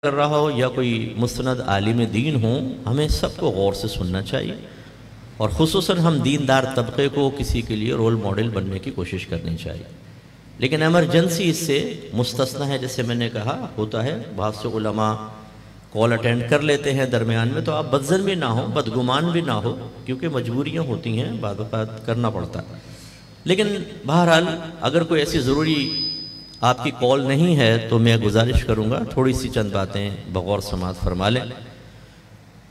कर रहा हो या कोई मुस्तनद आलिम दीन हो, हमें सबको गौर से सुनना चाहिए और ख़ुसूसन हम दीनदार तबके को किसी के लिए रोल मॉडल बनने की कोशिश करनी चाहिए। लेकिन एमरजेंसी इससे मुस्तस्ना है। जैसे मैंने कहा, होता है बहुत से उलमा कॉल अटेंड कर लेते हैं दरमियान में, तो आप बदज़न भी ना हो, बदगुमान भी ना हो, क्योंकि मजबूरियाँ होती हैं, बात करना पड़ता है। लेकिन बहरहाल अगर कोई ऐसी ज़रूरी आपकी कॉल नहीं है तो मैं गुजारिश करूंगा थोड़ी सी चंद बातें बगौर समात फरमा लें।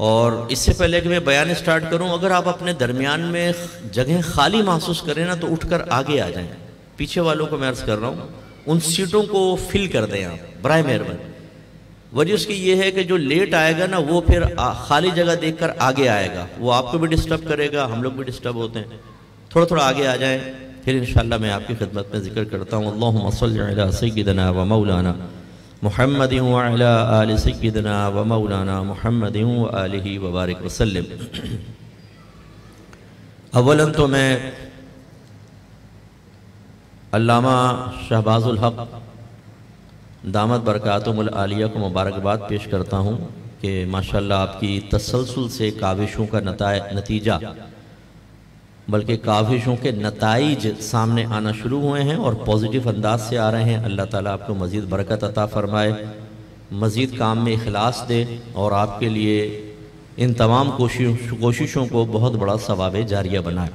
और इससे पहले कि मैं बयान स्टार्ट करूं, अगर आप अपने दरमियान में जगह खाली महसूस करें ना तो उठकर आगे आ जाएं। पीछे वालों को मैं अर्ज़ कर रहा हूं, उन सीटों को फिल कर दें आप, बराए मेहरबानी। वजह उसकी ये है कि जो लेट आएगा ना वो फिर खाली जगह देखकर आगे आएगा, वो आपको भी डिस्टर्ब करेगा, हम लोग भी डिस्टर्ब होते हैं। थोड़ा थोड़ा आगे आ जाएं, फिर इंशाअल्लाह मैं आपकी खिदमत में जिक्र करता हूँ। अल्लाहुम्मा सल्लि अला सय्यिदिना व मौलाना मुहम्मदिन व अला आलि सय्यिदिना व मौलाना मुहम्मदिन व आलिहि व बारिक वसल्लम। अव्वलन तो मैं अल्लामा शहबाजुल हक दामत बरकातुहुल आलिया को मुबारकबाद पेश करता हूँ कि माशाअल्लाह आपकी तसलसल से काविशों का नतीजा बल्कि काविशों के नताइज सामने आना शुरू हुए हैं और पॉजिटिव अंदाज से आ रहे हैं। अल्लाह ताला आपको मज़ीद बरकत अता फ़रमाए, मज़ीद काम में इखलास दे और आपके लिए इन तमाम कोशिशों को बहुत बड़ा सवाब जारिया बनाए।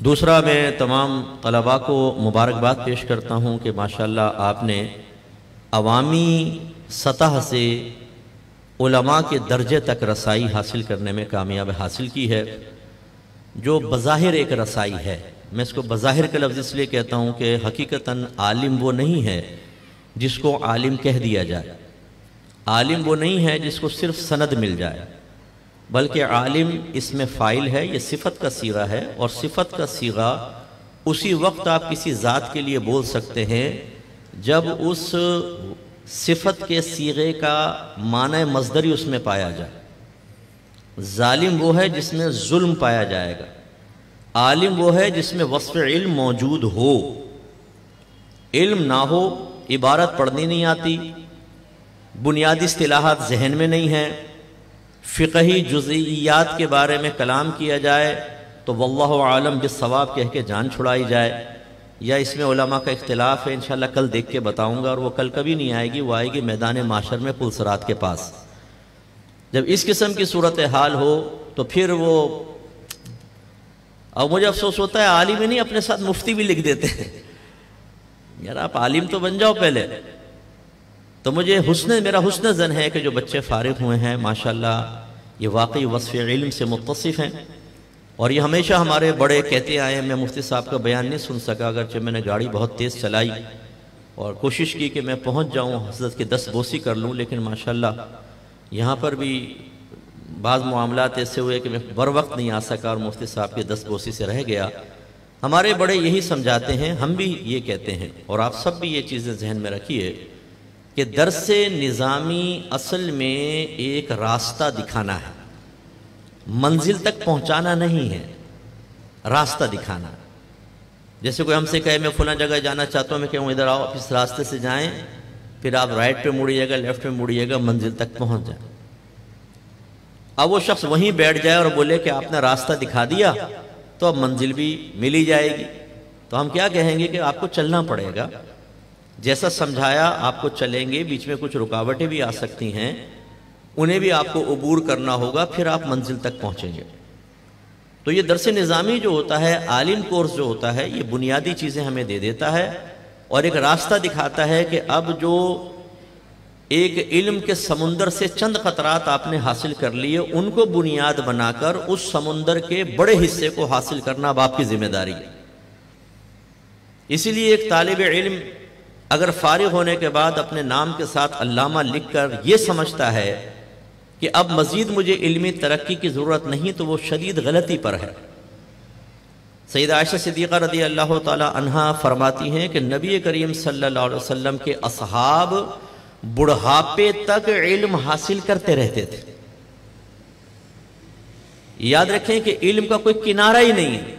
दूसरा, मैं तमाम तलबा को मुबारकबाद पेश करता हूँ कि माशाअल्लाह आपने अवामी सतह से उलमा के दर्जे तक रसाई हासिल करने में कामयाबी हासिल की है, जो बज़ाहिर एक रसाई है। मैं इसको बज़ाहिर का लफ्ज़ इसलिए कहता हूँ कि हकीकतन आलिम वो नहीं है जिसको आलिम कह दिया जाए, आलिम वो नहीं है जिसको सिर्फ सनद मिल जाए, बल्कि आलिम इसमें फ़ाइल है, ये सिफ़त का सीगा है। और सिफ़त का सीगा उसी वक्त आप किसी ज़ात के लिए बोल सकते हैं जब उस सिफ़त के सीगे का माने मज़दरी उसमें पाया जाए। जालिम वो है जिसमें जुल्म पाया जाएगा, आलिम वो है जिसमें वस्फ़ इल्म मौजूद हो। इल्म ना हो, इबारत पढ़नी नहीं आती, बुनियादी इस्तिलाहात जहन में नहीं है, फ़िक़ही जुज़इयात के बारे में कलाम किया जाए तो वल्लाहु आलम बिस्सवाब कह के जान छुड़ाई जाए, या इसमें उलमा का इख्तिलाफ है, इंशाअल्लाह कल देख के बताऊँगा। और वो कल कभी नहीं आएगी, वो आएगी मैदान माशर में पुलसरात के पास। जब इस किस्म की सूरत हाल हो तो फिर वो, अब मुझे अफसोस होता है आलिम ही नहीं अपने साथ मुफ्ती भी लिख देते हैं। यार आप आलिम तो बन जाओ पहले। तो मेरा हुस्न ज़न है कि जो बच्चे फारिग हुए हैं माशाअल्लाह ये वाकई वस्फ़ इल्म से मुत्तसिफ़ हैं। और ये हमेशा हमारे बड़े कहते आए हैं, मैं मुफ्ती साहब का बयान नहीं सुन सका, अगरचे मैंने गाड़ी बहुत तेज़ चलाई और कोशिश की कि मैं पहुँच जाऊँ, हज़रत की 10 बोसी कर लूँ, लेकिन माशाअल्लाह यहाँ पर भी बाज़ मामलात ऐसे हुए कि मैं बर वक्त नहीं आ सका और मुफ्ती साहब के 10 बोसी से रह गया। हमारे बड़े यही समझाते हैं, हम भी ये कहते हैं और आप सब भी ये चीज़ें जहन में रखिए कि दर्से निज़ामी असल में एक रास्ता दिखाना है, मंजिल तक पहुँचाना नहीं है, रास्ता दिखाना। जैसे कोई हमसे कहे मैं फलां जगह जाना चाहता हूँ, मैं कहूँ इधर आओ, इस रास्ते से जाएँ, फिर आप राइट पे मुड़िएगा, लेफ्ट पे मुड़िएगा, मंजिल तक पहुंच जाए। अब वो शख्स वहीं बैठ जाए और बोले कि आपने रास्ता दिखा दिया तो अब मंजिल भी मिल ही जाएगी, तो हम क्या कहेंगे कि आपको चलना पड़ेगा, जैसा समझाया आपको चलेंगे, बीच में कुछ रुकावटें भी आ सकती हैं, उन्हें भी आपको अबूर करना होगा, फिर आप मंजिल तक पहुंचेंगे। तो ये दरस निज़ामी जो होता है, आलिम कोर्स जो होता है, ये बुनियादी चीज़ें हमें दे देता है और एक रास्ता दिखाता है कि अब जो एक इल्म के समुंदर से चंद क़तरात आपने हासिल कर लिए, उनको बुनियाद बनाकर उस समुंदर के बड़े हिस्से को हासिल करना अब आपकी जिम्मेदारी है। इसीलिए एक तालिब इल्म अगर फारिग होने के बाद अपने नाम के साथ अल्लामा लिख कर ये समझता है कि अब मज़ीद मुझे इल्मी तरक्की की ज़रूरत नहीं, तो वो शदीद गलती पर है। सैयदा आयशा सिद्दीक़ा रज़ी अल्लाह ताला अन्हा फरमाती हैं कि नबी करीम सल्लल्लाहु अलैहि वसल्लम के असहाब बुढ़ापे तक इल्म हासिल करते रहते थे। याद रखें कि इल्म का कोई किनारा ही नहीं है,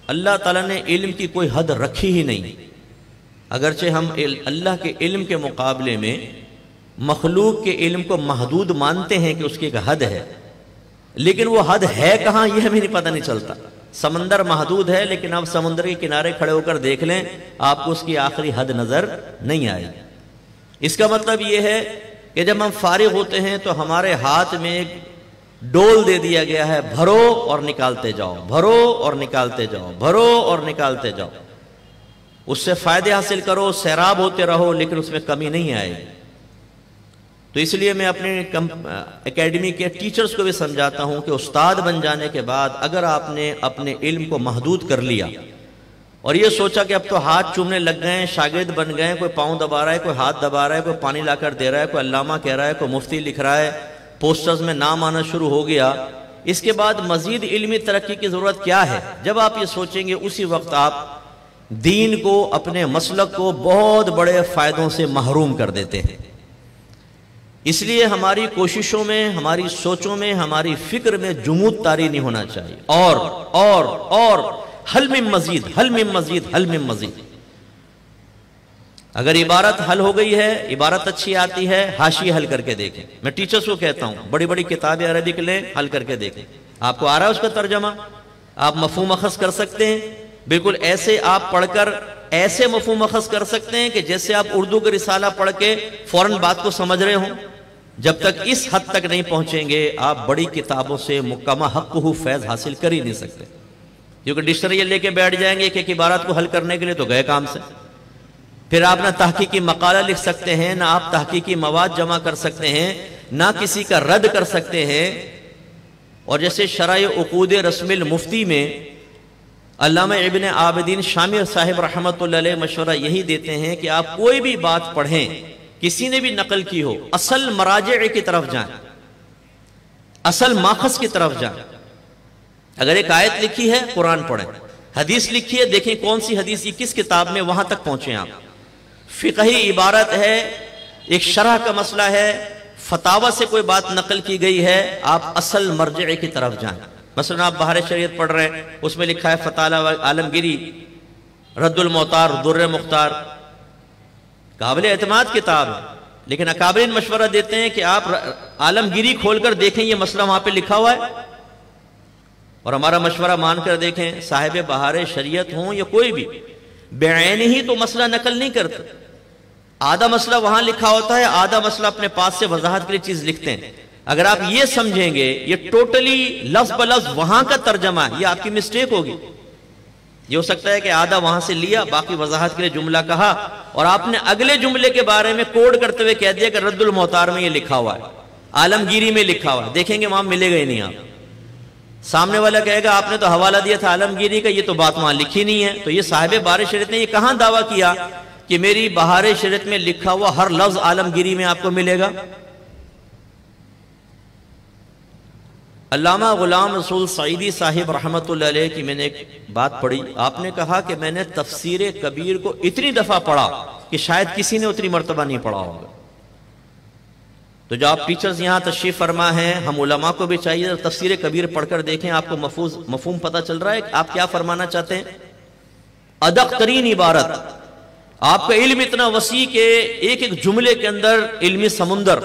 अल्लाह ताला ने इल्म की कोई हद रखी ही नहीं। अगरचे हम अल्लाह के इल्म के मुकाबले में मखलूक के इल्म को महदूद मानते हैं कि उसकी एक हद है, लेकिन वो हद है कहाँ यह हमें नहीं पता नहीं चलता। समंदर महदूद है, लेकिन आप समुद्र के किनारे खड़े होकर देख लें, आपको उसकी आखिरी हद नजर नहीं आएगी। इसका मतलब यह है कि जब हम फारिग होते हैं तो हमारे हाथ में एक डोल दे दिया गया है, भरो और निकालते जाओ, भरो और निकालते जाओ, भरो और निकालते जाओ। उससे फायदे हासिल करो, सैराब होते रहो, लेकिन उसमें कमी नहीं आएगी। तो इसलिए मैं अपने एकेडमी के टीचर्स को भी समझाता हूं कि उस्ताद बन जाने के बाद अगर आपने अपने इल्म को महदूद कर लिया और ये सोचा कि अब तो हाथ चूमने लग गए, शागिर्द बन गए, कोई पाँव दबा रहा है, कोई हाथ दबा रहा है, कोई पानी लाकर दे रहा है, कोई अल्लामा कह रहा है, कोई मुफ्ती लिख रहा है, पोस्टर्स में नाम आना शुरू हो गया, इसके बाद मजीद इल्मी तरक्की की जरूरत क्या है? जब आप ये सोचेंगे उसी वक्त आप दीन को, अपने मसलक को बहुत बड़े फायदों से महरूम कर देते हैं। इसलिए हमारी कोशिशों में, हमारी सोचों में, हमारी फिक्र में जुमूद तारी नहीं होना चाहिए। और हल में मजीद, हल में मजीद, हल में मजीद। अगर इबारत हल हो गई है, इबारत अच्छी आती है, हाशिया हल करके देखें। मैं टीचर्स को कहता हूं बड़ी बड़ी किताबें अरबिक लें, हल करके देखें। आपको आ रहा है उसका तर्जमा, आप मफहूम अखज़ कर सकते हैं। बिल्कुल ऐसे आप पढ़कर ऐसे मफहूम अखज़ कर सकते हैं कि जैसे आप उर्दू का रिसाला पढ़ के फौरन बात को समझ रहे हों। जब तक इस हद तक नहीं पहुंचेंगे, आप बड़ी किताबों से मुकम्मा हक़्क़ुहु फैज़ हासिल कर ही नहीं सकते। क्योंकि डिक्शनरी लेके बैठ जाएंगे एक इबारत को हल करने के लिए, तो गए काम से। फिर आप ना तहकीकी मकाला लिख सकते हैं, ना आप तहकीकी मवाद जमा कर सकते हैं, ना किसी का रद्द कर सकते हैं। और जैसे शराय उक़ूद रस्मिल मुफ्ती में अल्लामा इब्न आबिदीन शामी साहिब रहमतुल्लाह अलैह मशवरा यही देते हैं कि आप कोई भी बात पढ़ें, किसी ने भी नकल की हो, असल मराजे की तरफ जाएं, असल माखस की तरफ जाएं। अगर एक आयत लिखी है, कुरान पढ़ें। हदीस लिखी है, देखें कौन सी हदीस की किस किताब में, वहां तक पहुंचे आप। फिक़ही इबारत है, एक शरह का मसला है, फतावा से कोई बात नकल की गई है, आप असल मर्जे की तरफ जाएं। मसलन आप बहार शरीयत पढ़ रहे हैं, उसमें लिखा है फताला आलमगिरी, रद्दुल मोहतार, दुर्र मुख्तार, काबिल एतमाद किताब है। लेकिन अकाबरीन मशवरा देते हैं कि आप आलमगिरी खोलकर देखें, ये मसला वहां पे लिखा हुआ है। और हमारा मशवरा मानकर देखें, साहिब बहार शरीयत हों या कोई भी, बेऐन ही तो मसला नकल नहीं करते। आधा मसला वहां लिखा होता है, आधा मसला अपने पास से वजाहत के लिए चीज लिखते हैं। अगर आप ये समझेंगे ये टोटली लफ्ज ब लफ्ज वहां का तर्जमा है, ये आपकी मिस्टेक होगी। ये हो सकता है कि आधा वहां से लिया, बाकी वजाहत के लिए जुमला कहा, और आपने अगले जुमले के बारे में कोड करते हुए कह दिया कि रद्दुल मोहतार में ये लिखा हुआ है, आलमगिरी में लिखा हुआ है। देखेंगे वहां मिलेगा ही नहीं। आप सामने वाला कहेगा आपने तो हवाला दिया था आलमगिरी का, ये तो बात वहां लिखी नहीं है। तो ये साहिब बहार शरीयत ने ये कहां दावा किया कि मेरी बहार शरीयत में लिखा हुआ हर लफ्ज आलमगिरी में आपको मिलेगा? अल्लामा गुलाम रसूल सईदी साहिब रहमतुल्लाह अलैह की मैंने एक बात पढ़ी। आपने कहा कि मैंने तफसीर कबीर को इतनी दफा पढ़ा कि शायद किसी ने उतनी मर्तबा नहीं पढ़ा होगा। तो जो आप टीचर्स यहाँ तशरीफ फरमा हैं, हम उलमा को भी चाहिए तफसीर कबीर पढ़कर देखें, आपको मफहूम पता चल रहा है आप क्या फरमाना चाहते हैं। अदक तरीन इबारत, आपका इल्म इतना वसी के एक एक जुमले के अंदर इल्मी समुंदर।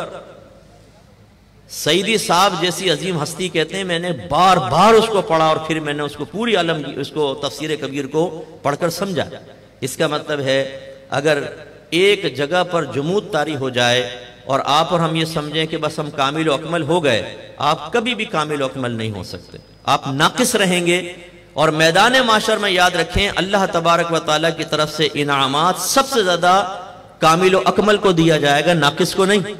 सईदी साहब जैसी अजीम हस्ती कहते हैं, मैंने बार बार उसको पढ़ा और फिर मैंने उसको पूरी उसको तफसीर कबीर को पढ़कर समझा। इसका मतलब है अगर एक जगह पर जुमूद तारी हो जाए और आप और हम ये समझें कि बस हम कामिल व अकमल हो गए, आप कभी भी कामिल व अकमल नहीं हो सकते, आप नाकिस रहेंगे। और मैदान माशर में याद रखें, अल्लाह तबारक व तआला की तरफ से इनामात सबसे ज्यादा कामिल व अकमल को दिया जाएगा, नाकिस को नहीं।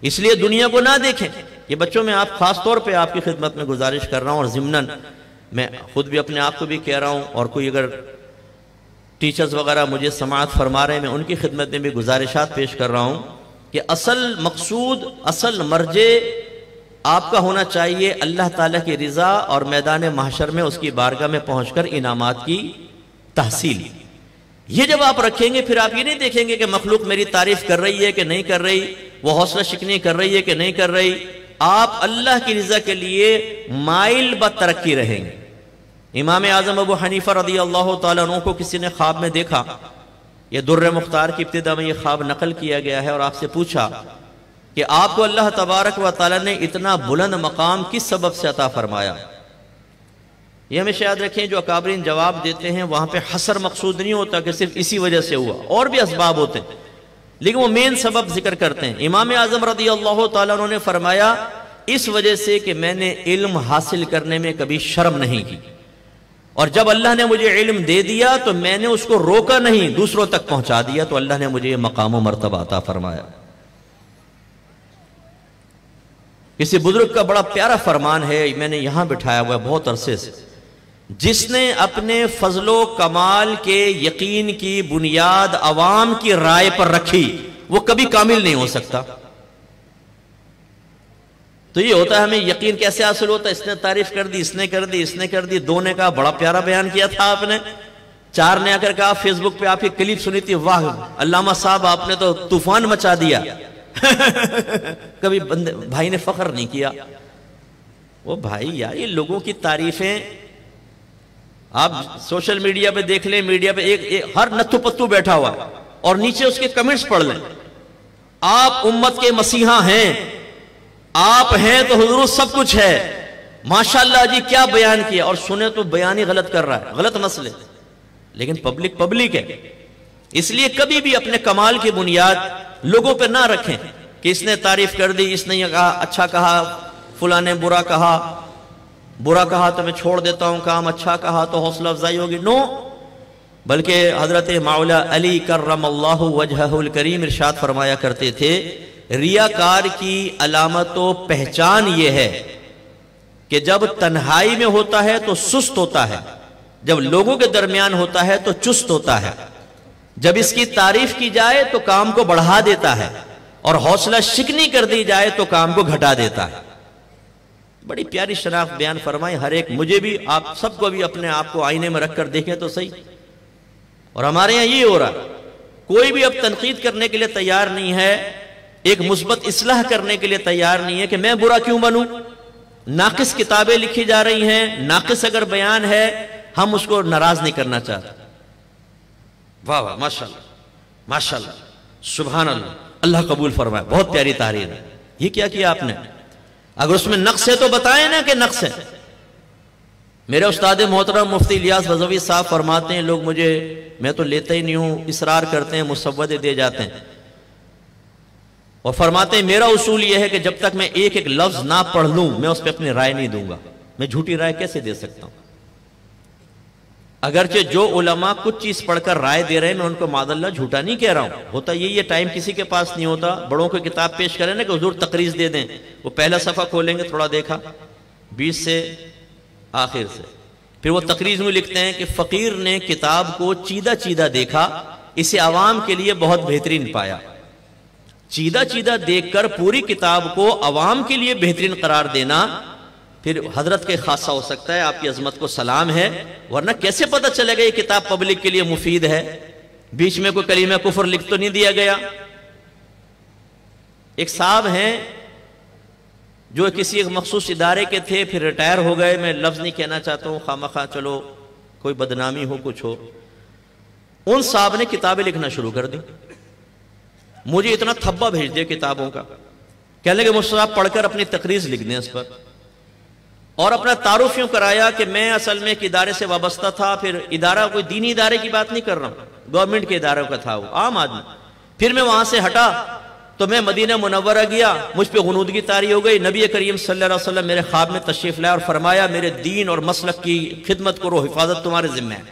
इसलिए दुनिया को ना देखें। ये बच्चों में आप खास तौर पे आपकी खिदमत में गुजारिश कर रहा हूं, और ज़िम्नन मैं खुद भी अपने आप को भी कह रहा हूं, और कोई अगर टीचर्स वगैरह मुझे समाअत फरमा रहे हैं, मैं उनकी खिदमत में भी गुजारिशात पेश कर रहा हूं कि असल मकसूद, असल मर्जे आपका होना चाहिए अल्लाह ताला की रिजा और मैदान महशर में उसकी बारगाह में पहुंचकर इनामात की तहसील। ये जब आप रखेंगे, फिर आप ये नहीं देखेंगे कि मखलूक मेरी तारीफ कर रही है कि नहीं कर रही, वो हौसला शिकनी कर रही है कि नहीं कर रही। आप अल्लाह की रिजा के लिए माइल ब तरक्की रहेंगे। इमाम आजम अबू हनीफा रदी अल्लाह तआला अन्हु को किसी ने ख्वाब में देखा। ये दुर्र मुख्तार की इब्तिदा में ये ख्वाब नकल किया गया है, और आपसे पूछा कि आपको अल्लाह तबारक व तआला ने इतना बुलंद मकाम किस सबब से अता फरमाया। ये हमेशा याद रखें, जो अकाबरीन जवाब देते हैं वहां पे हसर मकसूद नहीं होता कि सिर्फ इसी वजह से हुआ, और भी असबाब होते हैं, लेकिन वो मेन सबब जिक्र करते हैं। इमाम आजम रज़ी अल्लाह तआला अन्हु ने फरमाया, इस वजह से कि मैंने इल्म हासिल करने में कभी शर्म नहीं की, और जब अल्लाह ने मुझे इल्म दे दिया तो मैंने उसको रोका नहीं, दूसरों तक पहुंचा दिया, तो अल्लाह ने मुझे ये मकाम व मर्तबा अता फरमाया। किसी बुजुर्ग का बड़ा प्यारा फरमान है, मैंने यहां बिठाया हुआ है बहुत अरसे से, जिसने अपने फजलो कमाल के यकीन की बुनियाद अवाम की राय पर रखी वो कभी कामिल नहीं हो सकता। तो ये होता है, हमें यकीन कैसे हासिल होता है? इसने तारीफ कर दी, इसने कर दी, इसने कर दी, दो ने कहा बड़ा प्यारा बयान किया था आपने, चार ने आकर कहा फेसबुक पे आपकी क्लिप सुनी थी, वाह अल्लामा साहब आपने तो तूफान मचा दिया। कभी बंदे भाई ने फख्र नहीं किया। वो भाई यार, ये लोगों की तारीफें आप सोशल मीडिया पे देख लें, मीडिया पे एक हर नत्थु पत्तू बैठा हुआ और नीचे उसके कमेंट्स पढ़ लें, आप उम्मत के मसीहा हैं, आप हैं तो हुजूर सब कुछ है, माशाल्लाह जी क्या बयान किया, और सुने तो बयान ही गलत कर रहा है, गलत मसले, लेकिन पब्लिक है। इसलिए कभी भी अपने कमाल की बुनियाद लोगों पे ना रखें कि इसने तारीफ कर दी, इसने ये कहा, अच्छा कहा, फुला ने बुरा कहा तो मैं छोड़ देता हूं काम, अच्छा कहा तो हौसला अफजाई होगी। नो, बल्कि हजरत मौला अली कर्रमल्लाहु वजहुल करीम इरशाद फरमाया करते थे, रियाकार की अलामत व पहचान यह है कि जब तन्हाई में होता है तो सुस्त होता है, जब लोगों के दरमियान होता है तो चुस्त होता है, जब इसकी तारीफ की जाए तो काम को बढ़ा देता है, और हौसला शिकनी कर दी जाए तो काम को घटा देता है। बड़ी प्यारी शनाख्त बयान फरमाई। हर एक, मुझे भी, आप सबको भी अपने आप को आईने में रखकर देखें तो सही। और हमारे यहां ये हो रहा, कोई भी अब तनकीद करने के लिए तैयार नहीं है, एक मुस्बत इस्लाह करने के लिए तैयार नहीं है कि मैं बुरा क्यों बनूं। नाकिस किताबें लिखी जा रही हैं, नाकिस अगर बयान है हम उसको नाराज नहीं करना चाहते। वाह वाह, माशाल्लाह माशाल्लाह, सुभान अल्लाह, अल्लाह कबूल फरमाए, बहुत प्यारी तारीफ है। ये क्या किया आपने? अगर उसमें नक्स है तो बताएं ना कि नक्स है। मेरे उस्ताद मोहतरम मुफ्ती इलियास रज़वी साहब फरमाते हैं, लोग मुझे, मैं तो लेता ही नहीं हूं, इसरार करते हैं, मुसव्वदे दे जाते हैं, और फरमाते हैं मेरा उसूल यह है कि जब तक मैं एक एक लफ्ज ना पढ़ लूं मैं उस पर अपनी राय नहीं दूंगा। मैं झूठी राय कैसे दे सकता हूं? अगरचे जो उलमा कुछ चीज पढ़कर राय दे रहे हैं, मैं उनको मादल्ला झूठा नहीं कह रहा हूं। होता ये टाइम किसी के पास नहीं होता, बड़ों को किताब पेश करें ना कि हुजूर तकरीज दे दें, वो पहला सफा खोलेंगे, थोड़ा देखा 20 से आखिर से, फिर वो तकरीज में लिखते हैं कि फकीर ने किताब को चीदा चीदा देखा, इसे आवाम के लिए बहुत बेहतरीन पाया। चीदा चीदा देखकर पूरी किताब को अवाम के लिए बेहतरीन करार देना फिर हजरत के खासा हो सकता है, आपकी अजमत को सलाम है, वरना कैसे पता चलेगा ये किताब पब्लिक के लिए मुफीद है? बीच में कोई कलीमा कुफर लिख तो नहीं दिया गया। एक साहब हैं जो किसी एक मखसूस इदारे के थे, फिर रिटायर हो गए, मैं लफ्ज नहीं कहना चाहता हूं खामखा, चलो कोई बदनामी हो कुछ हो। उन साहब ने किताबें लिखना शुरू कर दी, मुझे इतना थब्बा भेज दिया किताबों का, कह लगे मुझसे आप पढ़कर अपनी तकरीज लिख दें इस पर, और अपना तारुफ यूं कराया कि मैं असल में एक इदारे से वाबस्ता था। फिर इदारा कोई दीनी इदारे की बात नहीं कर रहा हूं, गवर्नमेंट के इदारों का था, वो आम आदमी। फिर मैं वहां से हटा तो मैं मदीना मुनव्वरा गया, मुझ पर गुनूदगी तारी हो गई। नबी करीम सल्लल्लाहु अलैहि वसल्लम मेरे ख्वाब में तशरीफ लाए और फरमाया, मेरे दीन और मसलक की खिदमत करो, हिफाजत तुम्हारे जिम्मे है,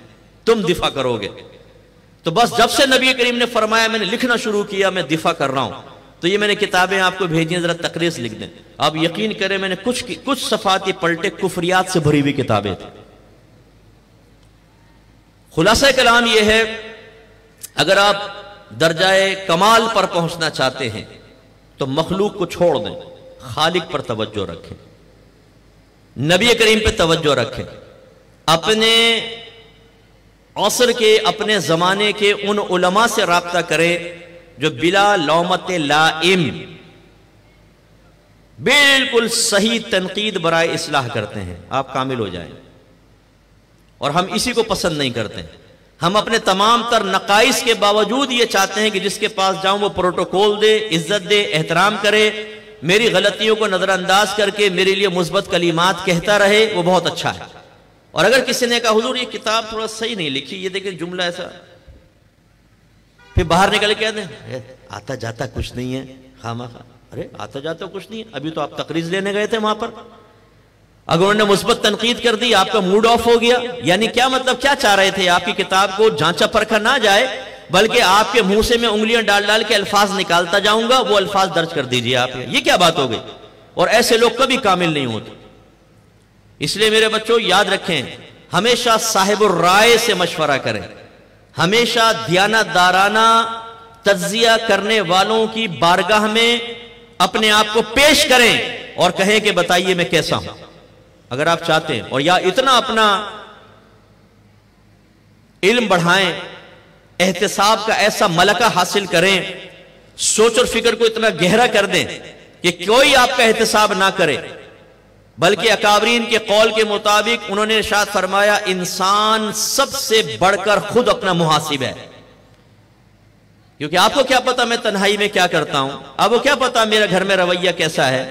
तुम दिफा करोगे। तो बस जब से नबी करीम ने फरमाया मैंने लिखना शुरू किया, मैं दिफा कर रहा हूं। तो ये मैंने किताबें आपको भेजी हैं, जरा तकरीज लिख दें। आप यकीन करें मैंने कुछ सफाती पलटे कुफरियात से भरी हुई किताबें थी। खुलासा कलाम यह है, अगर आप दर्जाए कमाल पर पहुंचना चाहते हैं तो मखलूक को छोड़ दें, खालिक पर तवज्जो रखें, नबी करीम पे तवज्जो रखें, अपने औसर के, अपने जमाने के उन उलमा से राब्ता करें जो बिला लौमत लाइम बिल्कुल सही तनकीद बराए इस्लाह करते हैं। आप कामिल हो जाएं, और हम इसी को पसंद नहीं करते। हम अपने तमाम तर नकाइस के बावजूद ये चाहते हैं कि जिसके पास जाऊं वो प्रोटोकॉल दे, इज्जत दे, एहतराम करे, मेरी गलतियों को नजरअंदाज करके मेरे लिए मुस्बत कलिमात कहता रहे, वो बहुत अच्छा है। और अगर किसी ने कहा हुजूर ये किताब थोड़ा सही नहीं लिखी, ये देखिए जुमला ऐसा, फिर बाहर निकल के कहते आता जाता कुछ नहीं है खामखा। अरे आता जाता कुछ नहीं है, अभी तो आप तकरीज लेने गए थे वहां पर, अगर उन्होंने मुस्बत तनकीद कर दी आपका मूड ऑफ हो गया। यानी क्या मतलब, क्या चाह रहे थे, आपकी किताब को जांचा परखा ना जाए, बल्कि आपके मुंह से मैं उंगलियां डाल डाल के अल्फाज निकालता जाऊंगा, वो अल्फाज दर्ज कर दीजिए आप। ये क्या बात हो गई? और ऐसे लोग कभी कामिल नहीं होते। इसलिए मेरे बच्चों याद रखें, हमेशा साहिबुर राय से मशवरा करें, हमेशा दियानतदाराना तज्जिया करने वालों की बारगाह में अपने आप को पेश करें और कहें कि बताइए मैं कैसा हूं, अगर आप चाहते हैं। और या इतना अपना इल्म बढ़ाएं, एहतिसाब का ऐसा मलका हासिल करें, सोच और फिक्र को इतना गहरा कर दें कि कोई आपका एहतिसाब ना करे, बल्कि अकाबरीन के कौल के मुताबिक उन्होंने इरशाद फरमाया इंसान सबसे बढ़कर खुद अपना मुहासिब है। क्योंकि आपको क्या पता मैं तन्हाई में क्या करता हूं, आपको क्या पता मेरा घर में रवैया कैसा है,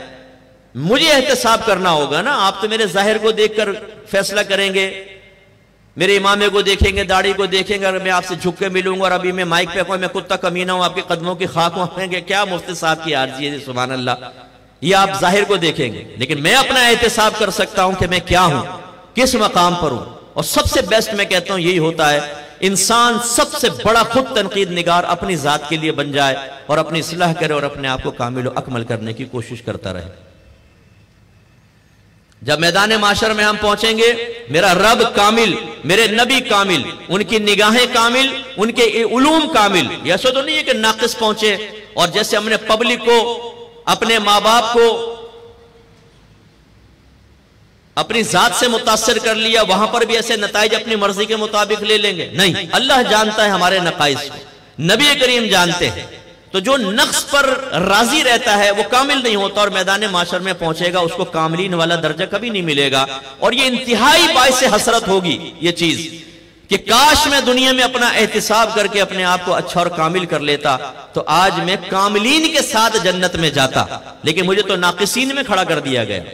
मुझे एहतिसाब करना होगा ना। आप तो मेरे जाहिर को देखकर फैसला करेंगे, मेरे इमामे को देखेंगे, दाढ़ी को देखेंगे, अगर मैं आपसे झुक के मिलूंगा और अभी मैं माइक पे कहूं मैं कुत्ता कमीना हूं, आपके कदमों की खाक होंगे, क्या मुफ्ती साहब की आरजी है, सुभान अल्लाह। ये आप जाहिर को देखेंगे, लेकिन मैं अपना एहतिसाब कर सकता हूं कि मैं क्या हूं, किस मकाम पर हूं। और सबसे बेस्ट मैं कहता हूं यही होता है, इंसान सबसे बड़ा खुद तनकीद निगार अपनी जात के लिए बन जाए और अपनी इस्लाह करे और अपने आप को कामिल व अकमल करने की कोशिश करता रहे। जब मैदान माशर में हम पहुंचेंगे, मेरा रब कामिल, मेरे नबी कामिल, उनकी निगाहें कामिल, उनके उलूम कामिल। ऐसा तो नहीं है कि नाकिस पहुंचे और जैसे हमने पब्लिक को, अपने माँ बाप को अपनी जात से मुतासर कर लिया, वहां पर भी ऐसे नताइज अपनी मर्जी के मुताबिक ले लेंगे। नहीं, अल्लाह जानता है हमारे नकाइस को, नबी करीम जानते हैं। तो जो नक्स पर राजी रहता है वो कामिल नहीं होता और मैदान माशर में पहुंचेगा, उसको कामिलीन वाला दर्जा कभी नहीं मिलेगा। और ये इंतहाई बाइस हसरत होगी ये चीज कि काश मैं दुनिया में अपना एहतिसाब करके अपने आप को अच्छा और कामिल कर लेता, तो आज मैं कामिलीन के साथ जन्नत में जाता, लेकिन मुझे तो नाकिसीन में खड़ा कर दिया गया।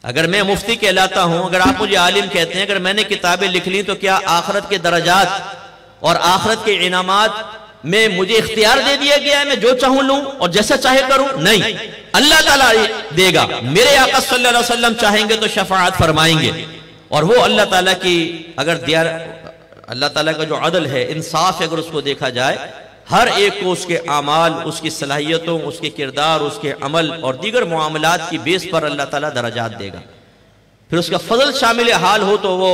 अगर मैं मुफ्ती कहलाता हूं, अगर आप मुझे आलिम कहते हैं, अगर मैंने किताबें लिख ली, तो क्या आखिरत के दर्जात और आखिरत के इनामात में मुझे इख्तियार दे दिया गया है मैं जो चाहूं लूं और जैसा चाहे करूं? नहीं, अल्लाह ताला देगा। मेरे आका सल्लल्लाहु अलैहि वसल्लम चाहेंगे तो शफाअत फरमाएंगे। और वो अल्लाह ताला की अगर अल्लाह ताला का जो अदल है, इंसाफ है, अगर उसको देखा जाए, हर एक को उसके आमाल, उसकी सलाहियतों, उसके किरदार, उसके अमल और दीगर मामलात की बेस पर अल्लाह ताला दर्जात देगा। फिर उसका फजल शामिल हाल हो तो वो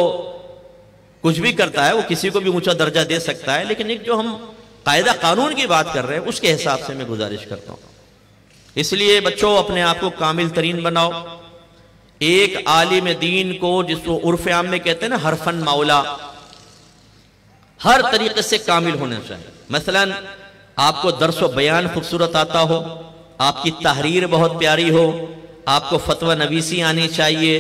कुछ भी करता है, वो किसी को भी ऊंचा दर्जा दे सकता है। लेकिन एक जो हम कायदा कानून की बात कर रहे हैं, उसके हिसाब से मैं गुजारिश करता हूं। इसलिए बच्चों, अपने आप को कामिल तरीन बनाओ। एक आलिम दीन को, जिसको उर्फ आम में कहते हैं ना हरफन मौला, हर तरीके से कामिल होना चाहिए। मसलन आपको दर्स व बयान खूबसूरत आता हो, आपकी तहरीर बहुत प्यारी हो, आपको फतवा नवीसी आनी चाहिए,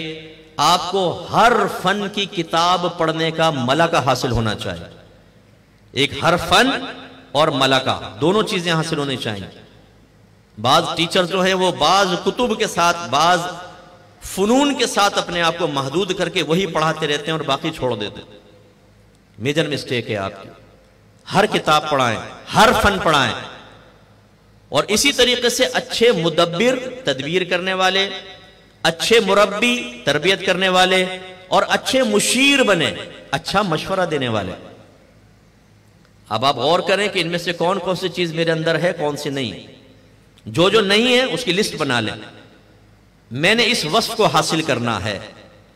आपको हर फन की किताब पढ़ने का मलका हासिल होना चाहिए। एक हर फन और मलका दोनों चीजें हासिल होनी चाहिए। बाज टीचर जो है वो बाज कुतुब के साथ, बाज फनून के साथ अपने आप को महदूद करके वही पढ़ाते रहते हैं और बाकी छोड़ देते हैं। मेजर मिस्टेक है आपकी। हर किताब पढ़ाएं, हर फन पढ़ाएं। और इसी तरीके से अच्छे मुदब्बिर, तदबीर करने वाले, अच्छे मुरब्बी, तरबियत करने वाले, और अच्छे मुशीर बने, अच्छा मशवरा देने वाले। अब आप गौर करें कि इनमें से कौन कौन सी चीज मेरे अंदर है, कौन सी नहीं। जो जो नहीं है उसकी लिस्ट बना लें। मैंने इस वस्फ को हासिल करना है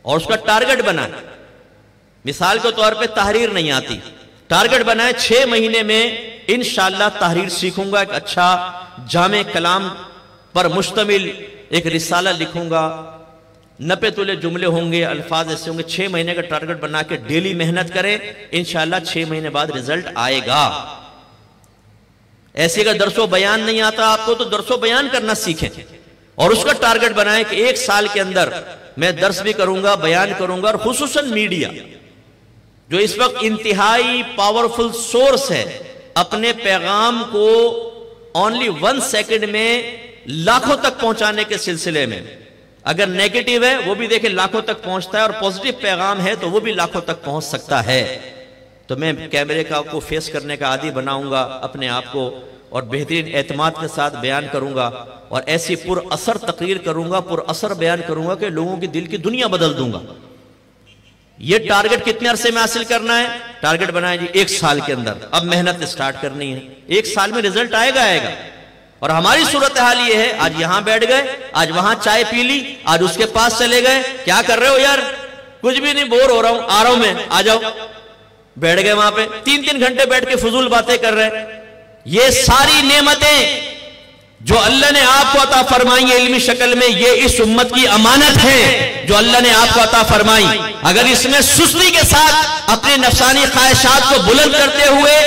और उसका टारगेट बनाए। मिसाल के तौर पे तहरीर नहीं आती, टारगेट बनाए 6 महीने में इंशाअल्लाह तहरीर सीखूंगा, एक अच्छा जामे कलाम पर मुश्तमिल एक रिसाला लिखूंगा, 90 तुले जुमले होंगे, अल्फाज ऐसे होंगे। 6 महीने का टारगेट बना के डेली मेहनत करें, इंशाअल्लाह 6 महीने बाद रिजल्ट आएगा। ऐसे अगर दर्सो बयान नहीं आता आपको, तो दर्सो बयान करना सीखें और उसका टारगेट बनाएं कि 1 साल के अंदर मैं दर्स भी करूंगा, बयान करूंगा, और खुसूसन मीडिया, जो इस वक्त इंतहाई पावरफुल सोर्स है, अपने पैगाम को ओनली 1 सेकंड में लाखों तक पहुंचाने के सिलसिले में, अगर नेगेटिव है वो भी देखे लाखों तक पहुंचता है, और पॉजिटिव पैगाम है तो वो भी लाखों तक पहुंच सकता है। तो मैं कैमरे को फेस करने का आदी बनाऊंगा अपने आप को, और बेहतरीन एतमाद के साथ बयान करूंगा, और ऐसी पुरअसर तकरीर करूंगा, पुरअसर बयान करूंगा कि लोगों की दिल की दुनिया बदल दूंगा। ये टारगेट कितने अरसे में हासिल करना है? टारगेट बनाए जी 1 साल के अंदर। अब मेहनत स्टार्ट करनी है, 1 साल में रिजल्ट आएगा। और हमारी सूरत हाल ये है, आज यहां बैठ गए, आज वहां चाय पी ली, आज उसके पास चले गए, क्या कर रहे हो यार? कुछ भी नहीं, बोर हो रहा हूं, आ रहा हूं मैं, आ जाओ। बैठ गए वहां पे 3-3 घंटे बैठ के फजूल बातें कर रहे हैं। ये सारी नेमतें जो अल्लाह ने आपको अता फरमाई है इल्मी शक्ल में, ये इस उम्मत की अमानत है जो अल्लाह ने आपको अता फरमाई। अगर इसमें सुस्ती के साथ अपने नफसानी ख्वाहिशात को बुलंद करते हुए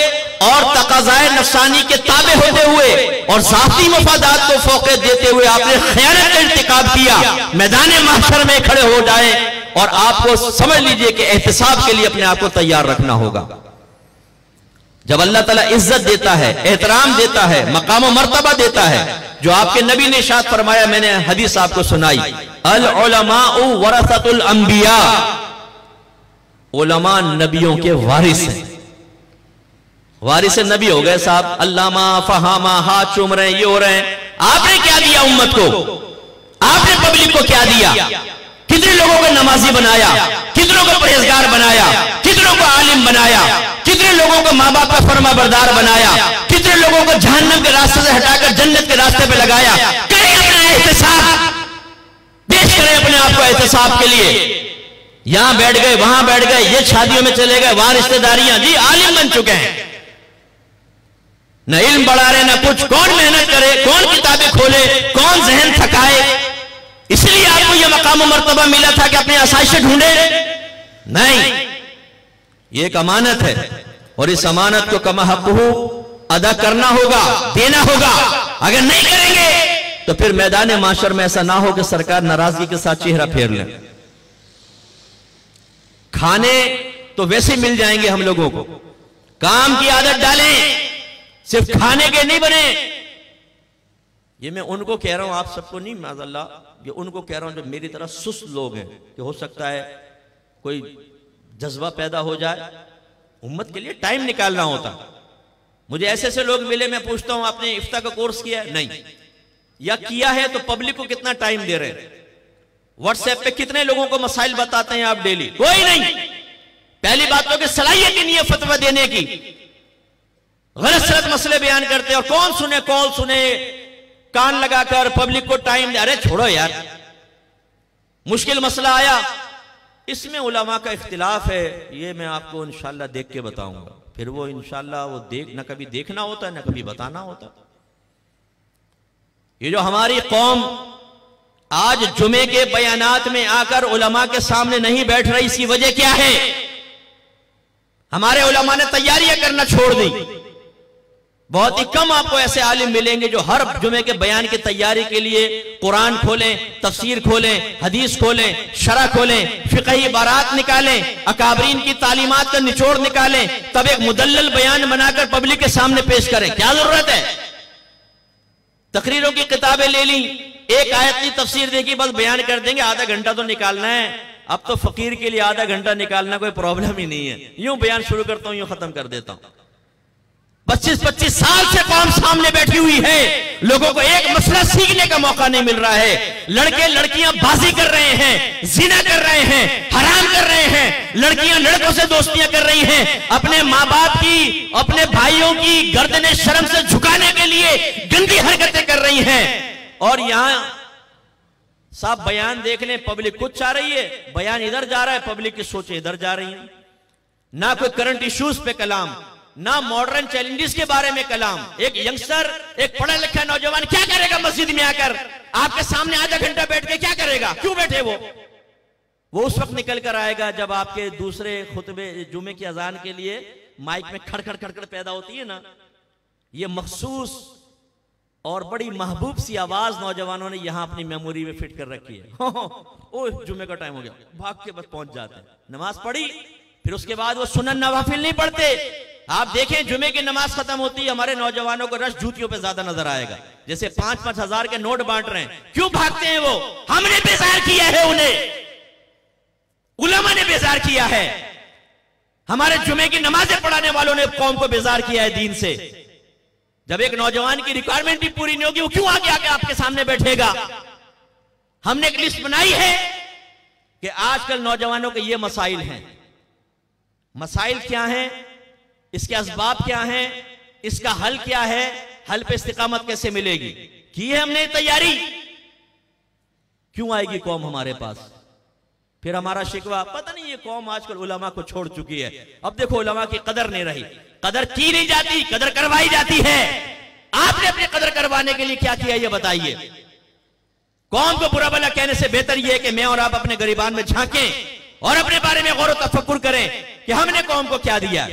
और तकाज़ाए नफसानी के ताबे होते हुए और ज़ाती मफादात को फौक़ियत देते हुए आपने ख़यानत का इर्तिकाब किया, मैदान महशर में खड़े हो जाए, और आपको समझ लीजिए कि एहतिसाब के लिए अपने आप को तैयार रखना होगा। जब अल्लाह ताला इज्जत देता है, एहतराम देता है, मकाम व मर्तबा देता है, जो आपके नबी ने इरशाद फरमाया, मैंने हदीस आपको सुनाई, अल उलमाउ वरसतुल अंबिया, उलमा नबियों के वारिस हैं। वारिस नबी हो गए साहब, अल्लामा फहामा, हाथ चूम रहे हैं, ये हो रहे हैं। आपने क्या दिया उम्मत को? आपने पब्लिक को क्या दिया? कितने लोगों को नमाजी बनाया, कितनों को परहेजगार बनाया, कितनों को आलिम बनाया, कितने लोगों को माँ बाप का फरमा बरदार बनाया, कितने लोगों को जहन्नम के रास्ते से हटाकर जन्नत के रास्ते पे लगाया। करें अपना एहतिसाब, पेश करें अपने आप को एहतिसाब के लिए। यहां बैठ गए, वहां बैठ गए, ये शादियों में चले गए, वहां रिश्तेदारियां, जी आलिम बन चुके हैं, न इल्म बढ़ा रहे, न कुछ। कौन मेहनत करे, कौन किताबें खोले, कौन जहन थकाए? इसलिए आपको यह मकाम मर्तबा मिला था कि अपने आसाइशें ढूंढे? नहीं, ये एक अमानत है, और इस अमानत को कमा हक़्क़ुहु अदा करना होगा, देना होगा। अगर नहीं करेंगे तो फिर मैदान माशर में ऐसा ना हो कि सरकार नाराजगी के साथ चेहरा फेर ले। खाने तो वैसे मिल जाएंगे हम लोगों को, काम की आदत डालें, सिर्फ खाने के नहीं बने। ये मैं उनको कह रहा हूं, आप सबको नहीं, माज़अल्लाह, ये उनको कह रहा हूं जो मेरी तरह सुस्त लोग हैं, कि हो सकता है कोई जज्बा पैदा हो जाए, उम्मत के लिए टाइम निकालना होता। मुझे ऐसे ऐसे लोग मिले, मैं पूछता हूं आपने इफ्ता का कोर्स किया है? नहीं। या किया है तो पब्लिक को कितना टाइम दे रहे हैं? व्हाट्सएप पे कितने लोगों को मसाइल बताते हैं आप डेली? कोई नहीं। पहली बात तो कि सलाहियत ही नहीं है फतवा देने की, गलत सलत मसले बयान करते हैं, और कौन सुने, कॉल सुने, कान लगाकर पब्लिक को टाइम दे। अरे छोड़ो यार, मुश्किल मसला आया, इसमें उलमा का इख्तिलाफ है, ये मैं आपको इंशाल्लाह देख के बताऊंगा। फिर वो इंशाल्लाह वो न कभी देखना होता है, न कभी बताना होता। ये जो हमारी कौम आज जुमे के बयानात में आकर उलमा के सामने नहीं बैठ रही, इसकी वजह क्या है? हमारे उलमा ने तैयारियां करना छोड़ दी। बहुत ही कम आपको ऐसे आलिम मिलेंगे जो हर जुमे के बयान की तैयारी के लिए कुरान खोलें, तफसीर खोलें, हदीस खोलें, शरह खोलें, फिक़ही इबारात निकालें, अकाबरीन की तालीमात का निचोड़ निकालें, तब एक मुदल्लल बयान बनाकर पब्लिक के सामने पेश करें। क्या जरूरत है? तकरीरों की किताबें ले ली, एक आयत की तफसीर देखी, बस बयान कर देंगे, आधा घंटा तो निकालना है। अब तो फकीर के लिए आधा घंटा निकालना कोई प्रॉब्लम ही नहीं है। यूं बयान शुरू करता हूं, यूं खत्म कर देता हूं। 25-25 साल से कौम सामने बैठी हुई है, लोगों को एक मसला सीखने का मौका नहीं मिल रहा है। लड़के लड़कियां बाजी कर रहे हैं, जिना कर रहे हैं, हराम कर रहे हैं, लड़कियां लड़कों से दोस्तियां कर रही हैं, अपने माँ बाप की, अपने भाइयों की गर्दनें शर्म से झुकाने के लिए गंदी हरकतें कर रही हैं। और यहां साहब बयान देख लें, पब्लिक कुछ चाह रही है, बयान इधर जा रहा है, पब्लिक की सोचें इधर जा रही है। ना कोई करंट इश्यूज पे कलाम, ना मॉडर्न चैलेंजेस के बारे में कलाम। एक यंगस्टर, एक पढ़ा लिखा नौजवान क्या करेगा मस्जिद में आकर? आपके सामने आधा घंटा बैठ के क्या करेगा? क्यों बैठे वो उस वक्त निकल कर आएगा जब आपके दूसरे खुतबे जुमे की अजान के लिए माइक में खड़खड़ खड़खड़ पैदा होती है ना। ये मखसूस और बड़ी महबूब सी आवाज नौजवानों ने यहां अपनी मेमोरी में फिट कर रखी है। ओ जुमे का टाइम हो गया, भाग के बस पहुंच जाते हैं। नमाज पढ़ी, फिर उसके बाद वो सुनन नवाफिल नहीं पढ़ते। आप देखें जुमे की नमाज खत्म होती है, हमारे नौजवानों को रश जूतियों पे ज्यादा नजर आएगा, जैसे 5-5 हजार के नोट बांट रहे हैं। क्यों भागते हैं वो? हमने बेजार किया है उन्हें, उलमा ने बेजार किया है, हमारे जुमे की नमाजें पढ़ाने वालों ने कौम को बेजार किया है दीन से। जब एक नौजवान की रिक्वायरमेंट ही पूरी नहीं होगी, वो क्यों आके आके आपके सामने बैठेगा? हमने एक लिस्ट बनाई है कि आजकल नौजवानों के ये मसाइल हैं। मसाइल क्या हैं, इसके असबाब क्या हैं, इसका हल क्या है, हल पे इस्तिकामत कैसे मिलेगी, की है हमने तैयारी। क्यों आएगी कौम हमारे पास? फिर हमारा शिकवा, पता नहीं ये कौम आजकल उलमा को छोड़ चुकी है। अब देखो उलमा की कदर नहीं रही, कदर की नहीं जाती, कदर करवाई जाती है। आपने अपनी कदर करवाने के लिए क्या किया ये बताइए। कौम को बुरा भला कहने से बेहतर यह है कि मैं और आप अपने गरीबान में झांकें और अपने बारे में गौर तफक्कुर करें कि हमने कौम को क्या दिया।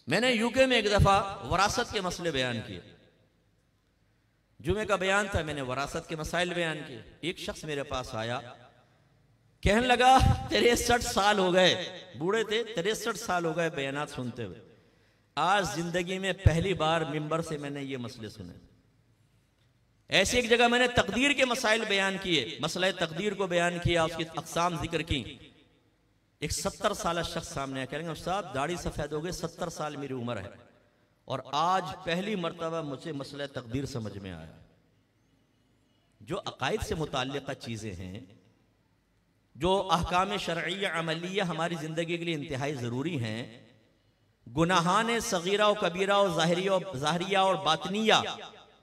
मैंने यूके में एक दफा वरासत के मसले बयान किए, जुमे का बयान था, मैंने वरासत के मसाइल बयान किए। एक शख्स मेरे पास आया, कहने लगा 63 साल हो गए, बूढ़े थे, 63 साल हो गए बयानात सुनते हुए, आज जिंदगी में पहली बार मिंबर से मैंने ये मसले सुने। ऐसी एक जगह मैंने तकदीर के मसाइल बयान किए, मसला तकदीर को बयान किया, उसकी अक़साम जिक्र की। एक 70 साल शख्स सामने आया, कहेंगे साहब दाढ़ी सफेद हो गई, 70 साल मेरी उम्र है और आज पहली मर्तबा मुझे मसला तकदीर समझ में आया। जो अकायद से मुताल्लिक़ा चीजें हैं, जो अहकाम शरइया अमलिया हमारी जिंदगी के लिए इंतहाई जरूरी हैं, गुनाहान सगीरा और कबीरा और ज़ाहिरिया और बातनिया,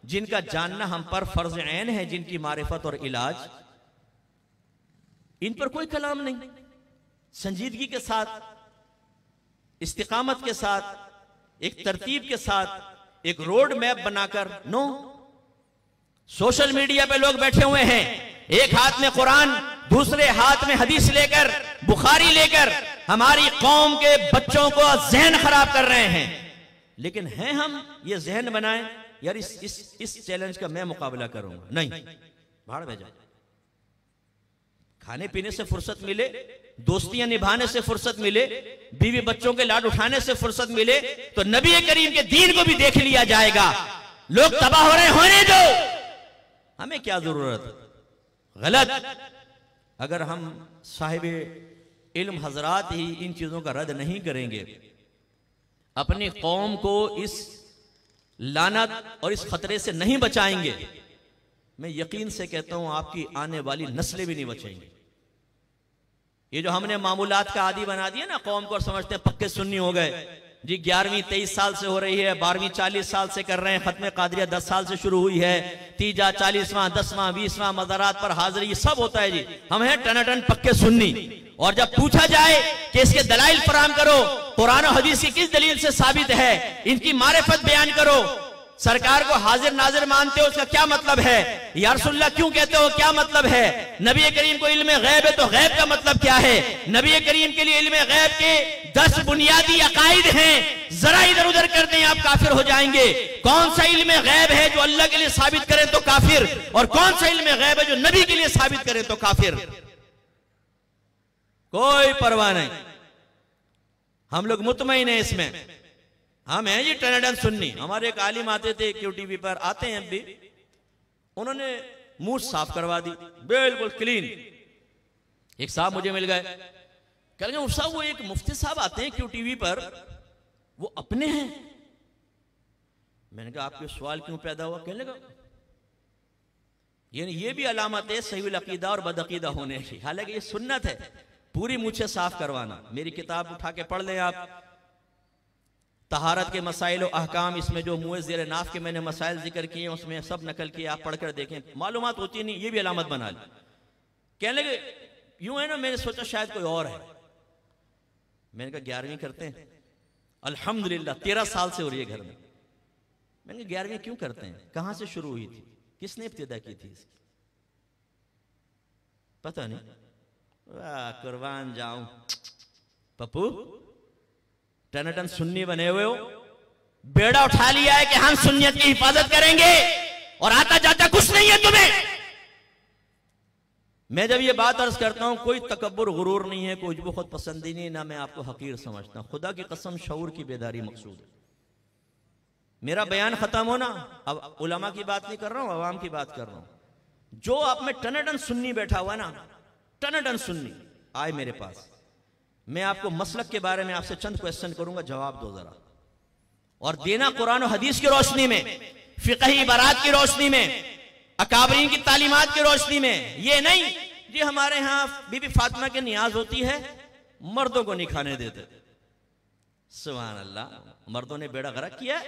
जिनका जानना हम पर फर्ज ऐन है, जिनकी मारिफत और इलाज, इन पर कोई कलाम नहीं। संजीदगी के साथ, इस्तिकामत के साथ, एक तरतीब के साथ एक रोड मैप बनाकर, नो। सोशल मीडिया पे लोग बैठे हुए हैं, एक हाथ में कुरान, दूसरे हाथ में हदीस लेकर, बुखारी लेकर हमारी कौम के बच्चों को जहन खराब कर रहे हैं। लेकिन हैं हम ये जहन बनाएं यार इस चैलेंज का मैं मुकाबला करूंगा, नहीं, भाड़ में जाए। खाने पीने से फुर्सत मिले, दोस्तियां निभाने से फुर्सत मिले, बीवी बच्चों के लाड उठाने से फुर्सत मिले, तो नबी करीम के दीन को भी देख लिया जाएगा। लोग तबाह हो रहे, होने दो, हमें क्या जरूरत? गलत। अगर हम साहिबे इल्म हजरात ही इन चीजों का रद्द नहीं करेंगे, अपनी कौम को इस लानत और इस खतरे से नहीं बचाएंगे, मैं यकीन से कहता हूं आपकी आने वाली नस्लें भी नहीं बचेंगी। ये जो हमने मामूलात का आदी बना दिया ना कौम को, और समझते हैं पक्के सुन्नी हो गए जी। 11वीं 23 साल से हो रही है, 12वीं 40 साल से कर रहे हैं, खत्म कादरिया 10 साल से शुरू हुई है, तीजा 40वां 10वां 20वां मज़ारात पर हाजिरी, सब होता है जी। हम हैं टनाटन पक्के सुन्नी। और जब पूछा जाए कि इसके दलाइल फराम करो, कुरान और हदीस की किस दलील से साबित है, इनकी मारिफत बयान करो, सरकार को हाजिर नाजिर मानते हो, उसका क्या मतलब है? या रसूलुल्लाह क्यों कहते हो, क्या मतलब है? नबी करीम को इल्म गैब है तो गैब का मतलब क्या है? नबी करीम के लिए इल्म गैब के 10 बुनियादी अकायद हैं, जरा इधर उधर कर दें आप काफिर हो जाएंगे। कौन सा इल्म गैब है जो अल्लाह के लिए साबित करें तो काफिर, और कौन सा इल्म गैब है जो नबी के लिए साबित करें तो काफिर? कोई परवाह नहीं, हम लोग मुतमईन हैं इसमें। हम हैं जी टनाटन सुन्नी। हमारे एक आलिम आते थे QTV पर, आते हैं अब भी, उन्होंने मुंह साफ करवा दी, बिल्कुल क्लीन। एक साहब मुझे मिल गए, कह रहे हैं साहब वो एक मुफ्ती साहब आते हैं QTV पर, वो अपने हैं। मैंने कहा आपके सवाल क्यों पैदा हुआ? कहने लगा ये भी अलामत है सही अकीदा और बदअकीदा होने की, हालांकि ये सुन्नत है पूरी मुझे साफ करवाना। मेरी किताब उठा के पढ़ लें आप, तहारत के मसाइल और अहकाम, इसमें जो मुए ज़ेर नाफ के मैंने मसाइल जिक्र किए हैं उसमें सब नकल किए, आप पढ़कर देखें, मालूमात होती नहीं, ये भी अलामत बना ली। कहने लगे यूं है ना, मैंने सोचा शायद कोई और है। मैंने कहा 11वीं करते हैं? अल्हम्दुलिल्लाह 13 साल से हो रही है घर में। मैंने कहा 11वीं क्यों करते हैं, कहां से शुरू हुई थी, किसने इब्तिदा की थी इसकी? पता नहीं। वाह कुर्बान जाऊं, पप्पू टनाटन सुन्नी बने हुए हो, बेड़ा उठा लिया है कि हम सुन्नियत की हिफाजत करेंगे और आता जाता कुछ नहीं है तुम्हें। मैं जब ये बात अर्ज करता हूं, कोई तकब्बुर गुरूर नहीं है, कोई उज्ब खुद पसंदी नहीं, ना मैं आपको हकीर समझता हूं। खुदा की कसम शऊर की बेदारी मकसूद है। मेरा बयान खत्म होना, अब उलमा की बात नहीं कर रहा हूं, अवाम की बात कर रहा हूं। जो आप में टनाटन सुन्नी बैठा हुआ ना, टनाटन सुन्नी, आए मेरे पास, मैं आपको मसलक के बारे में आपसे चंद क्वेश्चन करूंगा, जवाब दो जरा। और देना कुरान और हदीस की रोशनी में, फिक़ही इबारात की रोशनी में, अकाबरीन की तालीमात की रोशनी में। ये नहीं जी हमारे यहां बीबी फातिमा की नियाज होती है, मर्दों को नहीं खाने देते। सुभान अल्लाह, मर्दों ने बेड़ा गर्क किया।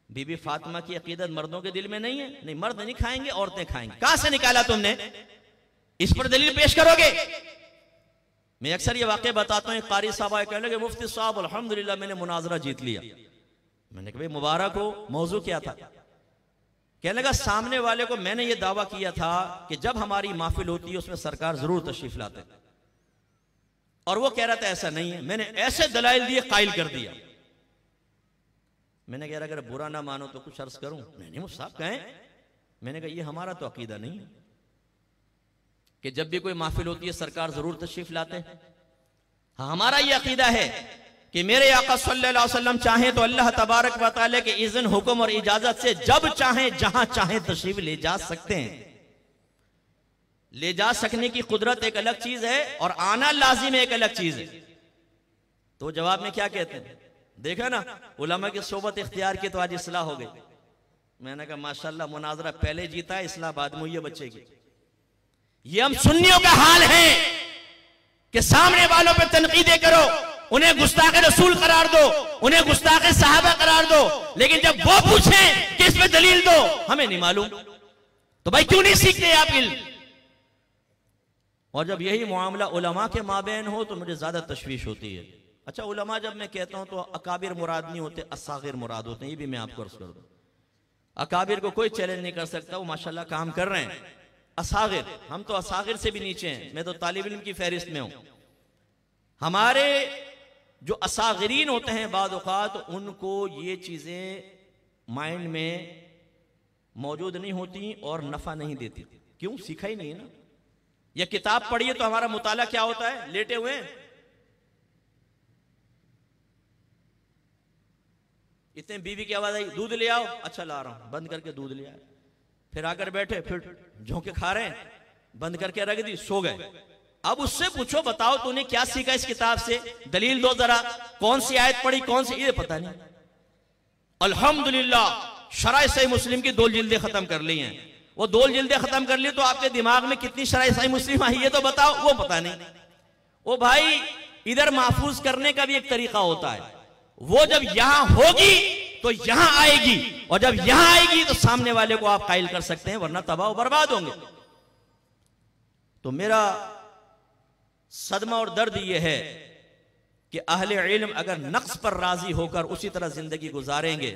बीबी फातिमा की अकीदत मर्दों के दिल में नहीं है। नहीं, मर्द नहीं खाएंगे, औरतें खाएंगी। कहां से निकाला तुमने? इस पर दलील पेश करोगे? मैं अक्सर ये वाक़या बताता हूं। कारी साहब आए, कहने लगे मुफ्ती साहब अल्हम्दुलिल्लाह मैंने मुनाजरा जीत लिया। मैंने कहा भाई मुबारक हो, मौजू क्या था? कहने लगा सामने वाले को मैंने ये दावा किया था कि जब हमारी महफिल होती है उसमें सरकार जरूर तशरीफ लाते, और वो कह रहा था ऐसा नहीं है। मैंने ऐसे दलाइल दिए, कायल कर दिया। मैंने कहा अगर बुरा ना मानो तो कुछ अर्ज करूं? नहीं मुफ्ती साहब कहें। मैंने कहा ये हमारा तो अकीदा नहीं है कि जब भी कोई महफिल होती है सरकार जरूर तशरीफ लाते हैं। हाँ, हमारा ये अकीदा है कि मेरे आका सल्लल्लाहु अलैहि वसल्लम चाहें तो अल्लाह तबारक व तआला के इज़्न, हुक्म और इजाजत से जब चाहें जहां चाहें तशरीफ ले जा सकते हैं। ले जा सकने की कुदरत एक अलग चीज है और आना लाजिम एक अलग चीज है। तो जवाब में क्या कहते हैं? देखा ना, उलमा की सोबत इख्तियार की तो आज इस्लाह हो गई। मैंने कहा माशाल्लाह, मुनाजरा पहले जीता है, इस्लाह बाद में हुई है बच्चे की। ये हम सुन्नियों का हाल है कि सामने वालों पे तनकीदें करो, उन्हें गुस्ताखे रसूल करार दो, उन्हें गुस्ताखे सहाबा करार दो, लेकिन जब वो पूछें कि इसमें दलील दो, हमें नहीं मालूम, तो भाई क्यों नहीं सीखते आप इल्म? और जब यही मामला उलमा के माबैन हो तो मुझे ज्यादा तशवीश होती है। अच्छा, उलमा जब मैं कहता हूं तो अकाबिर मुराद नहीं होते, असागिर मुराद होते हैं। ये भी मैं आपको अर्ज कर दूं, अकाबिर को कोई चैलेंज नहीं कर सकता, वो माशाल्लाह काम कर रहे हैं। असागिर, हम तो असागिर से भी नीचे हैं। मैं तो तालिब इल्म की फहरिस्त में हूं। हमारे जो असागिरीन होते हैं बाद औक़ात उनको ये चीजें माइंड में मौजूद नहीं होती और नफा नहीं देती। क्यों? सीखा ही नहीं है ना। या किताब पढ़िए तो हमारा मुताला क्या होता है? लेटे हुए हैं, इतने बीवी की आवाज आई, दूध ले आओ, अच्छा ला रहा हूं, बंद करके दूध ले आए, फिर आकर बैठे, फिर झोंके खा रहे हैं, बंद करके रख दी, सो गए। अब उससे पूछो, बताओ तूने क्या सीखा इस किताब से? दलील दो जरा, कौन सी आयत पढ़ी, कौन सी? ये पता नहीं। अल्हम्दुलिल्लाह शरह सही मुस्लिम की 2 जिल्दें खत्म कर ली हैं। वो 2 जिल्दें खत्म कर ली तो आपके दिमाग में कितनी शरह सही मुस्लिम आई ये तो बताओ, वो पता नहीं। वो भाई इधर महफूज करने का भी एक तरीका होता है। वो जब यहां होगी तो यहां आएगी, और जब यहां आएगी तो सामने वाले को आप कायल कर सकते हैं, वरना तबाह बर्बाद होंगे। तो मेरा सदमा और दर्द यह है कि अहले इल्म अगर नक्स पर राजी होकर उसी तरह जिंदगी गुजारेंगे,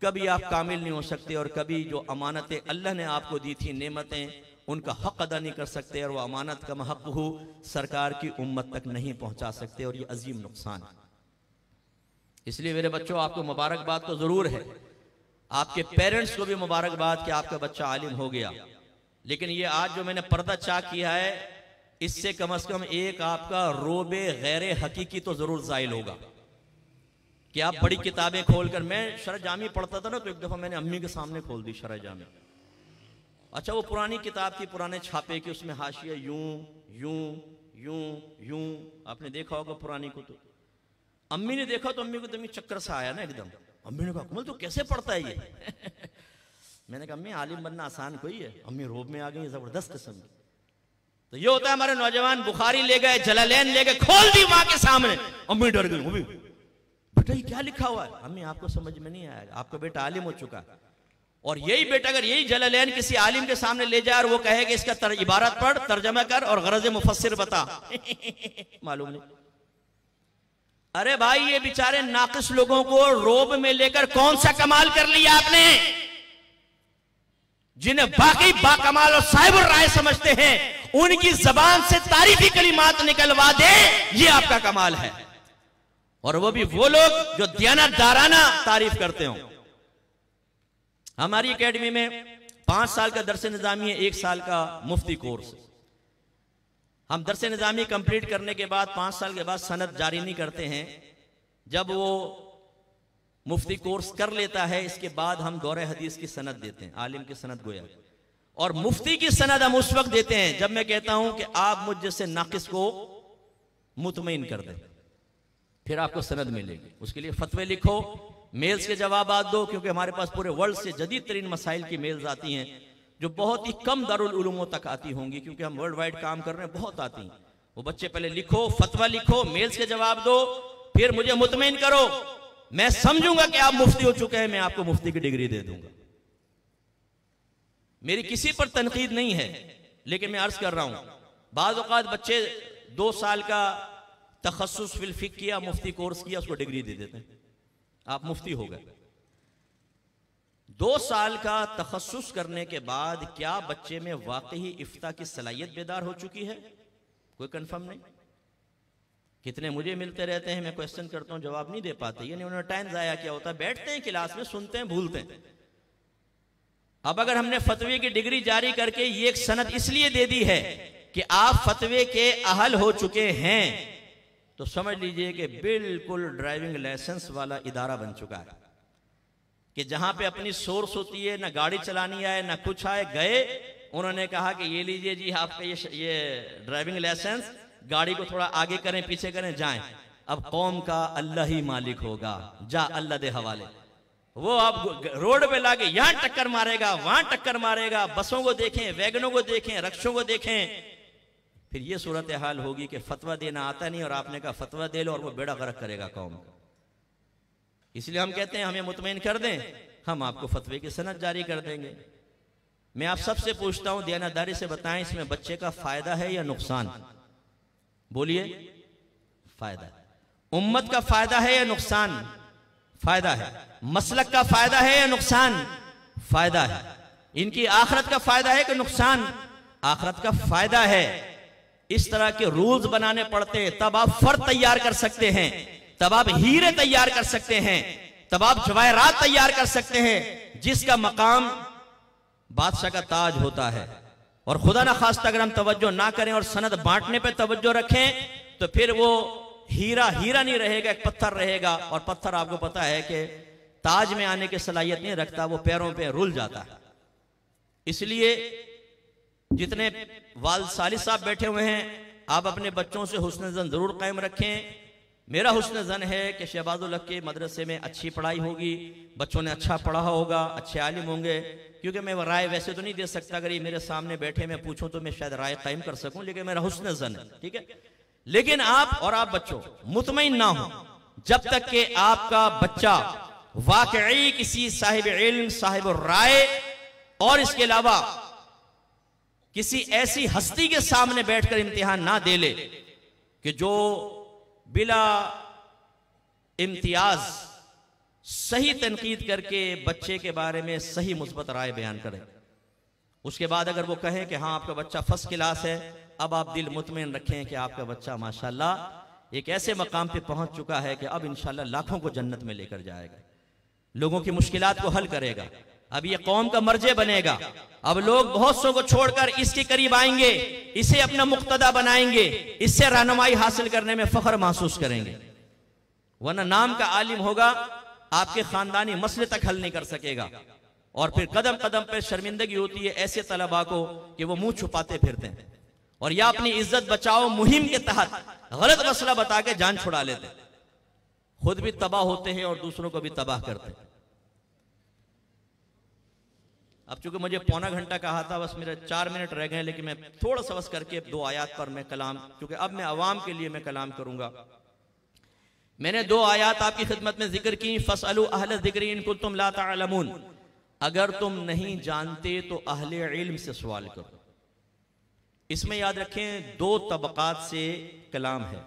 कभी आप कामिल नहीं हो सकते, और कभी जो अमानतें अल्लाह ने आपको दी थी, नेमतें, उनका हक अदा नहीं कर सकते, और वह अमानत का महक हो सरकार की उम्मत तक नहीं पहुंचा सकते, और यह अजीम नुकसान है। इसलिए मेरे बच्चों, आपको मुबारकबाद तो जरूर है, आपके पेरेंट्स को भी मुबारकबाद कि आपका बच्चा आलिम हो गया। लेकिन ये आज जो मैंने पर्दा चाक किया है, इससे कम से कम एक आपका रोबे गैर हकीकी तो जरूर जाहिल होगा कि आप बड़ी किताबें खोलकर, मैं शरह जामी पढ़ता था ना, तो एक दफा मैंने अम्मी के सामने खोल दी शरह जामी। अच्छा, वो पुरानी किताब थी, पुराने छापे की, उसमें हाशिया यूं यूं यूं यूं, आपने देखा होगा पुरानी को। तो अम्मी ने देखा तो अम्मी को तो चक्कर सा आया ना एकदम। अम्मी ने कहा कमल तो कैसे पढ़ता है ये? मैंने कहा अम्मी आलिम बनना आसान कोई है। अम्मी रोब में आ गई जबरदस्त किस्म की। तो ये होता है हमारे नौजवान, बुखारी ले गए, जलालैन ले गए, खोल दी मां के सामने, अम्मी डर गई। अम्मी बेटा ये क्या लिखा हुआ है? अम्मी आपको समझ में नहीं आएगा, आपका बेटा आलिम हो चुका। और यही बेटा अगर यही जलालैन किसी आलिम के सामने ले जाए और वो कहे कि इसका इबारत पढ़, तर्जमा कर और गरज मुफस्सिर बता, मालूम नहीं। अरे भाई, ये बेचारे नाकिस लोगों को रोब में लेकर कौन सा कमाल कर लिया आपने? जिन्हें बाकी बाकमाल और साहिब राय समझते हैं, उनकी जबान से तारीफी कलिमात निकलवा दे, ये आपका कमाल है। और वो भी वो लोग जो दियानतदाराना तारीफ करते हो। हमारी एकेडमी में 5 साल का दरस निजामी है, 1 साल का मुफ्ती कोर्स। हम दरस निज़ामी कंप्लीट करने के बाद 5 साल के बाद सनद जारी नहीं करते हैं। जब वो मुफ्ती कोर्स कर लेता है, इसके बाद हम दौरे हदीस की सनद देते हैं, आलिम की सनद गोया। और मुफ्ती की सनद हम उस वक्त देते हैं जब मैं कहता हूं कि आप मुझ जैसे नाकिस को मुतमईन कर दें, फिर आपको सनद मिलेगी। उसके लिए फतवे लिखो, मेल्स के जवाब दो, क्योंकि हमारे पास पूरे वर्ल्ड से जदीद तरीन मसाइल की मेल्स आती हैं जो बहुत ही कम दारुल उलूमों तक आती होंगी, क्योंकि हम वर्ल्ड वाइड काम कर रहे हैं, बहुत आती हैं। वो बच्चे पहले लिखो, फतवा लिखो, मेल्स के जवाब दो, फिर मुझे मुतमईन करो। मैं समझूंगा कि आप मुफ्ती हो चुके हैं, मैं आपको मुफ्ती की डिग्री दे दूंगा। मेरी किसी पर तनकीद नहीं है, लेकिन मैं अर्ज कर रहा हूं, बाज़ औक़ात बच्चे 2 साल का तखस्सुस फिल फ़िक़्ह किया, मुफ्ती कोर्स किया, उसको डिग्री दे देते हैं, आप मुफ्ती हो गए। 2 साल का तखस्सुस करने के बाद क्या बच्चे में वाकई इफ्ता की सलाहियत बेदार हो चुकी है? कोई कंफर्म नहीं। कितने मुझे मिलते रहते हैं, मैं क्वेश्चन करता हूं, जवाब नहीं दे पाते, ये नहीं, उन्होंने टाइम जाया किया होता है। बैठते हैं क्लास में, सुनते हैं, भूलते हैं। अब अगर हमने फतवे की डिग्री जारी करके ये एक सनद इसलिए दे दी है कि आप फतवे के अहल हो चुके हैं, तो समझ लीजिए कि बिल्कुल ड्राइविंग लाइसेंस वाला इदारा बन चुका है, कि जहां पे अपनी सोर्स होती है, ना गाड़ी चलानी आए ना कुछ आए, गए, उन्होंने कहा कि ये लीजिए जी आपका ये ड्राइविंग लाइसेंस, गाड़ी को थोड़ा आगे करें पीछे करें, जाएं। अब कौम का अल्लाह ही मालिक होगा, जा अल्लाह दे हवाले। वो आप रोड पे लाके यहां टक्कर मारेगा, वहां टक्कर मारेगा, बसों को देखें, वैगनों को देखें, रक्षों को देखें, फिर ये सूरत हाल होगी कि फतवा देना आता नहीं और आपने कहा फतवा दे लो, और वो बेड़ा गर्क करेगा कौम का। इसलिए हम कहते हैं हमें मुतमईन कर दें, हम आपको फतवे की सनद जारी कर देंगे। मैं आप सबसे पूछता हूं, दयानतदारी से बताएं, इसमें बच्चे का फायदा है या नुकसान? बोलिए। फायदा है। उम्मत का फायदा है या नुकसान? फायदा है। मसलक का फायदा है या नुकसान? फायदा है। इनकी आखिरत का फायदा है कि नुकसान? आखिरत का फायदा है। इस तरह के रूल्स बनाने पड़ते हैं, तब आप फर्द तैयार कर सकते हैं, तब आप हीरे तैयार कर सकते हैं, तब आप जवाहरात तैयार कर सकते हैं, जिसका मकाम बादशाह का ताज होता है। और खुदा ना खास्ता अगर हम तवज्जो ना करें और सनद बांटने पे तवज्जो रखें, तो फिर वो हीरा हीरा नहीं रहेगा, एक पत्थर रहेगा। और पत्थर आपको पता है कि ताज में आने की सलाहियत नहीं रखता, वो पैरों पे रुल जाता है। इसलिए जितने वालिद सालिद साहब बैठे हुए हैं, आप अपने बच्चों से हुस्न ज़न जरूर कायम रखें। मेरा हुस्न ज़न है कि शहबाजुल हक के मदरसे में अच्छी पढ़ाई होगी, बच्चों ने अच्छा पढ़ा होगा, अच्छे आलिम होंगे। क्योंकि मैं वो राय वैसे तो नहीं दे सकता, अगर ये मेरे सामने बैठे मैं पूछूं तो मैं शायद राय कायम कर सकूं, लेकिन मेरा हुस्न ज़न है, ठीक है। लेकिन आप बच्चों मुतमईन ना हो जब तक कि आपका बच्चा वाकई किसी साहिब इल्म, साहिब राय और इसके अलावा किसी ऐसी हस्ती के सामने बैठकर इम्तिहान ना दे ले कि जो बिला इम्तियाज सही तनकीद करके बच्चे के बारे में सही मुस्बत राय बयान करें। उसके बाद अगर वो कहें कि हाँ आपका बच्चा फर्स्ट क्लास है, अब आप दिल मुतमईन रखें कि आपका बच्चा माशाल्लाह एक ऐसे मकाम पे पहुंच चुका है कि अब इंशाल्लाह लाखों को जन्नत में लेकर जाएगा, लोगों की मुश्किलात को हल करेगा, अब ये कौम का मर्जे बनेगा। अब लोग बहुत सौ को छोड़कर इसके करीब आएंगे, इसे अपना मुक्तदा बनाएंगे, इससे रहनुमाई हासिल करने में फख्र महसूस करेंगे। वरना नाम का आलिम होगा, आपके खानदानी मसले तक हल नहीं कर सकेगा। और फिर कदम कदम पर शर्मिंदगी होती है ऐसे तलबा को कि वो मुंह छुपाते फिरते हैं और या अपनी इज्जत बचाओ मुहिम के तहत गलत मसला बता के जान छुड़ा लेते हैं, खुद भी तबाह होते हैं और दूसरों को भी तबाह करते हैं। अब चूंकि मुझे पौना घंटा कहा था, बस मेरे 4 मिनट रह गए, लेकिन मैं थोड़ा सा बस करके 2 आयात पर मैं कलाम, क्योंकि अब मैं अवाम के लिए मैं कलाम करूंगा। मैंने 2 आयात आपकी खिदमत में जिक्र की। फसअलू अहल ज़िक्र इन कुंतुम ला तअलमून, अगर तुम नहीं जानते तो अहले इल्म से सवाल करो। इसमें याद रखें 2 तबकात से कलाम है,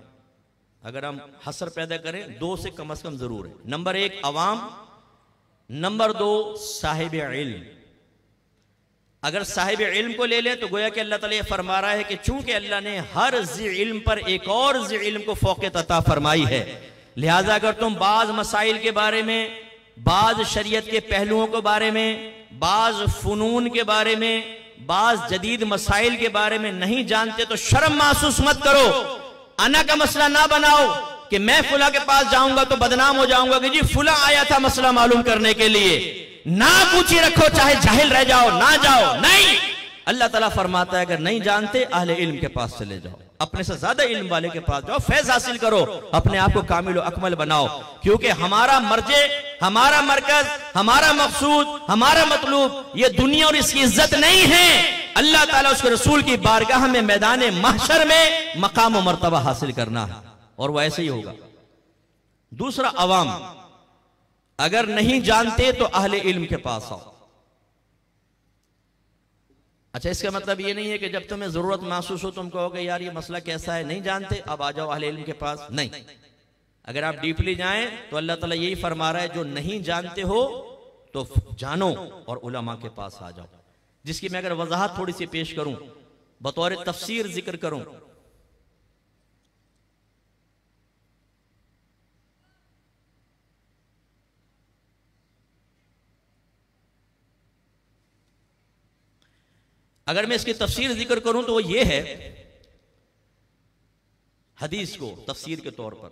अगर हम हसर पैदा करें 2 से कम जरूर है। नंबर 1 अवाम, नंबर 2 साहिब इल्म। अगर साहिब इल्म को ले लें तो गोया कि अल्लाह ताला फरमा रहा है कि चूंकि अल्लाह ने हर ज़ी इल्म पर एक और ज़ी इल्म को फ़ौक़ियत अता फरमाई है, लिहाजा अगर तुम बाज़ मसाइल के बारे में, बाज़ शरीयत के पहलुओं के बारे में, बाज़ फ़ुनून के बारे में बाज जदीद मसाइल के बारे में नहीं जानते तो शर्म महसूस मत करो, अना का मसला ना बनाओ कि मैं फुला के पास जाऊंगा तो बदनाम हो जाऊंगा कि जी फुला आया था मसला मालूम करने के लिए। ना पूछी रखो, चाहे जाहिल रह जाओ, ना जाओ। नहीं, अल्लाह ताला फरमाता है अगर नहीं जानते अहले इल्म के पास चले जाओ, अपने से ज्यादा इल्म वाले के पास जाओ, फैज हासिल करो, अपने आप को कामिल अकमल बनाओ। क्योंकि हमारा मर्जे, हमारा मरकज, हमारा मकसूद, हमारा मतलूब ये दुनिया और इसकी इज्जत नहीं है। अल्लाह ताला उसके रसूल की बारगाह में मैदान महशर में मकाम और मर्तबा हासिल करना है, और वो ऐसे ही होगा। दूसरा, अवाम अगर नहीं जानते तो अहले इल्म के पास आओ। अच्छा, इसका मतलब ये नहीं है कि जब तुम्हें जरूरत महसूस हो तुम कहोगे यार ये मसला कैसा है, नहीं जानते, अब आ जाओ अहले इल्म के पास। नहीं, अगर आप डीपली जाएं तो अल्लाह ताला यही फरमा रहा है जो नहीं जानते हो तो जानो और उलमा के पास आ जाओ। जिसकी मैं अगर वजाहत थोड़ी सी पेश करूं, बतौर तफसीर जिक्र करूं, अगर मैं इसकी तफसीर जिक्र करूं तो वो ये है, हदीस को तफसीर के तौर पर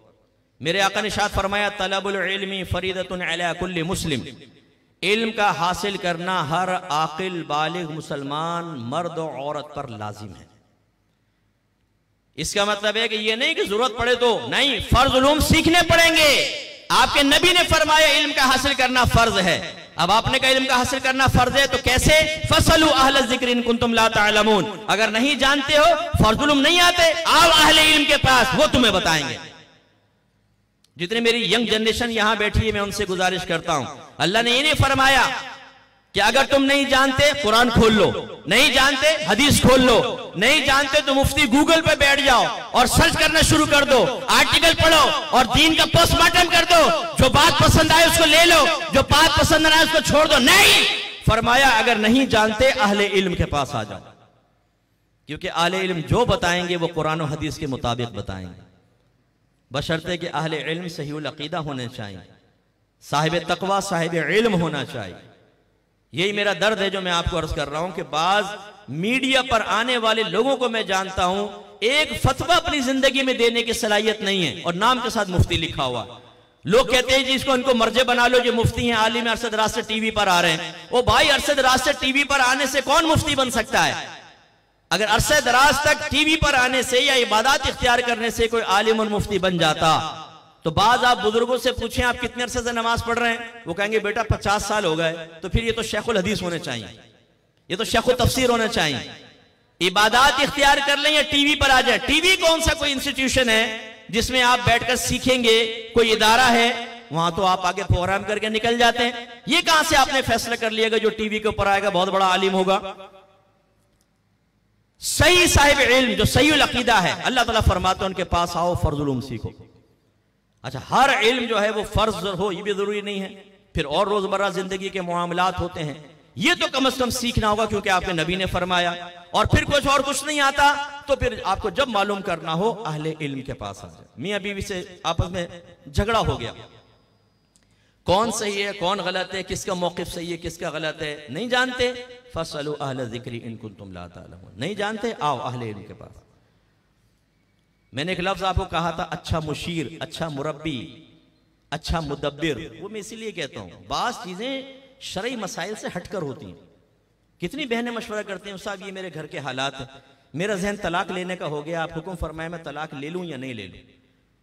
मेरे आका ने इरशाद फरमाया तलबुल इल्मी फरीदतुन अला कुल्ली मुस्लिम, इल्म का हासिल करना हर आकिल बालिग मुसलमान मर्द और औरत पर लाजिम है। इसका मतलब है कि ये नहीं कि जरूरत पड़े तो नहीं, फर्ज उलूम सीखने पड़ेंगे। आपके नबी ने फरमाया इल्म का हासिल करना फर्ज है, अब आपने कहा इल्म का हासिल करना फर्ज है तो कैसे? फसलू अहल ज़िक्र इन कुंतुम ला तालमून, अगर नहीं जानते हो, फर्ज उलूम नहीं आते, आओ अहले इल्म के पास, वो तुम्हें बताएंगे। जितने मेरी यंग जनरेशन यहां बैठी है मैं उनसे गुजारिश करता हूं, अल्लाह ने ये नहीं फरमाया कि अगर तुम नहीं जानते कुरान खोल लो, नहीं जानते हदीस खोल लो, नहीं जानते तो मुफ्ती गूगल पे बैठ जाओ और सर्च करना शुरू कर दो, आर्टिकल पढ़ो और दीन का पोस्टमार्टम कर दो, जो बात पसंद आए उसको ले लो, जो बात पसंद ना आए उसको छोड़ दो। नहीं, फरमाया अगर नहीं जानते अहले इल्म के पास आ जाओ, क्योंकि अहले इल्म जो बताएंगे वो कुरान और हदीस के मुताबिक बताएंगे, बशर्ते कि अहले इल्म सहीउल अकीदा होने चाहिए, साहिब तकवा साहिब इल्म होना चाहिए। यही मेरा दर्द है जो मैं आपको अर्ज कर रहा हूं कि बाज मीडिया पर आने वाले लोगों को मैं जानता हूं, एक फतवा अपनी जिंदगी में देने की सलाहियत नहीं है और नाम के साथ मुफ्ती लिखा हुआ। लोग कहते हैं जी इसको इनको मर्जे बना लो, जो मुफ्ती हैं आलिम अरसे दराज से टीवी पर आ रहे हैं। ओ भाई, अरसे दराज से टीवी पर आने से कौन मुफ्ती बन सकता है? अगर अरसे दराज तक टीवी पर आने से या इबादत इख्तियार करने से कोई आलिम और मुफ्ती बन जाता तो बाज आप बुजुर्गों से पूछें आप कितने अरसे से नमाज पढ़ रहे हैं, वो कहेंगे बेटा 50 साल हो गए, तो फिर ये तो शेखुल हदीस होने चाहिए, ये तो शेखुल तफसीर होना चाहिए। इबादत इख्तियार कर लें या टीवी पर आ जाए। टीवी कौन सा कोई इंस्टीट्यूशन है जिसमें आप बैठकर सीखेंगे? कोई इदारा है? वहां तो आप आगे प्रोग्राम करके निकल जाते हैं। ये कहां से आपने फैसला कर लिया जो टीवी के ऊपर आएगा बहुत बड़ा आलिम होगा? सही साहिब इल्म जो सही अकीदा है, अल्लाह ताला फरमाते हैं उनके पास आओ, फर्ज उलूम सीखो। अच्छा, हर इल्म जो है वो फर्ज हो ये भी जरूरी नहीं है, फिर और रोजमर्रा जिंदगी के मामलात होते हैं, ये तो कम से कम सीखना होगा क्योंकि आपके नबी ने फरमाया। और फिर कुछ नहीं आता तो फिर आपको जब मालूम करना हो अहले इल्म के पास आ जाए। मियां बीवी से आपस में झगड़ा हो गया, कौन सही है कौन गलत है, किसका मौकिफ सही है किसका गलत है, नहीं जानते, फसलू अहल ज़िक्र इन कुंतुम ला तालमून, नहीं जानते आओ अहले इल्म के पास। मैंने एक लफ्ज आपको कहा था, अच्छा मुशीर, अच्छा मुरब्बी, अच्छा मुदब्बिर। वो मैं इसीलिए कहता हूं बास चीजें शरई मसाइल से हटकर होती हैं। कितनी बहनें मशवरा करती हैं साहब ये मेरे घर के हालात हैं, मेरा जहन तलाक लेने का हो गया, आप हुक्म फरमाए मैं तलाक ले लूं या नहीं ले लूं।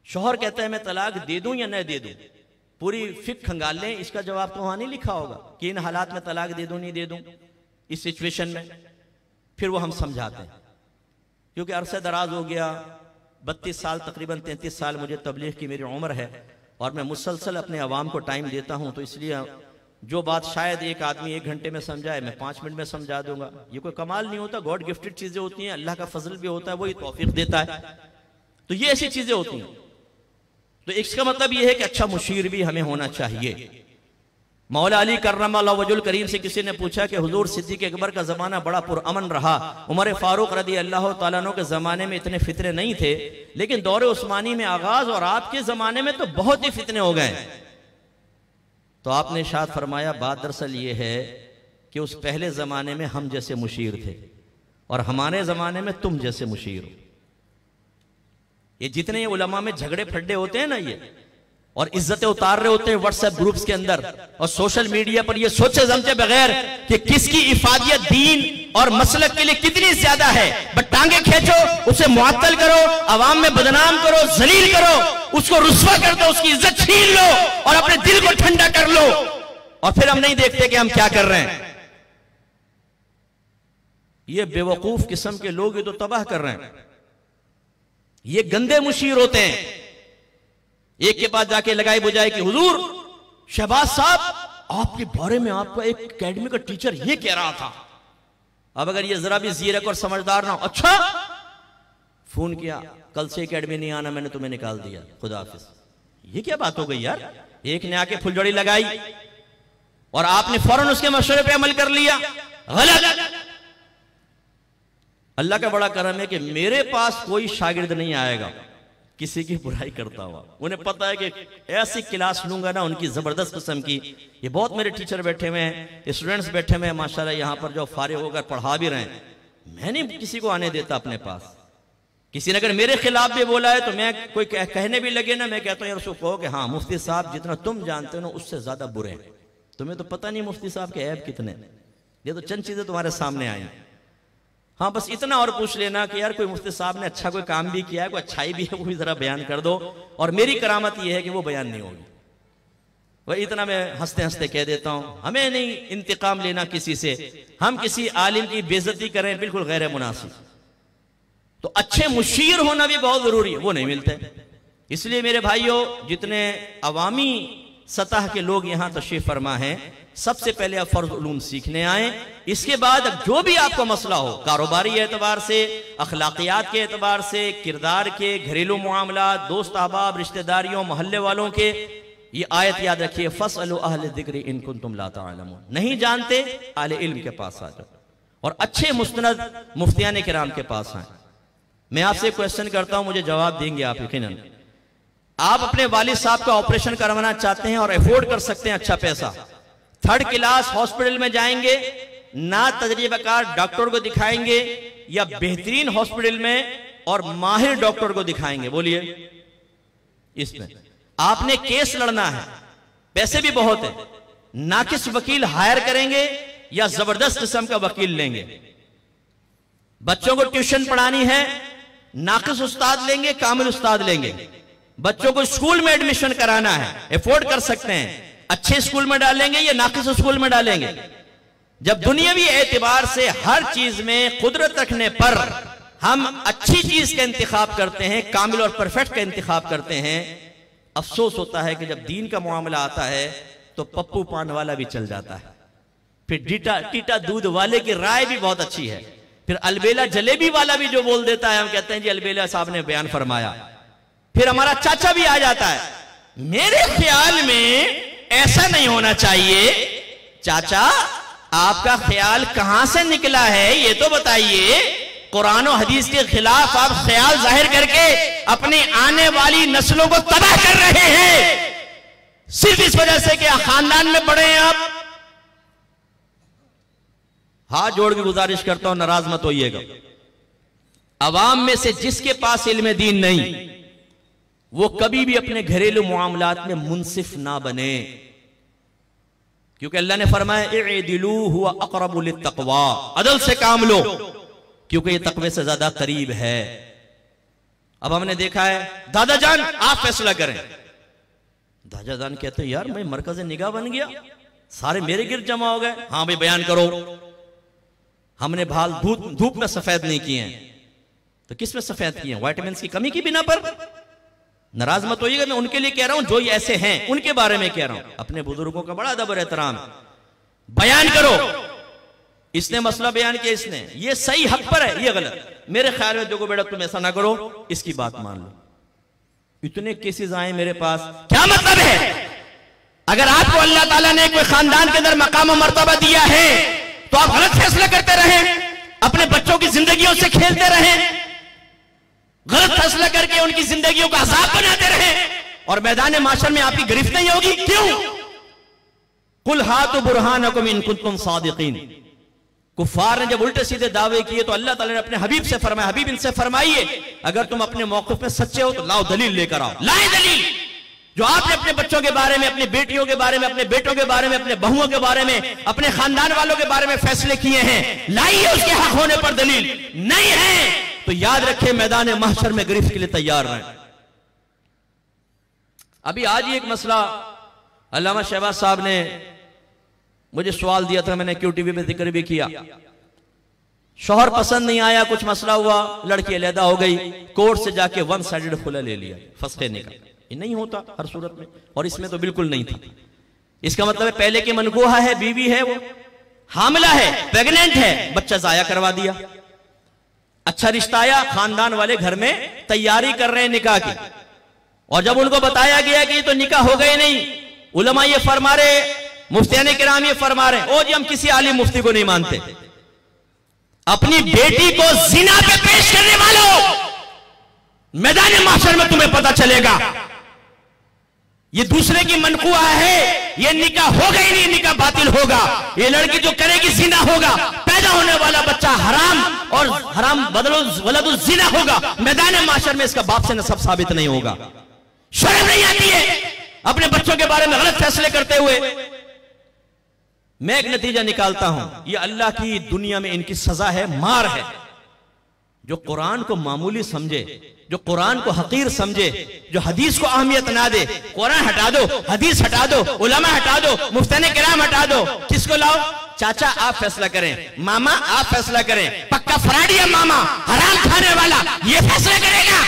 शौहर कहता है मैं तलाक दे दूं या नहीं दे दूं। पूरी फिक्र खंगाल लें, इसका जवाब तो वहां नहीं लिखा होगा कि इन हालात में तलाक दे दूं नहीं दे दूं इस सिचुएशन में। फिर वो हम समझाते हैं क्योंकि अरसे दराज हो गया, 32 साल तकरीबन 33 साल मुझे तबलीग की मेरी उम्र है और मैं मुसलसल अपने अवाम को टाइम देता हूं, तो इसलिए जो बात शायद एक आदमी 1 घंटे में समझाए मैं 5 मिनट में समझा दूंगा। ये कोई कमाल नहीं होता, गॉड गिफ्टेड चीजें होती हैं, अल्लाह का फजल भी होता है, वही तौफीक देता है। तो ये ऐसी चीजें होती हैं। तो इसका मतलब ये है कि अच्छा मुशीर भी हमें होना चाहिए। मौला अली कर्रमल्लाहु वजहुल करीम से किसी ने पूछा कि हुजूर सिद्दीक़ अकबर का जमाना बड़ा पुरअमन रहा, उमर फारूक रदी अल्लाह तआला अन्हु के जमाने में इतने फितने नहीं थे, लेकिन दौरे उस्मानी में आगाज और आपके जमाने में तो बहुत ही फितने हो गए। तो आपने इरशाद फरमाया बात दरअसल ये है कि उस पहले जमाने में हम जैसे मुशीर थे और हमारे जमाने में तुम जैसे मुशीर हो। ये जितने उलमा में झगड़े फड्डे होते हैं ना, ये और इज्जतें उतार रहे होते हैं व्हाट्सएप ग्रुप्स के अंदर और सोशल मीडिया पर, ये सोचे समझे बगैर कि किसकी इफादियत दीन और मसलक के लिए कितनी ज्यादा है, बस टांगे खींचो, उसे मुअत्तल करो, अवाम में बदनाम करो, जलील करो, उसको रुस्वा कर दो, उसकी इज्जत छीन लो और अपने दिल को ठंडा कर लो, और फिर हम नहीं देखते कि हम क्या कर रहे हैं। ये बेवकूफ किस्म के लोग ये तो तबाह कर रहे हैं। ये गंदे मुशीर होते हैं। एक के पास जाके लगाई बुझाई कि हुजूर शहबाज साहब आपके बारे में आपका एक एकेडमी का टीचर ये कह रहा था। अब अगर ये जरा भी जीरक और समझदार ना हो, अच्छा फोन किया, कल से एकेडमी नहीं आना, मैंने तुम्हें निकाल दिया, खुदा हाफिज। ये क्या बात हो गई यार? एक ने आके फुलझड़ी लगाई और आपने फौरन उसके मशवरे पे अमल कर लिया। गलत। अल्लाह का बड़ा करम है कि मेरे पास कोई शागिर्द नहीं आएगा किसी की बुराई करता हुआ। उन्हें पता है कि ऐसी क्लास लूंगा ना उनकी जबरदस्त किस्म की। ये बहुत मेरे टीचर बैठे हुए हैं, स्टूडेंट्स बैठे हुए हैं माशाल्लाह यहां पर जो फारिग होकर पढ़ा भी रहे हैं। मैं नहीं किसी को आने देता अपने पास। किसी ने अगर मेरे खिलाफ भी बोला है तो मैं कोई कहने भी लगे ना, मैं कहता हूं यार उसको कहो कि हाँ मुफ्ती साहब जितना तुम जानते हो ना उससे ज्यादा बुरे हैं। तुम्हें तो पता नहीं मुफ्ती साहब के ऐब कितने, ये तो चंद चीजें तुम्हारे सामने आई। हाँ बस इतना और पूछ लेना कि यार कोई मुफ्ती साहब ने अच्छा कोई काम भी किया है, कोई अच्छाई भी है, वो भी जरा बयान कर दो। और मेरी करामत यह है कि वो बयान नहीं होगी। वही इतना मैं हंसते हंसते कह देता हूं, हमें नहीं इंतकाम लेना किसी से। हम किसी आलिम की बेइज्जती करें बिल्कुल गैर मुनासिब। तो अच्छे मुशीर होना भी बहुत जरूरी है, वो नहीं मिलते। इसलिए मेरे भाइयों जितने अवामी सतह के लोग यहां तशरीफ फरमा हैं, सबसे पहले आप फर्ज उलूम सीखने आए। इसके बाद जो भी आपको मसला हो, कारोबारी एतबार से, अखलाकियात के एतबार से, किरदार के, घरेलू मामला, दोस्त अहबाब, रिश्तेदारियों, मोहल्ले वालों के, ये आयत याद रखिए, फस्अलू अहल ज़िक्र इन कुंतुम ला तअलमून। नहीं जानते आले इल्म के पास आ जाओ और अच्छे मुस्तनद मुफ्तियान किराम के पास आए। मैं आपसे क्वेश्चन करता हूं, मुझे जवाब देंगे आप यकीनन। आप अपने वालिद साहब का ऑपरेशन करवाना चाहते हैं और अफोर्ड कर सकते हैं अच्छा पैसा, थर्ड क्लास हॉस्पिटल में जाएंगे, ना तजर्बाकार डॉक्टर को दिखाएंगे या बेहतरीन हॉस्पिटल में और माहिर डॉक्टर को दिखाएंगे? बोलिए, इसमें आपने केस लड़ना है, पैसे भी बहुत है, नाकिस वकील हायर करेंगे या जबरदस्त किस्म का वकील लेंगे? बच्चों को ट्यूशन पढ़ानी है, नाकिस उस्ताद लेंगे, कामिल उस्ताद लेंगे? बच्चों को स्कूल में एडमिशन कराना है, अफोर्ड कर सकते हैं, अच्छे स्कूल में डालेंगे या नाकिस स्कूल में डालेंगे? जब दुनियावी एतबार से हर चीज में कुदरत रखने पर हम अच्छी चीज का इंतखाब करते हैं, कामिल और परफेक्ट का इंतखाब करते हैं, अफसोस होता है कि जब दीन का मामला आता है तो पप्पू पान वाला भी चल जाता है, फिर टीटा दूध वाले की राय भी बहुत अच्छी है, फिर अलबेला जलेबी वाला भी जो बोल देता है, हम कहते हैं जी अलबेला साहब ने बयान फरमाया, फिर हमारा चाचा भी आ जाता है। मेरे ख्याल में ऐसा नहीं होना चाहिए। चाचा आपका ख्याल कहां से निकला है ये तो बताइए। कुरान और हदीस के खिलाफ आप ख्याल जाहिर करके अपनी आने वाली नस्लों को तबाह कर रहे हैं, सिर्फ इस वजह से कि खानदान में बड़े हैं आप। हाथ जोड़ के गुजारिश करता हूं, नाराज मत होइएगा। अवाम में से जिसके पास इल्म दीन नहीं, वो कभी भी अपने घरेलू मामलात में मुंसिफ ना बने, क्योंकि अल्लाह ने फरमाया इदिलू हुवा अक़रबु लित्तक़वा, अदल से काम लो क्योंकि ये तक़वे से ज्यादा करीब है। अब हमने देखा है, दादा जान आप फैसला करें। दादा जान कहते हैं यार मैं मरकज़ निगाह बन गया, सारे मेरे गिर्द जमा हो गए। हाँ भाई बयान करो। हमने बाल धूप में सफेद नहीं किए हैं, तो किस में सफेद किए हैं? विटामिन की कमी की बिना पर। नाराज मत होइएगा, मैं उनके लिए कह रहा हूं जो ऐसे हैं उनके बारे में कह रहा हूं। अपने बुजुर्गों का बड़ा अदब और एहतराम, बयान करो। इसने मसला बयान किया, इसने ये सही हक पर है, ये गलत। मेरे ख्याल में देखो बेटा तुम ऐसा ना करो, इसकी बात मान लो। इतने केसेस आए मेरे पास। क्या मतलब है? अगर आपको अल्लाह ताला ने कोई खानदान के अंदर मकाम और मर्तबा दिया है तो आप गलत फैसला करते रहें, अपने बच्चों की जिंदगियों से खेलते रहें, गलत फैसला करके उनकी जिंदगियों का अज़ाब बनाते रहें और मैदान माशर में आपकी गिरफ्त नहीं होगी? क्यों? कुल हातु बुरहानकुम इन कुंतुम सादिकीन। कुफार ने जब उल्टे सीधे दावे किए तो अल्लाह ताला ने अपने हबीब से फरमाया, हबीब इनसे फरमाइए अगर तुम अपने मौक़िफ़ में सच्चे हो तो लाओ दलील लेकर आओ, लाए दलील। जो आपने अपने बच्चों के बारे में, अपनी बेटियों के बारे में, अपने बेटों के बारे में, अपने बहुओं के बारे में, अपने खानदान वालों के बारे में फैसले किए हैं, लाइए उसके हक होने पर दलील। नहीं है तो याद रखें मैदान महशर में गिरफ्त के लिए तैयार रहें। अभी आज ही एक मसला अल्लामा शहबाज साहब ने मुझे सवाल दिया था, मैंने क्यू टीवी पे जिक्र भी किया। शौहर पसंद नहीं आया, कुछ मसला हुआ, लड़की अलहदा हो गई, कोर्ट से जाके वन साइडेड खुला ले लिया, फसखे निकाल। ये नहीं होता हर सूरत में, और इसमें तो बिल्कुल नहीं था। इसका मतलब है पहले की मनगूहा है, बीवी है, वो हामिला है, प्रेग्नेंट है, बच्चा जाया करवा दिया। अच्छा रिश्ता आया, खानदान वाले घर में तैयारी कर रहे हैं निकाह की, और जब उनको बताया गया कि ये तो निकाह हो गए नहीं, उलमा ये फरमा रहे, मुफ्तियाने किराम ये फरमा रहे, ओ जी हम किसी आलिम मुफ्ती को नहीं मानते। अपनी बेटी को जिना पे पेश करने वालों, मैदान माशर में तुम्हें पता चलेगा ये दूसरे की मनकुआ है, ये निकाह होगा ही नहीं, निकाह बातिल होगा। ये लड़की जो करेगी जिना होगा, पैदा होने वाला बच्चा हराम और हराम वलदुल जिना होगा। मैदान माशर में इसका बाप से नसब साबित नहीं होगा। शर्म नहीं आती है अपने बच्चों के बारे में गलत फैसले करते हुए। मैं एक नतीजा निकालता हूं, ये अल्लाह की दुनिया में इनकी सजा है, मार है। जो कुरान को मामूली समझे, जो कुरान को हकीर समझे, जो हदीस को अहमियत ना दे, कुरान हटा दो, हदीस हटा दो, उलमा हटा दो, मुफ्तियाने किराम हटा दो, किसको लाओ? चाचा आप फैसला करें, मामा आप फैसला करें, पक्का फराडी है मामा, हराम खाने वाला, ये फैसला करेगा।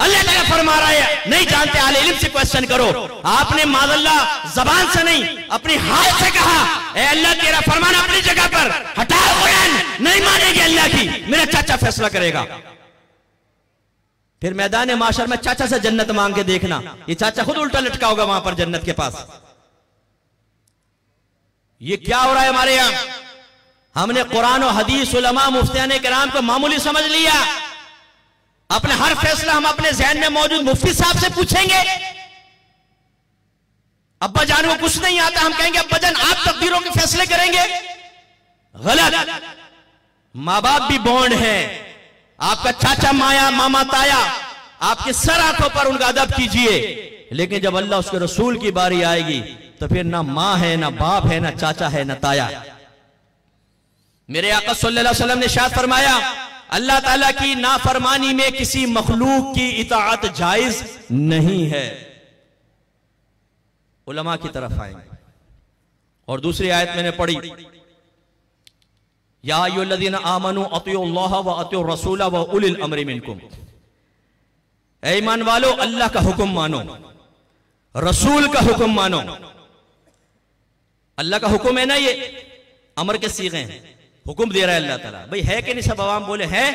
अल्लाह ताला फरमा रहा है, नहीं जानते आले इल्म से क्वेश्चन करो। आपने माज़अल्लाह जबान से नहीं अपनी हाथ से कहा, ए अल्लाह तेरा फरमान अपनी जगह पर, हटाओ कुरान, नहीं मानेगी अल्लाह की, मेरा चाचा फैसला करेगा। फिर मैदान माशर में चाचा से जन्नत मांग के देखना, ये चाचा खुद उल्टा लटका होगा वहां पर जन्नत के पास। ये क्या हो रहा है हमारे यहां? हमने कुरान और हदीस, उलमा, मुफ्तियाने किराम को मामूली समझ लिया। अपने हर फैसला हम अपने जहन में मौजूद मुफ्ती साहब से पूछेंगे। अब्बा जान को कुछ नहीं आता, हम कहेंगे अब्बा जान आप तकदीरों के फैसले करेंगे। गलत। माँ बाप भी बॉन्ड है, आपका चाचा माया मामा ताया, आपके सर आंखों पर उनका अदब कीजिए। लेकिन जब अल्लाह उसके रसूल की बारी आएगी तो फिर ना माँ है, ना बाप है, ना चाचा है, ना ताया। मेरे आका सल्लल्लाहु अलैहि वसल्लम ने इरशाद फरमाया, अल्लाह ताला की नाफरमानी में किसी मखलूक की इताअत जायज नहीं है। उलमा की तरफ आएंगे। और दूसरी आयत मैंने पढ़ी, या अय्युहल्लज़ीना आमनू अतिउल्लाह व अतिउर रसूला व उलिल अम्रि मिनकुम। ऐ ईमान वालो, अल्लाह का हुक्म मानो, रसूल का हुक्म मानो। अल्लाह का हुक्म है ना, ये अमर के सीगे हैं, हुक्म दे रहा है अल्लाह ताला। भाई है कि नहीं? सब आवाम बोले हैं।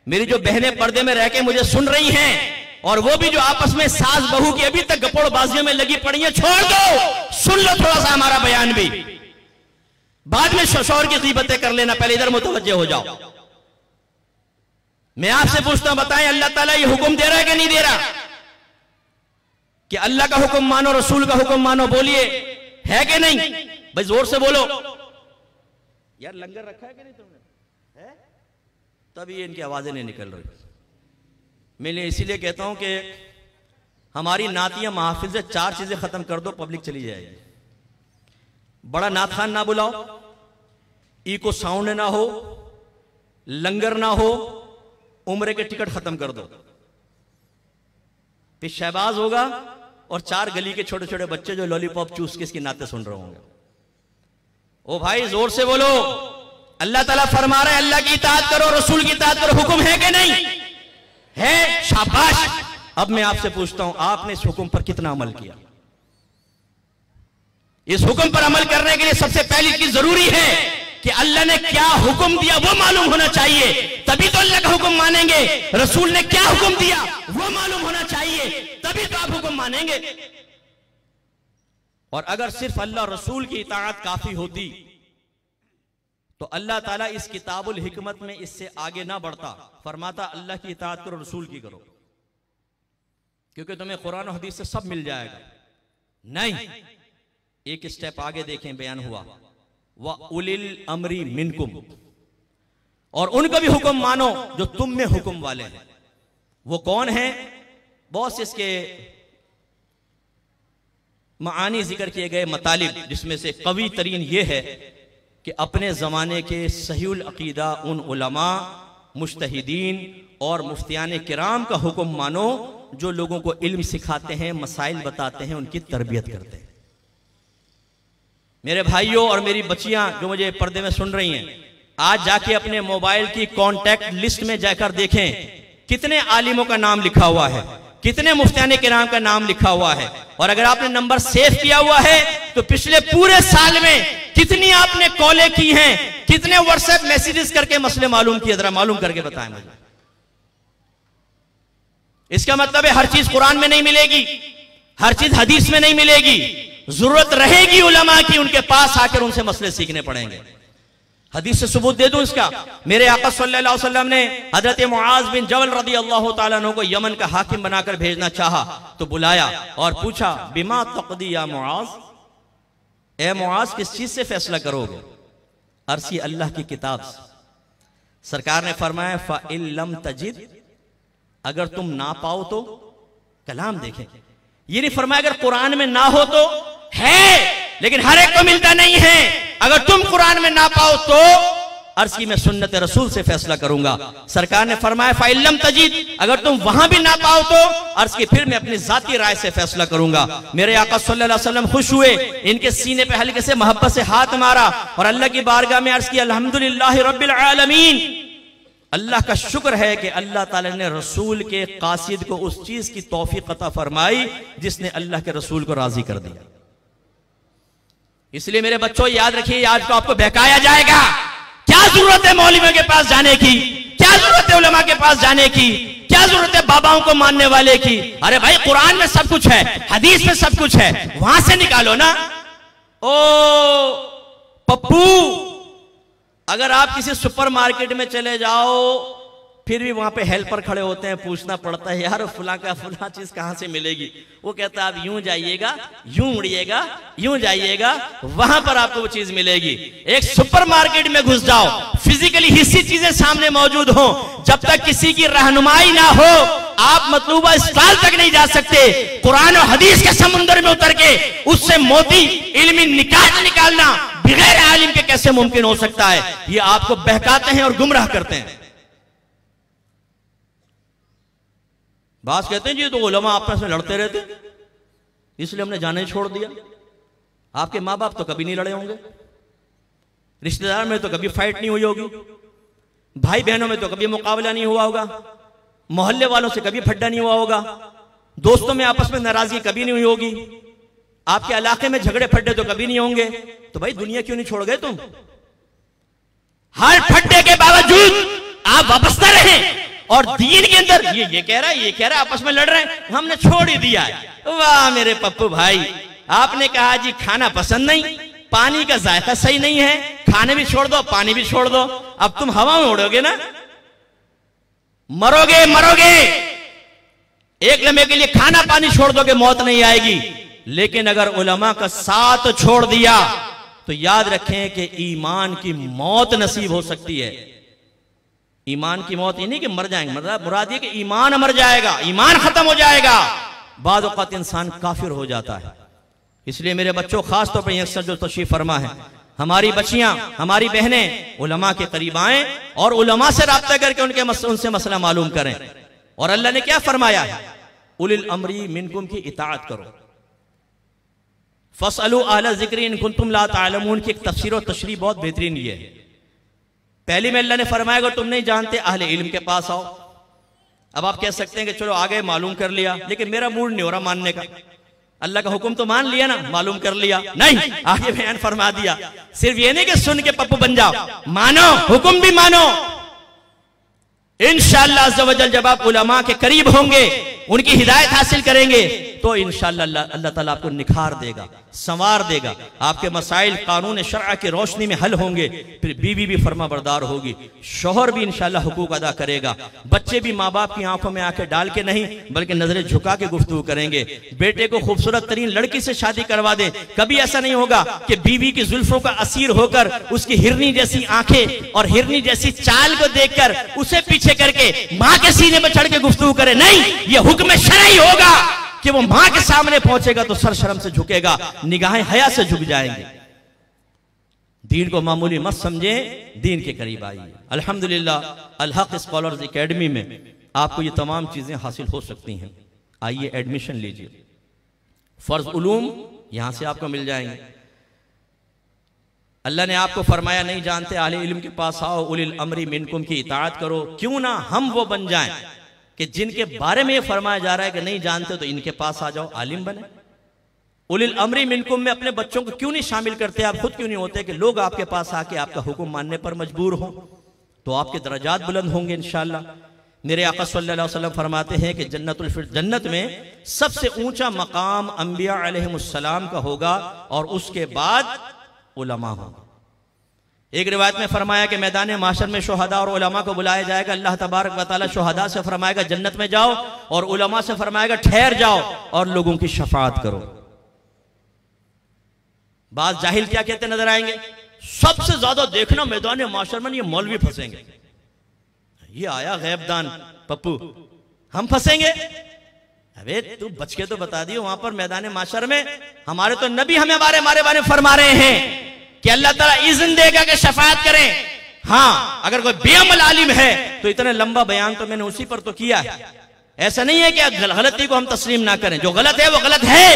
मेरी जो बहनें पर्दे में रह के मुझे सुन रही हैं, और वो भी जो आपस में सास बहू की अभी तक गपोड़बाजियों में लगी पड़ी है, छोड़ दो, सुन लो थोड़ा सा हमारा बयान भी। बाद में शौहर की गीबतें कर लेना, पहले इधर मुतवज्जह हो जाओ। मैं आपसे पूछता हूं, बताएं अल्लाह ताला ये हुक्म दे रहा है कि नहीं दे रहा कि अल्लाह का हुक्म मानो, रसूल का हुक्म मानो? बोलिए, है कि नहीं? भाई जोर से बोलो यार। लंगर रखा है कि नहीं तुमने? है? तभी इनकी आवाजें नहीं निकल रही। मैं इसीलिए कहता हूं कि हमारी नातियां महफिल से 4 चीजें खत्म कर दो, पब्लिक चली जाएगी। बड़ा नात खान ना बुलाओ, इको साउंड ना हो, लंगर ना हो, उम्रे के टिकट खत्म कर दो। फिर शहबाज होगा और 4 गली के छोटे छोटे बच्चे जो लॉलीपॉप चूस के इसकी नाते सुन रहे होंगे। ओ भाई जोर से बोलो, अल्लाह ताला फरमा रहा है अल्लाह की इताअत करो, रसूल की इताअत करो। हुक्म है कि नहीं है? शाबाश। अब मैं आपसे पूछता हूं, आपने इस हुक्म पर कितना अमल किया? इस हुक्म पर अमल करने के लिए सबसे पहली चीज जरूरी है कि अल्लाह ने क्या हुक्म दिया वो मालूम होना चाहिए, तभी तो अल्लाह का हुक्म मानेंगे। रसूल ने क्या हुक्म दिया वो मालूम होना चाहिए, तभी तो आप हुक्म मानेंगे। और अगर सिर्फ अल्लाह रसूल की इताअत काफी होती तो अल्लाह ताला इस किताबुल हिकमत में इससे आगे ना बढ़ता, फरमाता अल्लाह की इताअत करो, रसूल की करो, क्योंकि तुम्हें कुरान और हदीस से सब मिल जाएगा। नहीं, एक स्टेप आगे देखें, बयान हुआ व उलिल अमरी मिनकुम, और उनका भी हुक्म मानो जो तुम में हुक्म वाले हैं। वो कौन है? बहुत से इसके मानी जिक्र किए गए मतालिब, जिसमें से कवी तरीन ये है कि अपने जमाने के सहीउल अकीदा उन उलमा, मुज्तहिदीन और मुफ्तियान किराम का हुक्म मानो जो लोगों को इल्म सिखाते हैं, मसाइल बताते हैं, उनकी तरबियत करते हैं। मेरे भाइयों और मेरी बच्चियां जो मुझे पर्दे में सुन रही हैं, आज जाके अपने मोबाइल की कॉन्टैक्ट लिस्ट में जाकर देखें कितने आलिमों का नाम लिखा हुआ है, कितने मुफ्तियान किराम का नाम लिखा हुआ है। और अगर आपने नंबर सेव किया हुआ है तो पिछले पूरे साल में कितनी आपने कॉलें की हैं, कितने व्हाट्सएप मैसेजेस करके मसले मालूम किए, जरा मालूम करके बताएं मुझे। इसका मतलब है हर चीज कुरान में नहीं मिलेगी, हर चीज हदीस में नहीं मिलेगी। जरूरत रहेगी उलमा की, उनके पास आकर उनसे मसले सीखने पड़ेंगे। हदीस से सबूत दे दूं इसका। मेरे आका सल्लल्लाहु अलैहि वसल्लम ने हजरत मुआज बिन जबल रदियल्लाहु ताला अन्हु को यमन का हाकिम बनाकर भेजना चाहा तो बुलाया और पूछा, बिमा तक़दी या मुआज, ए मुआज किस चीज से फैसला करोगे? अर्सी अल्लाह की किताब से। सरकार ने फरमाया, फ़इन लम तजिद, अगर तुम ना पाओ तो। कलाम देखें, ये नहीं फरमाया अगर कुरान में ना हो तो। है लेकिन हर एक को मिलता नहीं है। अगर तुम कुरान में ना पाओ तो अर्ज़ की मैं सुन्नत रसूल से फैसला करूंगा। सरकार ने फरमाया फ़इन लम तजिद, अगर तुम वहां भी ना पाओ तो अर्ज़ की फिर मैं अपनी जाती राय से फैसला करूंगा। मेरे आका सल्लल्लाहु अलैहि वसल्लम खुश हुए, इनके सीने पे हल्के से मोहब्बत से हाथ मारा और अल्लाह की बारगाह में अर्ज़ की, अल्हम्दुलिल्लाहि रब्बिल आलमीन, अल्लाह का शुक्र है कि अल्लाह ताला ने रसूल के कासिद को उस चीज की तौफीक अता फरमाई जिसने अल्लाह के रसूल को राजी कर दिया। इसलिए मेरे बच्चों याद रखिए, आज तो आपको बहकाया जाएगा। क्या जरूरत है मौलवियों के पास जाने की, क्या जरूरत है उलमा के पास जाने की, क्या जरूरत है बाबाओं को मानने वाले की? अरे भाई कुरान में सब कुछ है, हदीस में सब कुछ है, वहां से निकालो ना। ओ पप्पू, अगर आप किसी सुपरमार्केट में चले जाओ फिर भी वहां पे हेल्पर खड़े होते हैं, पूछना पड़ता है यार फुला का फुला चीज कहां से मिलेगी? वो कहता है आप यूं जाइएगा, यूं मुड़िएगा, यूं जाइएगा, वहां पर आपको वो चीज मिलेगी। एक सुपरमार्केट में घुस जाओ, फिजिकली हिस्सी चीजें सामने मौजूद हो, जब तक किसी की रहनुमाई ना हो आप मतलूबा स्टॉल तक नहीं जा सकते। कुरान और हदीस के समुद्र में उतर के उससे मोती इल्मी निकाल निकालना बगैर आलिम के कैसे मुमकिन हो सकता है? ये आपको बहकाते हैं और गुमराह करते हैं। बात कहते हैं जी तो उलमा आपस में लड़ते रहते, इसलिए हमने जाना ही छोड़ दिया। आपके माँ बाप तो कभी नहीं लड़े होंगे, रिश्तेदार में तो कभी फाइट नहीं हुई होगी, भाई बहनों में तो कभी मुकाबला नहीं हुआ होगा, मोहल्ले वालों से कभी फड्डा नहीं हुआ होगा, दोस्तों में आपस में नाराजगी कभी नहीं हुई होगी, आपके इलाके में झगड़े फड्डे तो कभी नहीं होंगे। तो भाई दुनिया क्यों नहीं छोड़ गए तुम? हर फड्डे के बावजूद आप वापसता रहे और दीन के अंदर ये कह रहा है, ये कह रहा है, आपस में लड़ रहे हैं, हमने छोड़ ही दिया है। वाह मेरे पप्पू भाई, आपने कहा जी खाना पसंद नहीं, पानी का जायका सही नहीं है, खाने भी छोड़ दो, पानी भी छोड़ दो, अब तुम हवा में उड़ोगे ना, मरोगे मरोगे। एक लम्हे के लिए खाना पानी छोड़ दोगे, मौत नहीं आएगी। लेकिन अगर उलमा का साथ छोड़ दिया तो याद रखें कि ईमान की मौत नसीब हो सकती है। ईमान की मौत ये नहीं कि मर जाएंगे, मुराद ये कि ईमान मर जाएगा, ईमान खत्म हो जाएगा, बाद औक़ात इंसान काफिर हो जाता है। इसलिए मेरे बच्चों, खास तौर पर यंगस्टर जो तशरीफ फरमा है, हमारी बच्चियां, हमारी बहनें उलमा के करीब आएं और उलमा से राब्ता करके उनसे मसला मालूम करें। और अल्लाह ने क्या फरमाया है? उलिल अमरी मिनकुम की इताअत करो। फसअलू अहला ज़िक्रि इन कुंतुम ला तालमून की एक तफसीर और तशरीह बहुत बेहतरीन ये है। पहली में अल्लाह ने फरमाया अगर तुम नहीं जानते अहले इल्म के पास आओ। अब आप कह सकते हैं कि चलो आ गए, मालूम कर लिया, लेकिन मेरा मूड नहीं हो रहा मानने का। अल्लाह का हुक्म तो मान लिया ना, मालूम कर लिया नहीं, आगे बयान फरमा दिया। सिर्फ ये नहीं कि सुन के पप्पू बन जाओ, मानो, हुक्म भी मानो। इंशाअल्लाह अज़्ज़ व जल जब आप उलमा के करीब होंगे, उनकी हिदायत हासिल करेंगे तो इंशाअल्लाह अल्लाह ताला आपको निखार देगा, संवार देगा, आपके मसाइल कानून शरअ की रोशनी में हल होंगे। फिर बीवी भी फर्मा बरदार होगी, शोहर भी इंशाअल्लाह हुकूक अदा करेगा, बच्चे भी माँ बाप की आंखों में आंखें डाल के नहीं बल्कि नजरें झुका के गुफ्तगू करेंगे। बेटे को खूबसूरत तरीन लड़की से शादी करवा दें, कभी ऐसा नहीं होगा कि बीवी की जुल्फों का असीर होकर उसकी हिरनी जैसी आंखें और हिरनी जैसी चाल को देखकर उसे पीछे करके मां के सीने पर चढ़ के गुफ्तगू करे। नहीं, यह हुक्म शरई होगा कि वो मां के सामने पहुंचेगा तो सर शर्म से झुकेगा, निगाहें हया से झुक जाएंगे। दीन को मामूली मत समझे, दीन के करीब आइए। अल्हम्दुलिल्लाह अल हक स्कॉलर्स एकेडमी में आपको ये तमाम चीजें हासिल हो सकती हैं। आइए एडमिशन लीजिए, फर्ज उलूम यहां से आपको मिल जाएंगे। अल्लाह ने आपको फरमाया नहीं जानते आले इल्म के पास आओ, उलिल अमरी मिनकुम की इताअत करो। क्यों ना हम वो बन जाएं कि जिनके बारे में ये फरमाया जा रहा है कि नहीं जानते तो इनके पास आ जाओ, आलिम बने। उलिल अमरी मिनकुम में अपने बच्चों को क्यों नहीं शामिल करते, आप खुद क्यों नहीं होते कि लोग आपके पास आके आपका हुक्म मानने पर मजबूर हो, तो आपके दर्जात बुलंद होंगे इंशाअल्लाह। मेरे आका सल्लल्लाहु अलैहि वसल्लम फरमाते हैं कि जन्नत में सबसे ऊंचा मकाम अंबिया अलैहिमुस्सलाम का होगा और उसके बाद उलमा होगा। एक रिवायत में फरमाया कि मैदान माशर में शुहदा और उलमा को बुलाया जाएगा। अल्लाह तबारक व तआला शुहदा से फरमाएगा जन्नत में जाओ और उलमा से फरमाएगा ठहर जाओ और लोगों की शफाअत करो। बात जाहिल क्या कहते नजर आएंगे, सबसे ज्यादा देखना मैदान माशर में ये मौलवी फंसेंगे, ये आया गैबदान पप्पू, हम फंसेंगे। अबे तू बच के तो बता दियो, वहां पर मैदान माशर में हमारे तो नबी हमें हमारे बारे में फरमा रहे हैं कि अल्लाह ताला इज़्न देगा कि शफाअत करें। हाँ, अगर कोई बेअमल आलिम है तो इतना लंबा बयान तो मैंने उसी पर तो किया है। ऐसा नहीं है कि गलती को हम तस्लीम ना करें, जो गलत है वो गलत है,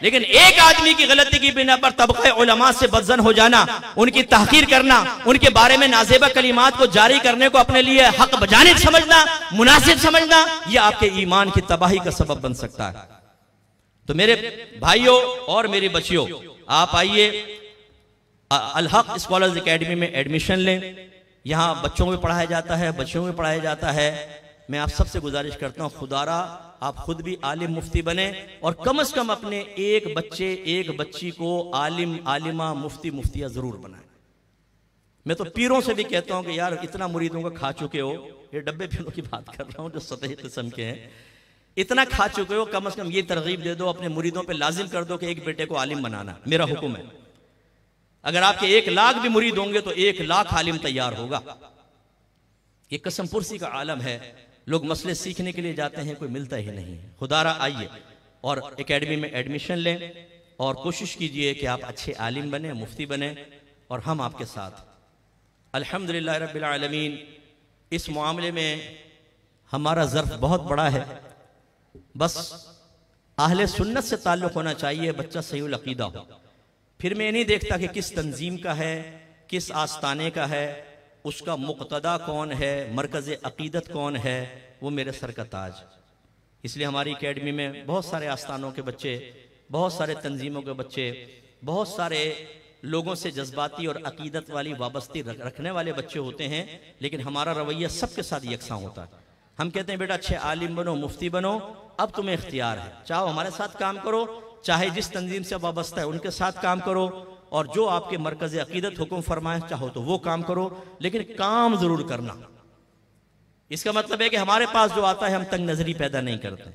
लेकिन एक आदमी की गलती की बिना पर तबक़े उलमा से बदजन हो जाना, उनकी तहकीर करना, उनके बारे में नाज़ेबा कलिमात को जारी करने को अपने लिए हक बजानिब समझना, मुनासिब समझना, यह आपके ईमान की तबाही का सबब बन सकता है। तो मेरे भाइयों और मेरी बच्चियों, आप आइए अल हक स्कॉलर्स एकेडमी में एडमिशन लें। यहाँ बच्चों को भी पढ़ाया जाता है, बच्चों को भी पढ़ाया जाता है। मैं आप सबसे गुजारिश करता हूँ, खुदारा आप खुद भी आलिम मुफ्ती बने और कम से कम अपने एक बच्चे एक बच्ची को आलिम आलिमा मुफ्ती मुफ्तिया जरूर बनाएं। मैं तो पीरों से भी कहता हूँ कि यार इतना मुरीदों का खा चुके हो, ये डब्बे पीरों की बात कर रहा हूँ जो सतही किस्म के हैं, इतना खा चुके हो, कम से कम ये तरगीब दे दो, अपने मुरीदों पे लाजिम कर दो कि एक बेटे को आलिम बनाना, मेरा हुक्म है। अगर आपके 1 लाख भी मुरीद होंगे तो 1 लाख आलिम तैयार होगा। ये कसम पुरसी का आलम है, लोग मसले सीखने के लिए जाते हैं, कोई मिलता ही नहीं है। खुदारा आइए और एकेडमी में एडमिशन लें और कोशिश कीजिए कि आप अच्छे आलिम बने, मुफ्ती बने और हम आपके साथ। अल्हम्दुलिल्लाह रब्बिल आलमीन, इस मामले में हमारा ज़र्फ बहुत बड़ा है, बस अहले सुन्नत से ताल्लुक़ होना चाहिए, बच्चा सही अक़ीदा हो। फिर मैं नहीं देखता कि किस तंजीम का है, किस आस्ताने का है, उसका मुक़्तदा कौन है, मरकज़ अक़ीदत कौन है, वो मेरे सर का ताज। इसलिए हमारी एकेडमी में बहुत सारे आस्थानों के बच्चे, बहुत सारे तंजीमों के बच्चे, बहुत सारे लोगों से जज्बाती और अक़ीदत वाली वाबस्ती रखने वाले बच्चे होते हैं, लेकिन हमारा रवैया सबके साथ यकसां होता है। हम कहते हैं बेटा अच्छे आलिम बनो, मुफ्ती बनो, अब तुम्हें इख्तियार है, चाहो हमारे साथ काम करो, चाहे जिस तंजीम से वाबस्ता है उनके साथ काम करो, और जो आपके मरकज़ अक़ीदत हुक्म फरमाए चाहो तो वो काम करो, लेकिन काम जरूर करना। इसका मतलब है कि हमारे पास जो आता है हम तंग नजरी पैदा नहीं करते,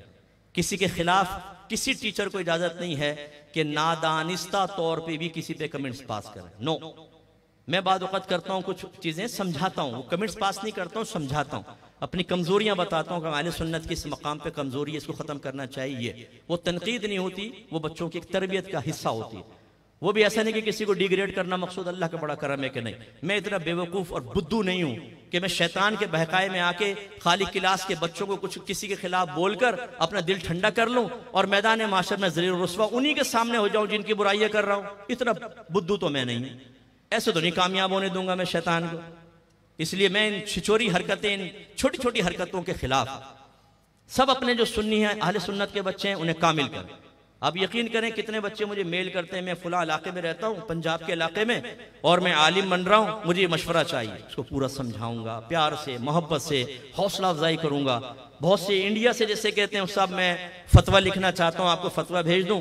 किसी के खिलाफ किसी टीचर को इजाजत नहीं है कि नादानिस्ता तौर पे भी किसी पे कमेंट्स पास करें। नो, मैं बाद वक़्त करता हूँ कुछ चीजें समझाता हूँ, कमेंट्स पास नहीं करता हूँ, समझाता हूँ, अपनी कमजोरियां बताता हूँ कि अहले सुन्नत की इस मकाम पे कमजोरी है, इसको खत्म करना चाहिए। वो तनकीद नहीं होती, वो बच्चों की एक तरबियत का हिस्सा होती है। वो भी ऐसा नहीं कि किसी को डिग्रेड करना मकसूद अल्लाह का बड़ा करम है कि नहीं। मैं इतना बेवकूफ़ और बुद्धू नहीं हूँ कि मैं शैतान के बहकाए में आके खाली क्लास के बच्चों को कुछ किसी के खिलाफ बोलकर अपना दिल ठंडा कर लूँ और मैदान माशर में ज़लील रुस्वा उन्हीं के सामने हो जाऊँ जिनकी बुराइयाँ कर रहा हूँ। इतना बुद्धू तो मैं नहीं हूँ, ऐसे तो नहीं कामयाब होने दूंगा मैं शैतान को। इसलिए मैं इन छिचोरी हरकतें, इन छोटी छोटी हरकतों के खिलाफ, सब अपने जो सुन्नी हैं अहले सुन्नत के बच्चे हैं उन्हें कामिल करें, आप यकीन करें कितने बच्चे मुझे मेल करते हैं, मैं फुला इलाके में रहता हूँ, पंजाब के इलाके में, और मैं आलिम बन रहा हूँ, मुझे मशवरा चाहिए। उसको पूरा समझाऊंगा, प्यार से, मोहब्बत से, हौसला अफजाई करूंगा। बहुत से इंडिया से जैसे कहते हैं साहब मैं फतवा लिखना चाहता हूँ, आपको फतवा भेज दूं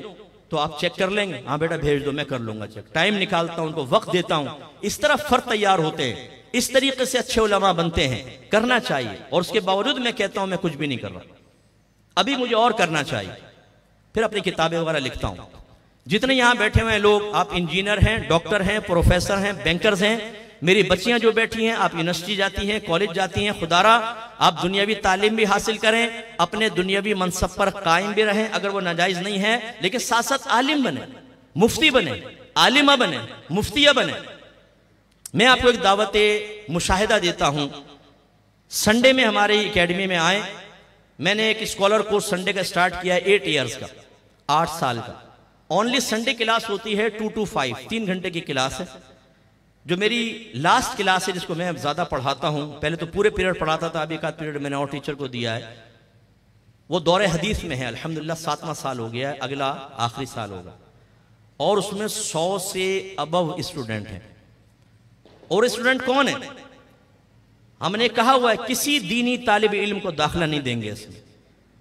तो आप चेक कर लेंगे? हाँ बेटा भेज दो, मैं कर लूंगा चेक। टाइम निकालता हूं, उनको वक्त देता हूं। इस तरह फर्द तैयार होते हैं, इस तरीके से अच्छे उलमा बनते हैं। करना चाहिए। और उसके बावजूद मैं कहता हूं मैं कुछ भी नहीं कर रहा, अभी मुझे और करना चाहिए। फिर अपनी किताबें वगैरह लिखता हूं। जितने यहां बैठे हुए हैं लोग, आप इंजीनियर हैं, डॉक्टर हैं, प्रोफेसर हैं, बैंकर्स हैं, मेरी बच्चियां जो बैठी हैं, आप यूनिवर्सिटी जाती हैं, कॉलेज जाती हैं, खुदारा आप दुनियावी तालीम भी हासिल करें, अपने दुनियावी मनसब पर कायम भी रहें, अगर वो नाजायज नहीं है, लेकिन साथ साथ आलिम बने, मुफ्ती बने, आलिमा बने, मुफ्तिया बने। मैं आपको एक दावत मुशाहिदा देता हूं। संडे में हमारी एकेडमी में आए। मैंने एक स्कॉलर कोर्स संडे का स्टार्ट किया है, 8 ईयर्स का, 8 साल का। ओनली संडे क्लास होती है 2 to 5, 3 घंटे की क्लास है। जो मेरी लास्ट क्लास है, जिसको मैं ज्यादा पढ़ाता हूं, पहले तो पूरे पीरियड पढ़ाता था, अभी एक आध पीरियड मैंने और टीचर को दिया है, वो दौरे हदीस में है। अल्हम्दुलिल्लाह 7वां साल हो गया है, अगला आखिरी साल होगा, और उसमें 100 से अबव स्टूडेंट हैं। और स्टूडेंट कौन है? हमने कहा हुआ है किसी दीनी तालिब इल्म को दाखिला नहीं देंगे इसमें।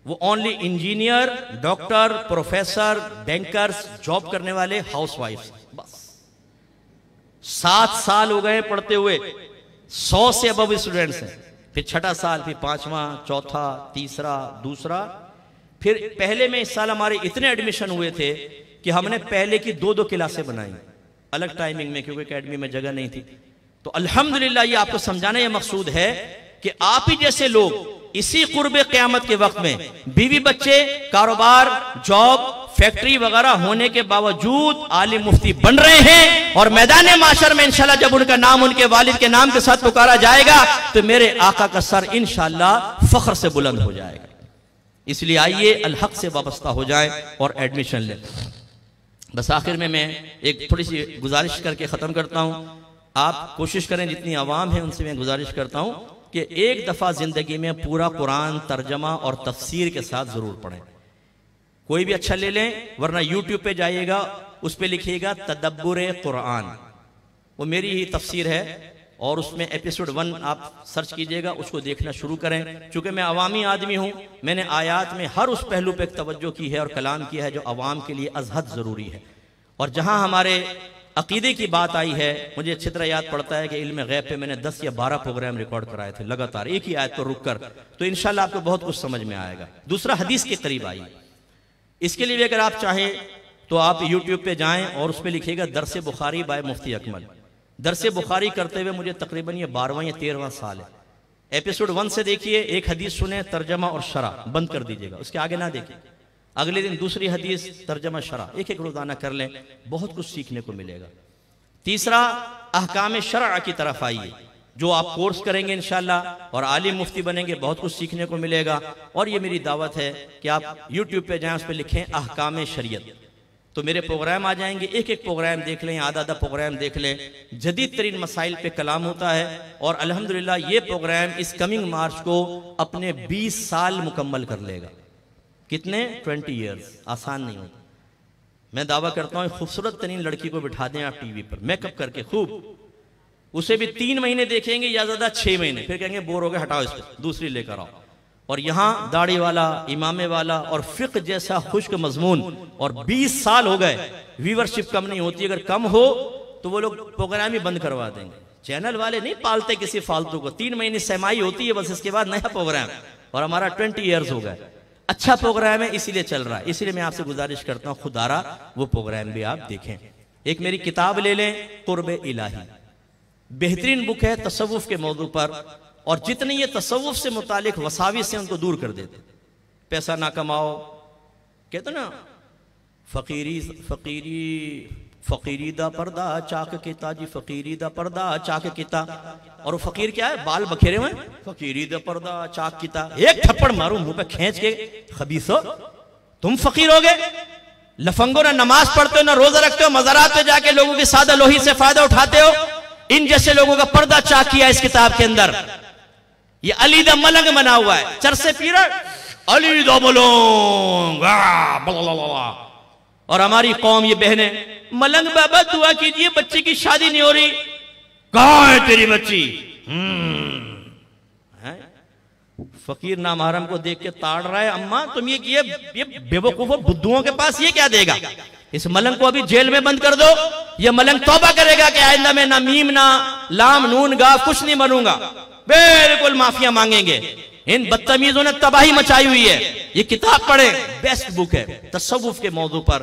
वो only engineer, doctor, professor, bankers, job करने वाले, हाउसवाइफ, बस। 7 साल हो गए पढ़ते हुए, 100 से अबव स्टूडेंट्स हैं। फिर 6ठा साल, फिर 5वां, चौथा, तीसरा, दूसरा। फिर पहले में इस साल हमारे इतने एडमिशन हुए थे कि हमने पहले की 2-2 क्लासें बनाई अलग टाइमिंग में, क्योंकि एकेडमी में जगह नहीं थी। तो अल्हम्दुलिल्लाह ये आपको समझाना ये मकसूद है कि आप ही जैसे लोग इसी कुर्बे क़यामत के वक्त में बीवी बच्चे, कारोबार, जॉब, फैक्ट्री वगैरह होने के बावजूद आलिम मुफ्ती बन रहे हैं, और मैदान माशर में इंशाल्लाह जब उनका नाम उनके वालिद के नाम के साथ पुकारा जाएगा तो मेरे आका का सर इंशाल्लाह फख्र से बुलंद हो जाएगा। इसलिए आइए अल हक से वाबस्ता हो जाए और एडमिशन लें। बस आखिर में मैं एक थोड़ी सी गुजारिश करके खत्म करता हूं। आप कोशिश करें, जितनी आवाम है उनसे मैं गुजारिश करता हूं कि एक दफा जिंदगी में पूरा कुरान तर्जमा और तफसीर के साथ जरूर पढ़ें। कोई भी अच्छा ले लें, वरना यूट्यूब पे जाइएगा, उस पे लिखिएगा तदब्बुर कुरान, वो मेरी ही तफसीर है, और उसमें एपिसोड 1 आप सर्च कीजिएगा, उसको देखना शुरू करें। चूंकि मैं अवामी आदमी हूं, मैंने आयात में हर उस पहलू पे तवज्जो की है और कलाम किया है जो अवाम के लिए अजहद जरूरी है। और जहां हमारे अकीदे की बात आई है, मुझे अच्छी तरह याद पड़ता है कि इल्म गैब पे मैंने 10 या 12 प्रोग्राम रिकॉर्ड कराए थे लगातार, एक ही आयत पर रुककर। तो इंशाल्लाह आपको बहुत कुछ समझ में आएगा। दूसरा, हदीस के करीब आइए। इसके लिए अगर आप चाहें तो आप यूट्यूब पे जाएं और उस पर लिखिएगा दरस बुखारी बाय मुफ्ती अकमल। दरस बुखारी करते हुए मुझे तकरीबन ये 12वां या 13वां साल है। एपिसोड 1 से देखिए, एक हदीस सुने, तर्जमा और शरह बंद कर दीजिएगा, उसके आगे ना देखिए। अगले दिन दूसरी हदीस, तर्जमा, शरह, एक एक रोजाना कर लें, बहुत कुछ सीखने को मिलेगा। तीसरा, अहकाम शरअ की तरफ आइए, जो आप कोर्स करेंगे इंशाल्लाह और आलिम मुफ्ती बनेंगे, बहुत कुछ सीखने को मिलेगा। और ये मेरी दावत है कि आप यूट्यूब पे जाएं, उस पर लिखें अहकाम शरीयत, तो मेरे प्रोग्राम आ जाएंगे। एक एक प्रोग्राम देख लें, आधा प्रोग्राम देख लें। जदीद तरीन मसाइल पे कलाम होता है, और अल्हम्दुलिल्लाह ये प्रोग्राम इस कमिंग मार्च को अपने 20 साल मुकम्मल कर लेगा। कितने? 20 ईयर्स। आसान नहीं होता। मैं दावा करता हूँ खूबसूरत तरीन लड़की को बिठा दें आप टीवी पर, मेकअप करके खूब, उसे भी 3 महीने देखेंगे या ज्यादा 6 महीने, फिर कहेंगे बोर हो गए, हटाओ इसको, दूसरी लेकर आओ। और यहाँ दाढ़ी वाला, इमामे वाला और फिक्र जैसा खुश्क मजमून, और 20 साल हो गए, व्यूवरशिप कम नहीं होती। अगर कम हो तो वो लोग प्रोग्राम ही बंद करवा देंगे। चैनल वाले नहीं पालते किसी फालतू को, 3 महीने सहमाई होती है बस, इसके बाद नया प्रोग्राम। और हमारा 20 ईयर्स हो गए, अच्छा प्रोग्राम है, इसीलिए चल रहा है। इसीलिए मैं आपसे गुजारिश करता हूँ खुदारा वो प्रोग्राम भी आप देखें। एक मेरी किताब ले लें, कुर्ब इलाही, बेहतरीन बुक है तसव्वुफ के मौजू पर, और जितने ये तसव्वुफ से मुतालिक वसाविस से उनको दूर कर देते। पैसा ना कमाओ, कहते ना, फकीरी दा पर्दा चाक किता जी, फकीरी दा पर्दा चाक किता। और वो फकीर क्या है? बाल बखेरे हुए, फकीरी दा पर्दा चाक किता। एक थप्पड़ मारू मुंह पे खींच के, खबीसो, तुम फकीर हो गए, लफंगो, ना नमाज पढ़ते हो, ना रोजा रखते हो, मज़ारात पे जाके लोगों की सादा लोही से फायदा उठाते हो। इन जैसे लोगों का पर्दा चाक किया इस किताब के अंदर। ये अली दा मलंग बना हुआ है, चरसे पीर, अली दा मलंग, और हमारी कौम, ये बहनें, मलंग बाबा दुआ कीजिए बच्ची की शादी नहीं हो रही। कहां है तेरी बच्ची? फकीर नामहरम को देख के ताड़ रहा है, अम्मा तुम ये बेवकूफों बुद्धुओं के पास ये क्या देगा? इस मलंग को अभी जेल में बंद कर दो। ये मलंग तौबा करेगा कि आइंदा में ना मीम ना लाम नून गा कुछ नहीं बनूंगा। बिल्कुल माफिया मांगेंगे। इन बदतमीजों ने तबाही मचाई हुई है। ये किताब पढ़े, बेस्ट बुक है तसव्वुफ के मौजू पर।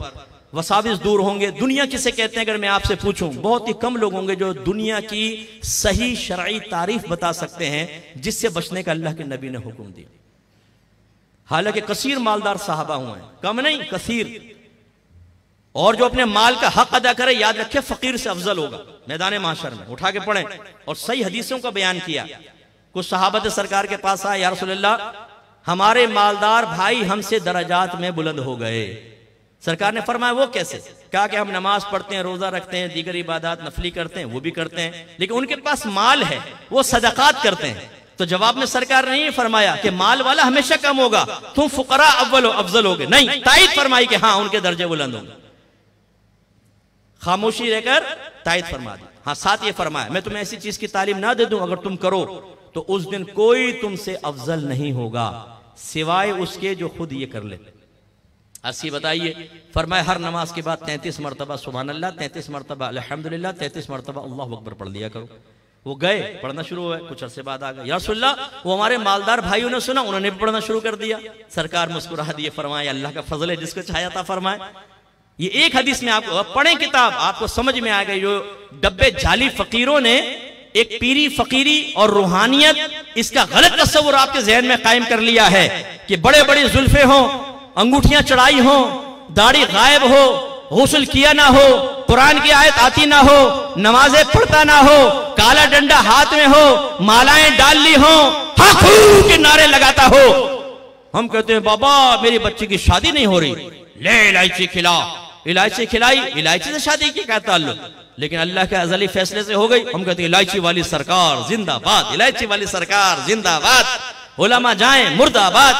वसाविस दूर होंगे। दुनिया किसे कहते हैं अगर मैं आपसे पूछूं, बहुत ही कम लोग होंगे जो दुनिया की सही शरई तारीफ बता सकते हैं जिससे बचने का अल्लाह के नबी ने हुक्म दिया। हालांकि कसीर मालदार साहबा हुए हैं, कम नहीं कसीर। और जो अपने माल का हक अदा करे, याद रखे फकीर से अफजल होगा मैदान माशर में। उठा के पढ़े। और सही हदीसों का बयान किया। कुछ सहाबत सरकार के पास आए, या रसूलल्लाह हमारे मालदार भाई हमसे दरजात में बुलंद हो गए। सरकार ने फरमाया वो कैसे? कहा कि हम नमाज पढ़ते हैं, रोजा रखते हैं, दीगर इबादत नफली करते हैं, वो भी करते हैं, लेकिन उनके पास माल है, वो सदकात करते हैं। तो जवाब में सरकार ने ये फरमाया कि माल वाला हमेशा कम होगा, तुम फुकरा अव्वल अफजल होगे। नहीं, तायद फरमाई कि हाँ उनके दर्जे बुलंद होंगे। खामोशी रहकर तायद फरमा दी। हाँ, साथ ये फरमाया मैं तुम्हें ऐसी चीज की तालीम ना दे दूं, अगर तुम करो तो उस दिन कोई तुमसे अफजल नहीं होगा सिवाय उसके जो खुद ये कर ले। अस्सी बताइए। फरमाया हर नमाज के बाद 33 मरतबा सुभान अल्लाह, 33 मरतबा अल्हम्दुलिल्लाह, 33 मरतबा अल्लाहु अकबर पढ़ लिया करो। वो गए, पढ़ना शुरू हुआ। कुछ अरसे बाद आ गए, या रसूलल्लाह वो हमारे मालदार भाइयों ने सुना, उन्होंने भी पढ़ना शुरू कर दिया। सरकार मुस्कुरा दिए, फरमाया अल्लाह का फजल है, जिसको चाहे अता फरमाए। ये एक हदीस में आपको पढ़े किताब, आपको समझ में आ गई। जो डब्बे जाली फकीरों ने एक पीरी फकीरी और रूहानियत, इसका गलत तस्वुर आपके जहन में कायम कर लिया है कि बड़े बड़े जुल्फे हों, अंगूठियां चढ़ाई हो, दाढ़ी गायब हो, गुस्ल किया ना हो, कुरान की आयत आती ना हो, नमाजें पढ़ता ना हो, काला डंडा हाथ में हो, मालाएं डाल ली हो, हक के नारे लगाता हो। हम कहते हैं बाबा मेरी बच्ची की शादी नहीं हो रही, ले इलायची खिला। इलायची खिलाई, इलायची से शादी की क्या ताल्लुक? लेकिन अल्लाह के अज़ली फैसले से हो गई। हम कहते हैं इलायची वाली सरकार जिंदाबाद, इलायची वाली सरकार जिंदाबाद, उलमा जाएं मुर्दाबाद,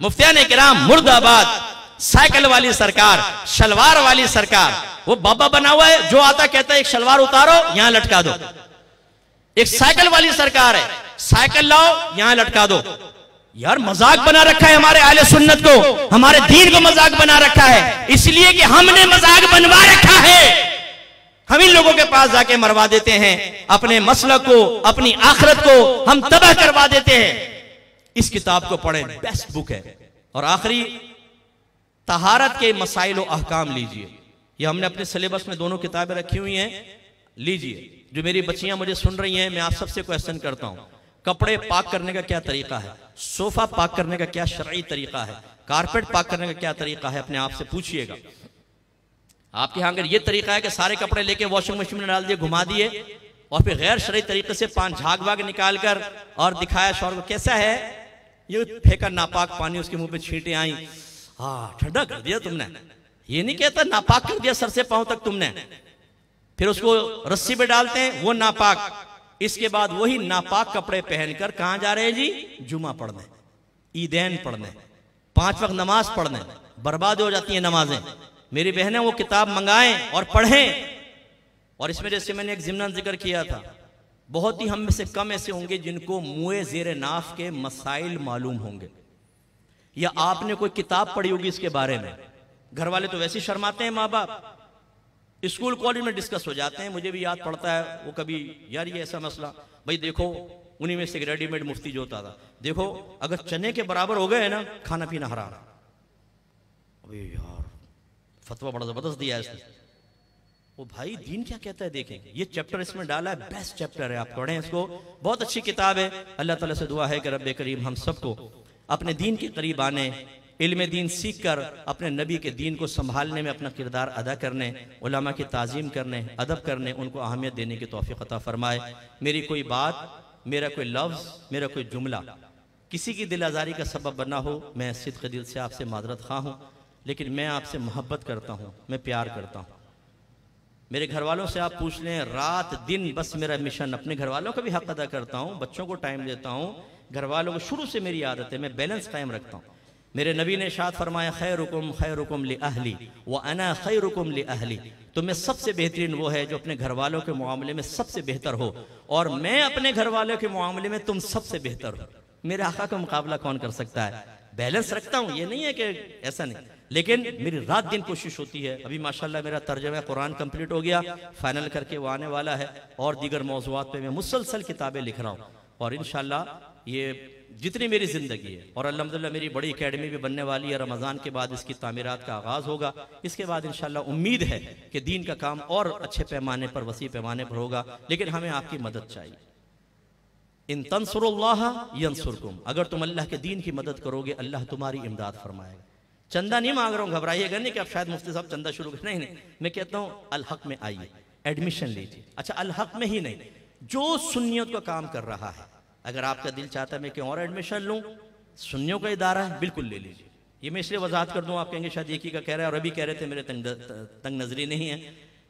मुफ्तियाने किराम मुर्दाबाद, साइकिल वाली सरकार, शलवार वाली सरकार। वो बाबा बना हुआ है, जो आता कहता है एक शलवार उतारो यहां लटका दो। एक साइकिल वाली सरकार है, साइकिल लाओ यहां लटका दो। यार मजाक बना रखा है हमारे आले सुन्नत को, हमारे दीन को मजाक बना रखा है, इसलिए कि हमने मजाक बनवा रखा है। हम इन लोगों के पास जाके मरवा देते हैं, अपने मसलक को, अपनी आखिरत को हम तबाह करवा देते हैं। इस किताब को पढ़ें, बेस्ट बुक है। और आखिरी, तहारत के मसाइल और अहकाम लीजिए। ये हमने अपने सिलेबस में दोनों किताबें रखी हुई हैं, लीजिए। जो मेरी बच्चियां मुझे सुन रही हैं, मैं आप सबसे क्वेश्चन करता हूं, कपड़े पाक करने का क्या तरीका है? सोफा पाक करने का क्या शरई तरीका है? कारपेट पाक करने का क्या तरीका है? अपने आप से पूछिएगा। आपके यहां अगर ये तरीका है कि सारे कपड़े लेके वॉशिंग मशीन में डाल दिए, घुमा दिए, और फिर गैर शरई तरीके से झाग वाग निकाल कर और दिखाया शौहर को, कैसा है ये, फेंका नापाक पानी, उसके मुंह पे छींटे आई, हाँ ठंडा कर दिया तुमने। ये नहीं कहता नापाक कर दिया सर से पांव तक तुमने। फिर उसको रस्सी पे डालते हैं, वो नापाक। इसके बाद वही नापाक कपड़े पहनकर कहां जा रहे हैं जी? जुमा पढ़ने, ईदैन पढ़ने, 5 वक्त नमाज पढ़ने। बर्बाद हो जाती है नमाजें। मेरी बहनें वो किताब मंगाएं और पढ़ें। और इसमें जैसे मैंने एक ज़िम्नन जिक्र किया था, बहुत ही हम में से कम ऐसे होंगे जिनको मुए ज़ेरे नाफ के मसाइल मालूम होंगे, या आपने कोई किताब पढ़ी होगी इसके बारे में। घर वाले तो वैसे ही शर्माते हैं, माँ बाप स्कूल कॉलेज में डिस्कस हो जाते हैं। मुझे भी याद पड़ता है वो कभी, यार ये ऐसा मसला, भाई देखो उन्हीं में से रेडीमेड मुफ्ती जो होता था, देखो अगर चने के बराबर हो गए ना खाना पीना हराम। अबे यार फतवा बड़ा जबरदस्त दिया है इसने। वो भाई दीन क्या कहता है देखें, ये चैप्टर इसमें डाला है, बेस्ट चैप्टर है, आप पढ़ें इसको, बहुत अच्छी किताब है। अल्लाह ताला से दुआ है कि रब्बे करीम हम सबको अपने दीन के करीब आने, इल्म दीन सीख कर अपने नबी के दीन को संभालने में अपना किरदार अदा करने, उलमा की ताज़ीम करने, अदब करने, उनको अहमियत देने की तौफीक अता फरमाए। मेरी कोई बात, मेरा कोई लफ्ज़, मेरा कोई जुमला किसी की दिल आज़ारी का सबब बना हो, मैं सिद्क़ दिल से आपसे माज़रत ख़्वाह हूँ। लेकिन मैं आपसे मोहब्बत करता हूँ, मैं प्यार करता हूँ। मेरे घर वालों से आप पूछ लें, रात दिन बस मेरा मिशन, अपने घर वालों का भी हक़ अदा करता हूँ, बच्चों को टाइम देता हूँ, घर वालों को शुरू से मेरी आदत है, मैं बैलेंस कायम रखता हूँ। मेरे नबी ने इरशाद फरमाया, खैरुकुम लि अहली व अना खैरुकुम लि अहली, तो मैं सबसे बेहतरीन वो है जो अपने घर वालों के मामले में सबसे बेहतर हो, और मैं अपने घर वालों के मामले में तुम सबसे बेहतर हो। मेरे आका का मुकाबला कौन कर सकता है? बैलेंस रखता हूँ, ये नहीं है कि ऐसा नहीं, लेकिन मेरी रात दिन कोशिश होती है। अभी माशाल्लाह मेरा तर्जुमा कुरान कंप्लीट हो गया, फाइनल करके वो आने वाला है, और दीगर मौज़ूआत पे मैं मुसलसल किताबें लिख रहा हूँ, और इंशाल्लाह ये जितनी मेरी ज़िंदगी है, और अल्हम्दुलिल्लाह मेरी बड़ी एकेडमी भी बनने वाली है। रमज़ान के बाद इसकी तामीरात का आगाज़ होगा। इसके बाद इंशाल्लाह उम्मीद है कि दीन का काम और अच्छे पैमाने पर, वसी पैमाने पर होगा, लेकिन हमें आपकी मदद चाहिए। इन तंसुरुल्लाह यंसुरकुम, अगर तुम अल्लाह के दीन की मदद करोगे अल्लाह तुम्हारी इमदाद फरमाएगा। चंदा नहीं मांग रहा हूँ, घबराइएगा नहीं कि अब शायद मुफ्ती साहब चंदा शुरू कर, नहीं नहीं, मैं कहता हूँ अल हक में आइए, एडमिशन लीजिए। अच्छा, अल हक में ही नहीं, जो सुन्नियत का काम कर रहा है, अगर आपका दिल चाहता है मैं क्यों और एडमिशन लूँ, सुन्नियों का इदारा है, बिल्कुल ले लीजिए। ये मैं इसलिए वजाहत कर दूँ, आप कहेंगे शायद एक ही का कह रहा है, और अभी कह रहे थे मेरे तंग नजरी नहीं है,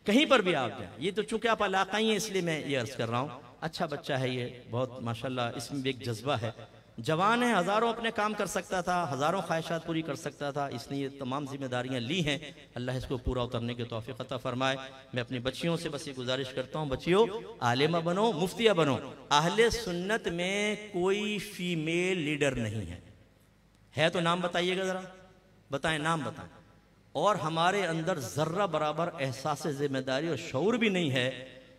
कहीं पर भी आप जाए, ये तो चूंकि आप इलाकाई हैं इसलिए मैं ये अर्ज कर रहा हूँ। अच्छा बच्चा है ये, बहुत माशाल्लाह, इसमें भी एक जज्बा है, जवान है, हज़ारों अपने काम कर सकता था, हज़ारों ख्वाहिशात पूरी कर सकता था, इसने ये तमाम जिम्मेदारियां ली हैं। अल्लाह इसको पूरा उतरने की तौफीक अता फरमाए। मैं अपनी बच्चियों से बस ये गुजारिश करता हूँ, बच्चियों आलिमा बनो, मुफ्तिया बनो। अहले सुन्नत में कोई फीमेल लीडर नहीं है तो नाम बताइएगा ज़रा, बताएं, नाम बताएं। और हमारे अंदर ज़र्रा बराबर एहसास जिम्मेदारी और शऊर भी नहीं है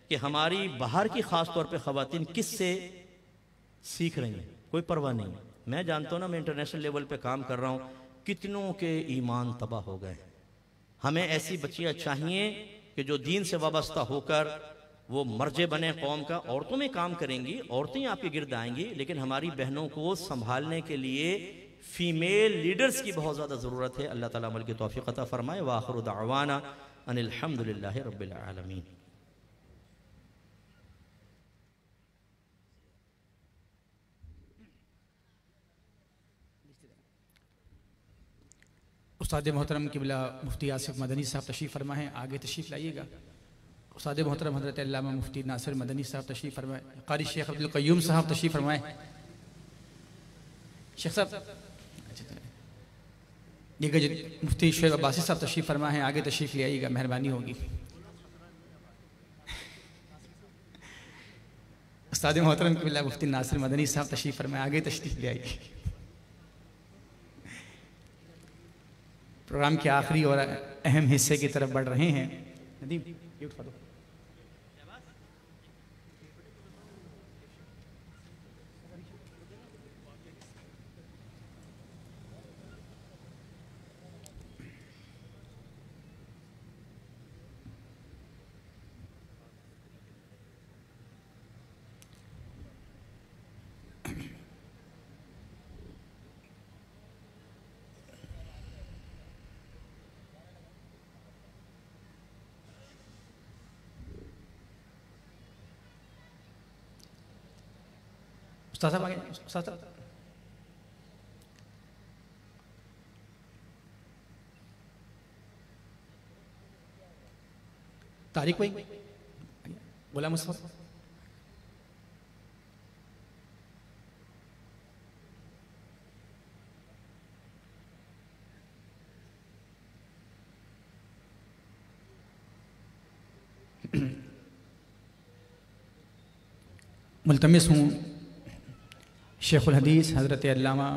कि हमारी बाहर की ख़ास तौर पे ख़वातीन किससे सीख रही हैं, कोई परवाह नहीं। मैं जानता हूँ ना, मैं इंटरनेशनल लेवल पे काम कर रहा हूँ, कितनों के ईमान तबाह हो गए। हमें ऐसी बच्चियाँ चाहिए कि जो दीन से वाबस्ता होकर वो मर्जे बने कौम का। औरतों में काम करेंगी, औरतें आपके गिर्द आएंगी, लेकिन हमारी बहनों को संभालने के लिए फीमेल लीडर्स की बहुत ज़्यादा ज़रूरत है। अल्लाह ताला अमल की तौफीक अता फरमाए। व आखिरु दावाना अनिल हम्दुलिल्लाहि रब्बिल आलमीन। उस्ताद मोहतरम क़िबला मुफ्ती आसिफ मदनी साहब तशरीफ़ फरमा है, आगे तशरीफ़ लाइएगा। उस्ताद मोहतरम हज़रत अल्लामा मुफ्ती नासिर मदनी साहब तशरीफ़ फरमाए। क़ारी शेख अब्दुल क़य्यूम साहब तशरीफ़ फरमाए। शेख साहब दीगर मुफ्ती शेख अब्बासी साहब तशरीफ़ फरमा है, आगे तशरीफ़ ले आइएगा, मेहरबानी होगी। उस्ताद मोहतरम क़िबला मुफ्ती नासिर मदनी साहब तशरीफ़ फरमाए, आगे तशरीफ़ ले आइए। प्रोग्राम के आखिरी और अहम हिस्से की तरफ बढ़ रहे हैं। नदीम ये उठा दो। उस्ताद साहब आगे, उस्ताद साहब तारिक भाई, गुलाम मुस्तफा मुल्तमिस हूँ शेखुल हदीस हज़रत अल्लामा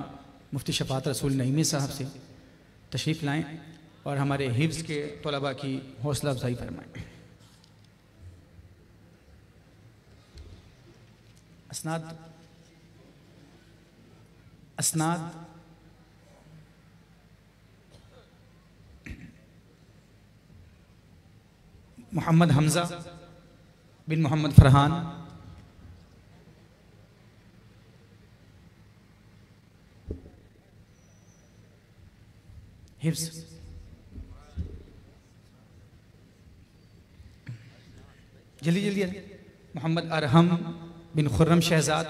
मुफ्ती शफ़ाअत रसूल नईमी साहब से तशरीफ़ लाएँ और हमारे हिफ्ज़ के तलबा की हौसला अफजाई फरमाएँ। असनाद मोहम्मद हमज़ा बिन मोहम्मद फरहान, हिफ्ज़ जल्दी जल्दी मोहम्मद अरहम बिन खुर्रम शहजाद,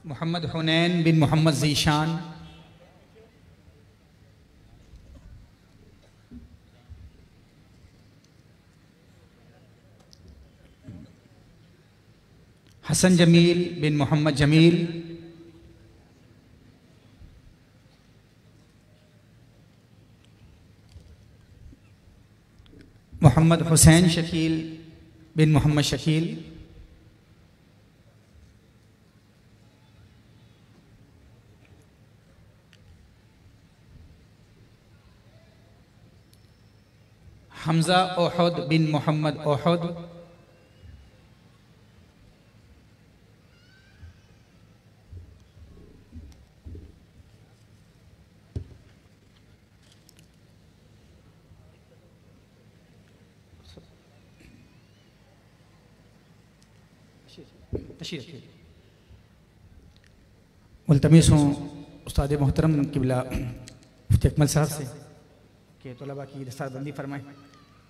मोहम्मद हुनैन बिन मोहम्मद ज़ीशान, हसन जमील बिन मोहम्मद जमील, मोहम्मद हुसैन शकील बिन मोहम्मद शकील, हमजा ओहद बिन मोहम्मद ओहद, मुल्तमिस हूँ उस्ताद मोहतरम किबला मुफ्ती अकमल साहब से कि तलबा की दस्तारबंदी फरमाएँ।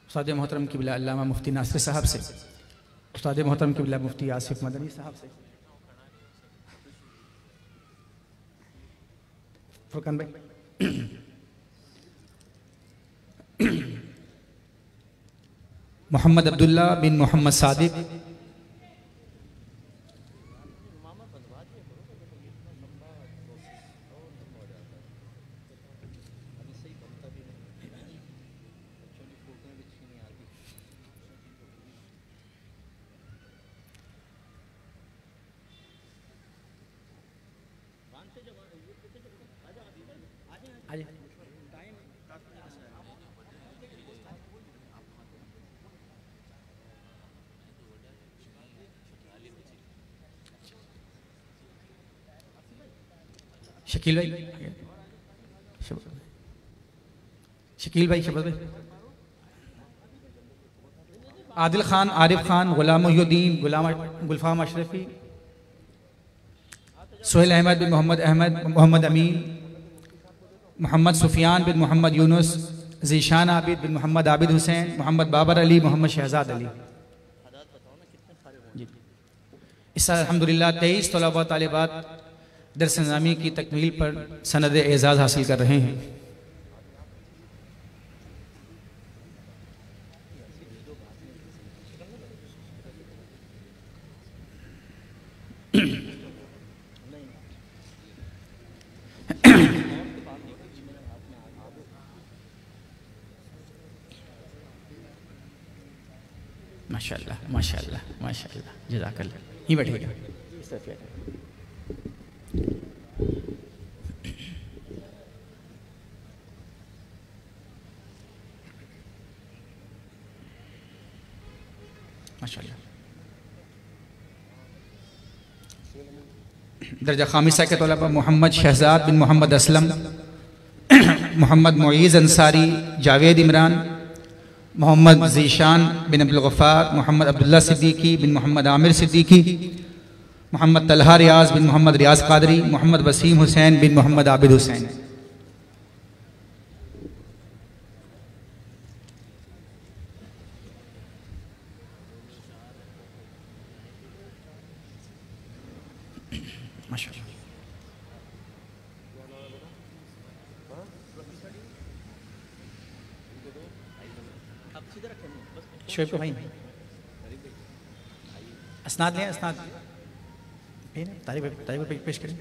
उस्ताद मोहतरम किबला अल्लामा मुफ्ती नासिर साहब से, उस्ताद मोहतरम किबला मुफ्ती आसिफ मदनी साहब से, फुरकान भाई, मोहम्मद अब्दुल्ला बिन मोहम्मद सादिक, शकील भाई, शकील भाई, शबद भाई, आदिल खान, आरिफ खान, गुलाम मुहिउद्दीन, गुलफाम अशरफी, सोहेल अहमद बिन मोहम्मद अहमद, मोहम्मद अमीन, मोहम्मद सुफियान बिन मोहम्मद यूनुस, ज़ीशान आबिद बिन मोहम्मद आबिद हुसैन, मोहम्मद बाबर अली, मोहम्मद शहजाद अली। इस साल अल्हम्दुलिल्लाह 23 तलबा तालिबात दर्स निज़ामी की तकमील पर सनद एजाज़ हासिल कर रहे हैं। माशाअल्लाह माशाअल्लाह माशाअल्लाह, जज़ाकल्लाह। ही बैठेगा, माशाअल्लाह। दर्जा खामिसा के तौला पर मोहम्मद शहजाद बिन मोहम्मद असलम, मोहम्मद मुईज़ अंसारी, जावेद इमरान, मोहम्मद ज़ीशान बिन अब्दुल गफ़ार, मोहम्मद अब्दुल्ला सिद्दीकी बिन मोहम्मद आमिर सिद्दीकी, मोहम्मद तलहा रियाज बिन मोहम्मद रियाज कादरी, मोहम्मद वसीम हुसैन बिन मोहम्मद आबिद हुसैन। माशाअल्लाह। शोएब को भाई अस्नाद लें, अस्नाद तारीफ पेश करें।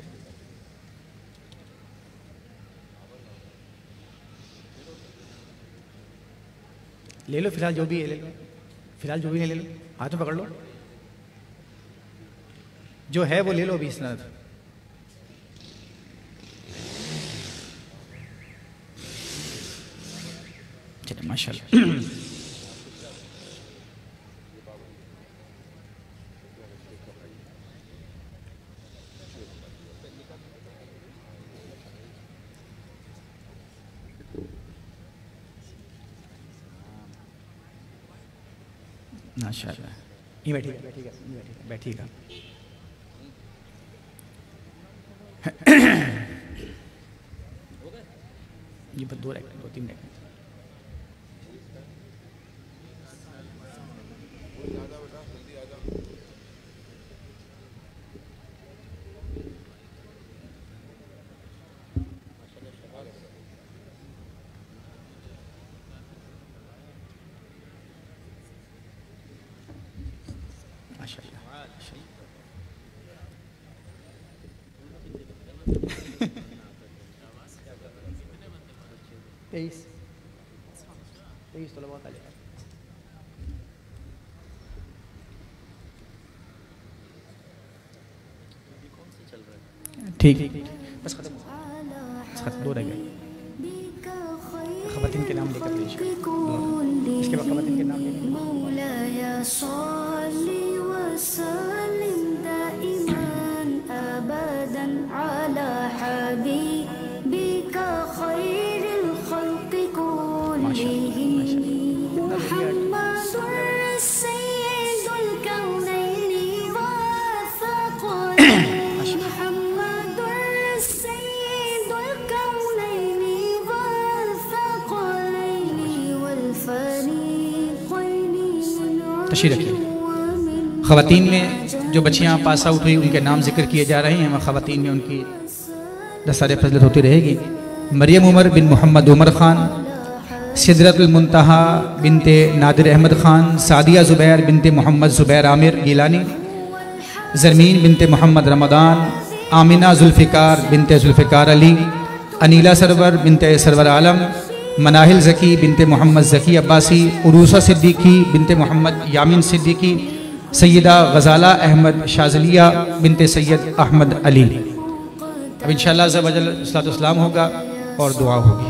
ले लो फिलहाल जो भी है ले लो, फिलहाल जो भी है ले लो, हाथ में पकड़ लो, जो है वो ले लो अभी इसनाद। चलिए माशाअल्लाह। माशाअल्लाह। ये बैठिएगा बैठिएगा बैठिएगा। ये बस 2 रैक 2-3 रैक। माशाअल्लाह। 23 तलबा तालिब। ठीक, बस खत्म, दो रह गए। खवातीन के नाम लेकर इसके बाद खवातीन के नाम लेकर तशरीफ रखिए। ख़वातीन में जो बच्चियाँ पास आउट हुई उनके नाम जिक्र किए जा रहे हैं और ख़वातीन में उनकी दस्तार फजलत होती रहेगी। मरियम उमर बिन मोहम्मद उमर ख़ान, सिदरतुल मुंतहा बिनते नादिर अहमद ख़ान, सादिया ज़ुबैर बिनते मोहम्मद ज़ुबैर आमिर गिलानी, ज़रमीन बिनते मोहम्मद रमदान, आमिना जुल्फ़िकार बिनते जुल्फ़िकार अली, अनीला सरवर बिनते सरवर आलम, मनाहिल ज़की बिनते मोहम्मद ज़की अब्बासी, उरूसा सिद्दीकी बिनते मोहम्मद यामिन सिद्दीकी, सैयदा गज़ाला अहमद शाज़लिया बिनते सैयद अहमद अली। अब इंशाअल्लाह अज़्ज़ा वजल सलातो सलाम होगा और दुआ होगी।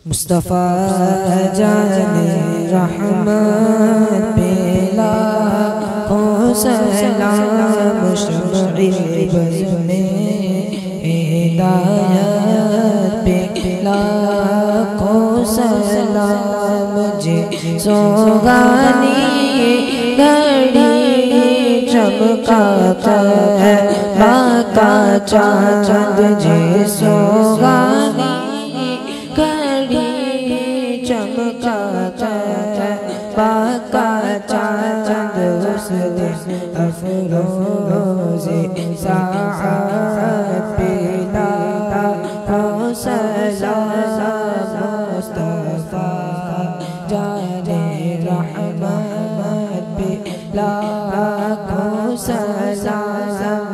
मुस्तफ़ा जाने रहमत पे लाखों सलाम, शम्ए बज़्मे हिदायत पे लाखों सलाम, जे सोगानी घड़ी चमकाता है बाका चाँद, जे सोगानी चमकाता है बाका चाँद, उस दिन अफरोज़े साअत पे लाखों सलाम, मुस्तफ़ा जाने रहमत पे लाखों सलाम,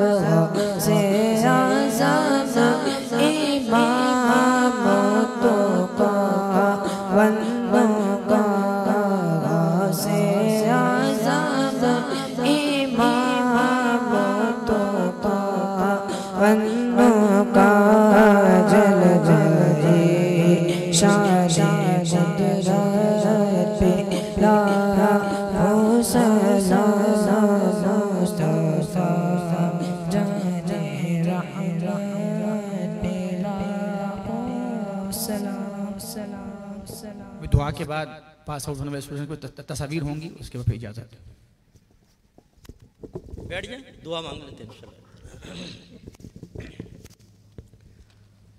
से आज़म इमाम तो का वंदों का, से आज़म इमाम तो का वंदों का, जल जाए शान कुदरत पे लाखों सलाम, मुस्तफ़ा जाने रहमत पे लाखों सलाम सलाम सलाम। दुआ के बाद पास आउट होने वाले स्टूडेंट को तस्वीर होंगी, उसके बाद फिर इजाज़त। बैठ जाए, दुआ मांग लेते हैं इंशाअल्लाह।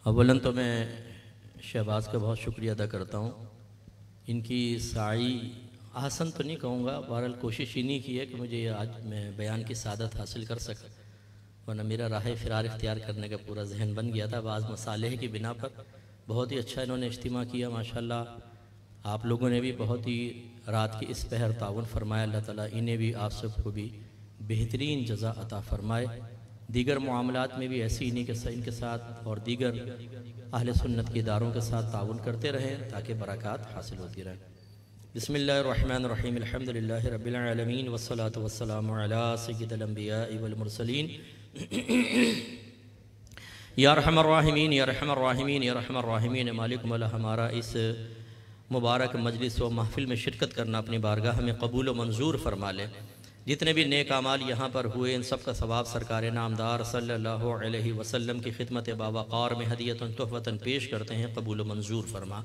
अव्वलन तो मैं शहबाज का बहुत शुक्रिया अदा करता हूँ। इनकी साई आसन तो नहीं कहूँगा, बहरहाल कोशिश इन्हीं की है कि मुझे आज मैं बयान की सादत हासिल कर सका, वरना मेरा राह फ़िरार इख्तियार करने का पूरा जहन बन गया था। बाज़ मसाले की बिना पर बहुत ही अच्छा इन्होंने इज्तिमा किया माशाल्लाह। आप लोगों ने भी बहुत ही रात की इस पहर ताउन फरमाया। अल्लाह ताला इन्हें भी आप सबको भी बेहतरीन जज़ा अता फ़रमाए। दीगर मामलात में भी ऐसी इनके साथ और दीगर अहले सुन्नत के इदारों के साथ ताउन करते रहें ताकि बरक़ात हासिल होती रहें। बिस्मिल्लाहिर्रहमानिर्रहीम, अल्हम्दुलिल्लाहि रब्बिल आलमीन, वस्सलातु वस्सलामु अला सय्यिदिल अंबियाइ वल मुरसलीन, या रहमान राहिमीन या रहमान राहिमीन या रहमान राहिमीन। मालिक मौला, हमारा इस मुबारक मजलिस व महफिल में शिरकत करना अपनी बारगाह में कबूल व मंजूर फरमा ले। जितने भी नेक अमाल यहाँ पर हुए इन सब का सवाब सरकार नामदार सल्लल्लाहु अलैहि वसल्लम की खिदमत बावक़ार में हदियतन तोहफ़तन पेश करते हैं, कबूल मंजूर फरमा।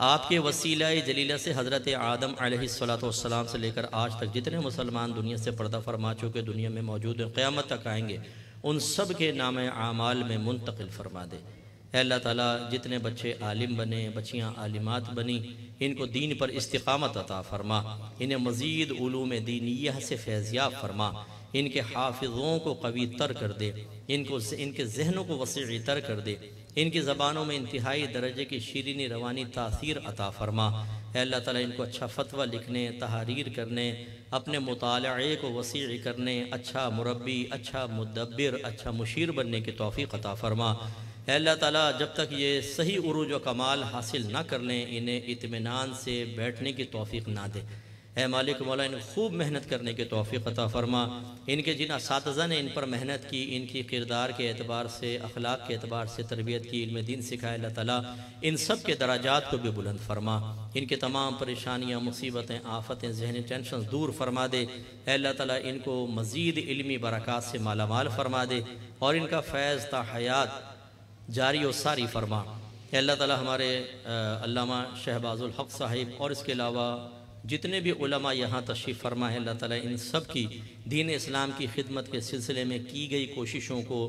आपके वसीला जलीला से हज़रत आदम अलैहिस्सलातु वस्सलाम से लेकर आज तक जितने मुसलमान दुनिया से पर्दा फरमा चुके, दुनिया में मौजूद क़यामत तक आएंगे, उन सब के नाम आमाल में मुंतकिल फरमा दे। अल्लाह ताला जितने बच्चे आलिम बने, बच्चियाँ आलिमात बनी, इनको दीन पर इस्तिकामत अता फ़रमा, इन्हें मज़ीद उलूम दीनियह से फैज़याब फ़रमा, इनके हाफिज़ों को कवी तर कर दे, इनके जहनों को वसीअ तर कर दे, इनकी ज़बानों में इंतहाई दर्जे की शीरीनी रवानी तासीर अता फ़रमा। अल्लाह ताला इनको अच्छा फ़तवा लिखने, तहरीर करने, अपने मुताले को वसीअ करने, अच्छा मुरब्बी, अच्छा मुदब्बिर, अच्छा मुशीर बनने की तौफ़ीक़ अता फ़रमा। अल्लाह ताला जब तक ये सही उरूज व कमाल हासिल ना कर लें, इन्हें इत्मीनान से बैठने की तौफ़ीक़ ना दे। ए मालिक मौला, इन खूब मेहनत करने की तौफ़ीक़ अता फ़रमा। इनके जिन असातिज़ा ने इन पर मेहनत की, इनकी किरदार के एतबार से, अखलाक के एतबार से तरबियत की, इल्म दीन सिखाए, अल्लाह ताला इन सब के दराजात को भी बुलंद फरमा। इनके तमाम परेशानियाँ, मुसीबतें, आफतें, ज़हनी टेंशन दूर फरमा दे। अल्लाह ताला इनको मज़ीद इल्मी बरक़ात से मालामाल फरमा दे और इनका फ़ैज़ ता हयात जारी व सारी फरमा। अल्लाह ताला हमारे अल्लामा शहबाजुल हक़ साहिब और इसके अलावा जितने भी उलमा यहाँ तशरीफ़ फरमा है, अल्लाह ताला इन सब की दीन इस्लाम की खिदमत के सिलसिले में की गई कोशिशों को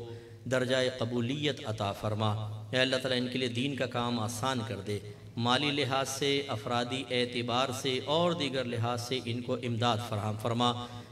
दर्जाए कबूलियत अता फ़रमा। अल्लाह ताला इनके लिए दीन का काम आसान कर दे, माली लिहाज से, अफरादी एतबार से और दीगर लिहाज से इनको इमदाद फराहम फरमा।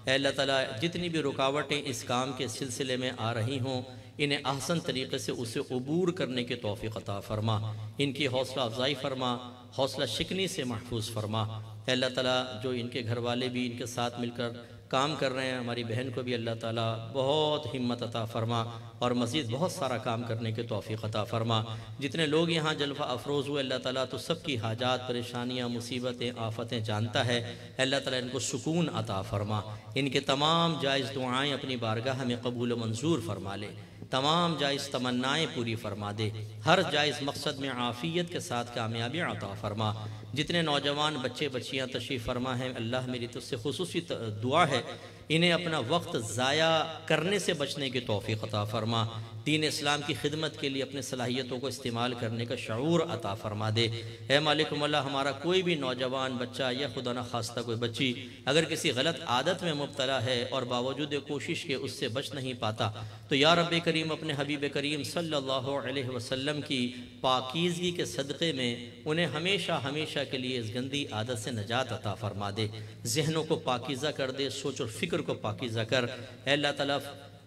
अल्लाह ताला जितनी भी रुकावटें इस काम के सिलसिले में आ रही हों, इन्हें अहसन तरीक़े से उसे अबूर करने की तौफ़ीक़ अता फ़रमा। इनकी हौसला अफजाई फ़रमा, हौसला शिकनी से महफूज फ़रमा। अल्लाह ताला जो इनके घर वाले भी इनके साथ मिलकर काम कर रहे हैं, हमारी बहन को भी अल्लाह ताला बहुत हिम्मत अता फ़रमा और मज़ीद बहुत सारा काम करने की तौफ़ीक़ अता फ़रमा। जितने लोग यहाँ जलवा अफरोज़ हुए, अल्लाह ताला तो सबकी हाजात, परेशानियाँ, मुसीबतें, आफ़तें जानता है। अल्लाह ताला इनको सुकून अता फ़रमा, इनके तमाम जायज़ दुआएँ अपनी बारगाह में कबूल मंजूर फ़रमा ले, तमाम जायज़ तमन्नाएँ पूरी फ़रमा दे, हर जायज़ मकसद में आफ़ियत के साथ कामयाबी अता फ़रमा। जितने नौजवान बच्चे बच्चियाँ तशरीफ़ फरमा हैं, अल्लाह मेरी तुझसे खुसूसी दुआ है, इन्हें अपना वक्त ज़ाया करने से बचने की तौफ़ीक़ अता फ़रमा। दीन इस्लाम की खिदमत के लिए अपनी सलाहियतों को इस्तेमाल करने का शऊर अता फ़रमा दे। ए मालिक मौला, हमारा कोई भी नौजवान बच्चा या खुदा न खास्ता कोई बच्ची अगर किसी गलत आदत में मुब्तला है और बावजूद कोशिश के उससे बच नहीं पाता, तो या रब्बे करीम अपने हबीब करीम सल्लल्लाहु अलैहि वसल्लम की पाकीज़गी के सदक़े में उन्हें हमेशा हमेशा के लिए इस गंदी आदत से नजात अता फ़रमा दे, जहनों को पाकीज़ा कर दे, सोच और फ़िक्र को पाकीज़ा कर। अल्लाह ताला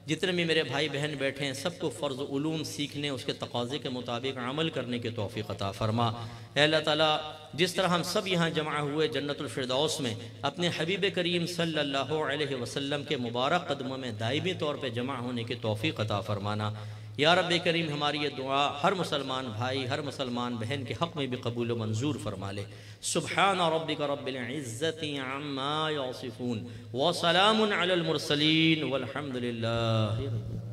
जितने भी मेरे भाई बहन बैठे हैं, सबको फ़र्ज़ उलूम सीखने, उसके तकाज़े के मुताबिक अमल करने की तौफ़ीक़ अता फ़रमा। अल्लाह ताला जिस तरह हम सब यहाँ जमा हुए जन्नतुल फ़िरदौस में अपने हबीब करीम सल्लल्लाहु अलैहि वसल्लम के मुबारक कदमों में दायमी तौर पर जमा होने की तौफ़ीक़ अता फ़रमाना। या रब्बे करीम, हमारी ये दुआ हर मुसलमान भाई, हर मुसलमान बहन के हक़ में भी कबूल मंजूर फरमा ले। सुब्हान रब्बिका रब्बिल इज़्ज़ति अम्मा यसिफून व सलामुन अलल मुरसलीन वल्हम्दुलिल्लाहि रब्बिल आलमीन।